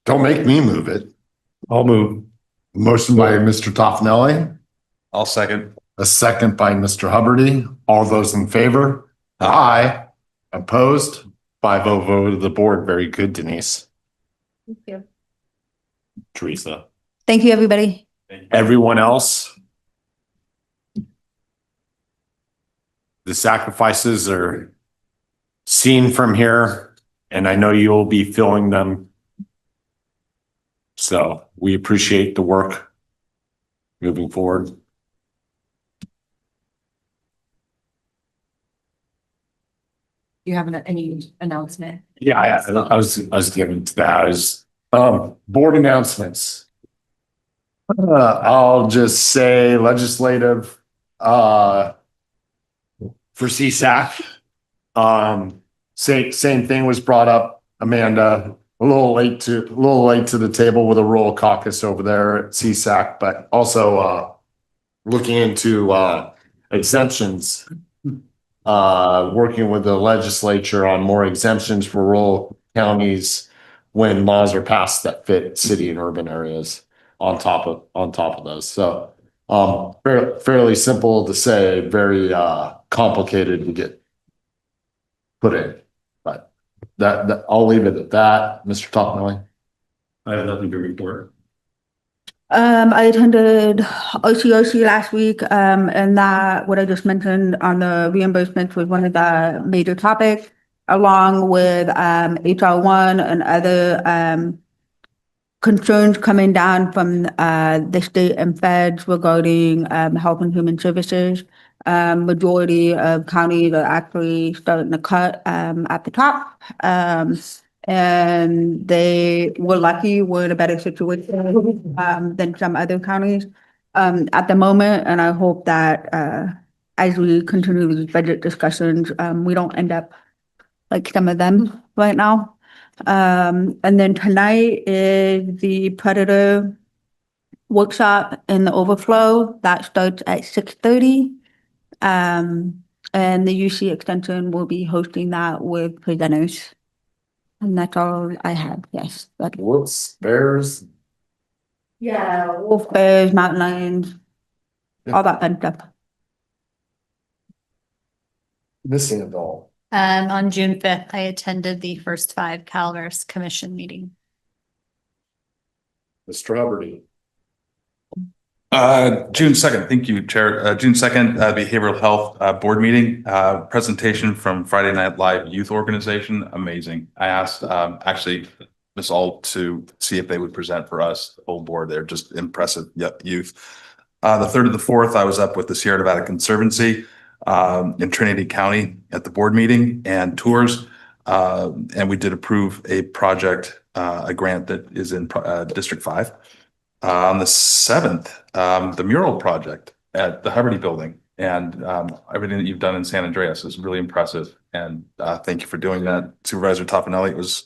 Don't make me move it. I'll move. Motion by Mr. Toffenelli, I'll second. a second by Mr. Hubbardy. All those in favor? Aye. Opposed? 5-0 vote of the board. Very good, Denise. Thank you. Teresa. Thank you, everybody. Everyone else? The sacrifices are seen from here, and I know you'll be feeling them. So we appreciate the work moving forward. You have any announcement? Yeah, I was getting to that. Board announcements. I'll just say legislative, for CSAC. Same thing was brought up, Amanda, a little late to the table with a rural caucus over there at CSAC, but also looking into exemptions, working with the legislature on more exemptions for rural counties when laws are passed that fit city and urban areas on top of those. So fairly simple to say, very complicated to get put in, but that I'll leave it at that. Mr. Toffenelli. I have nothing to report. I attended OCOC last week, and that what I just mentioned on the reimbursements was one of the major topics, along with HR1 and other concerns coming down from the state and feds regarding health and human services. Majority of counties are actually starting to cut at the top. And they were lucky, we're in a better situation than some other counties at the moment. And I hope that as we continue these budget discussions, we don't end up like some of them right now. And then tonight is the predator workshop in the overflow that starts at 6:30. And the UC extension will be hosting that with presenters. And that's all I have. Yes. Wolves, bears. Yeah, wolf, bears, mountain lions, all that fun stuff. Missing a doll. On June 5th, I attended the first 5 Calaveras Commission meeting. Mr. Hubbardy. June 2nd, thank you, Chair. June 2nd, Behavioral Health Board meeting, presentation from Friday Night Live Youth Organization. Amazing. I asked actually us all to see if they would present for us, the whole board. They're just impressive youth. The 3rd to the 4th, I was up with the Sierra Nevada Conservancy in Trinity County at the board meeting and tours. And we did approve a project, a grant that is in District 5. On the 7th, the mural project at the Hubbardy building, and everything that you've done in San Andreas is really impressive. And thank you for doing that. Supervisor Toffenelli, it was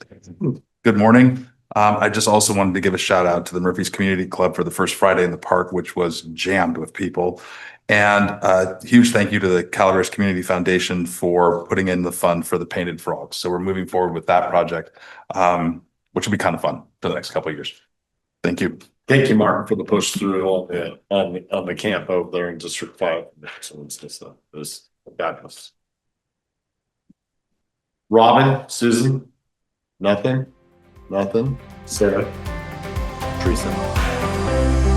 good morning. I just also wanted to give a shout out to the Murphy's Community Club for the first Friday in the park, which was jammed with people. And a huge thank you to the Calaveras Community Foundation for putting in the fund for the painted frogs. So we're moving forward with that project, which will be kind of fun for the next couple of years. Thank you. Thank you, Martin, for the push through on the camp over there in District 5. It was fabulous. Robin, Susan? Nothing? Nothing? Sarah? Teresa?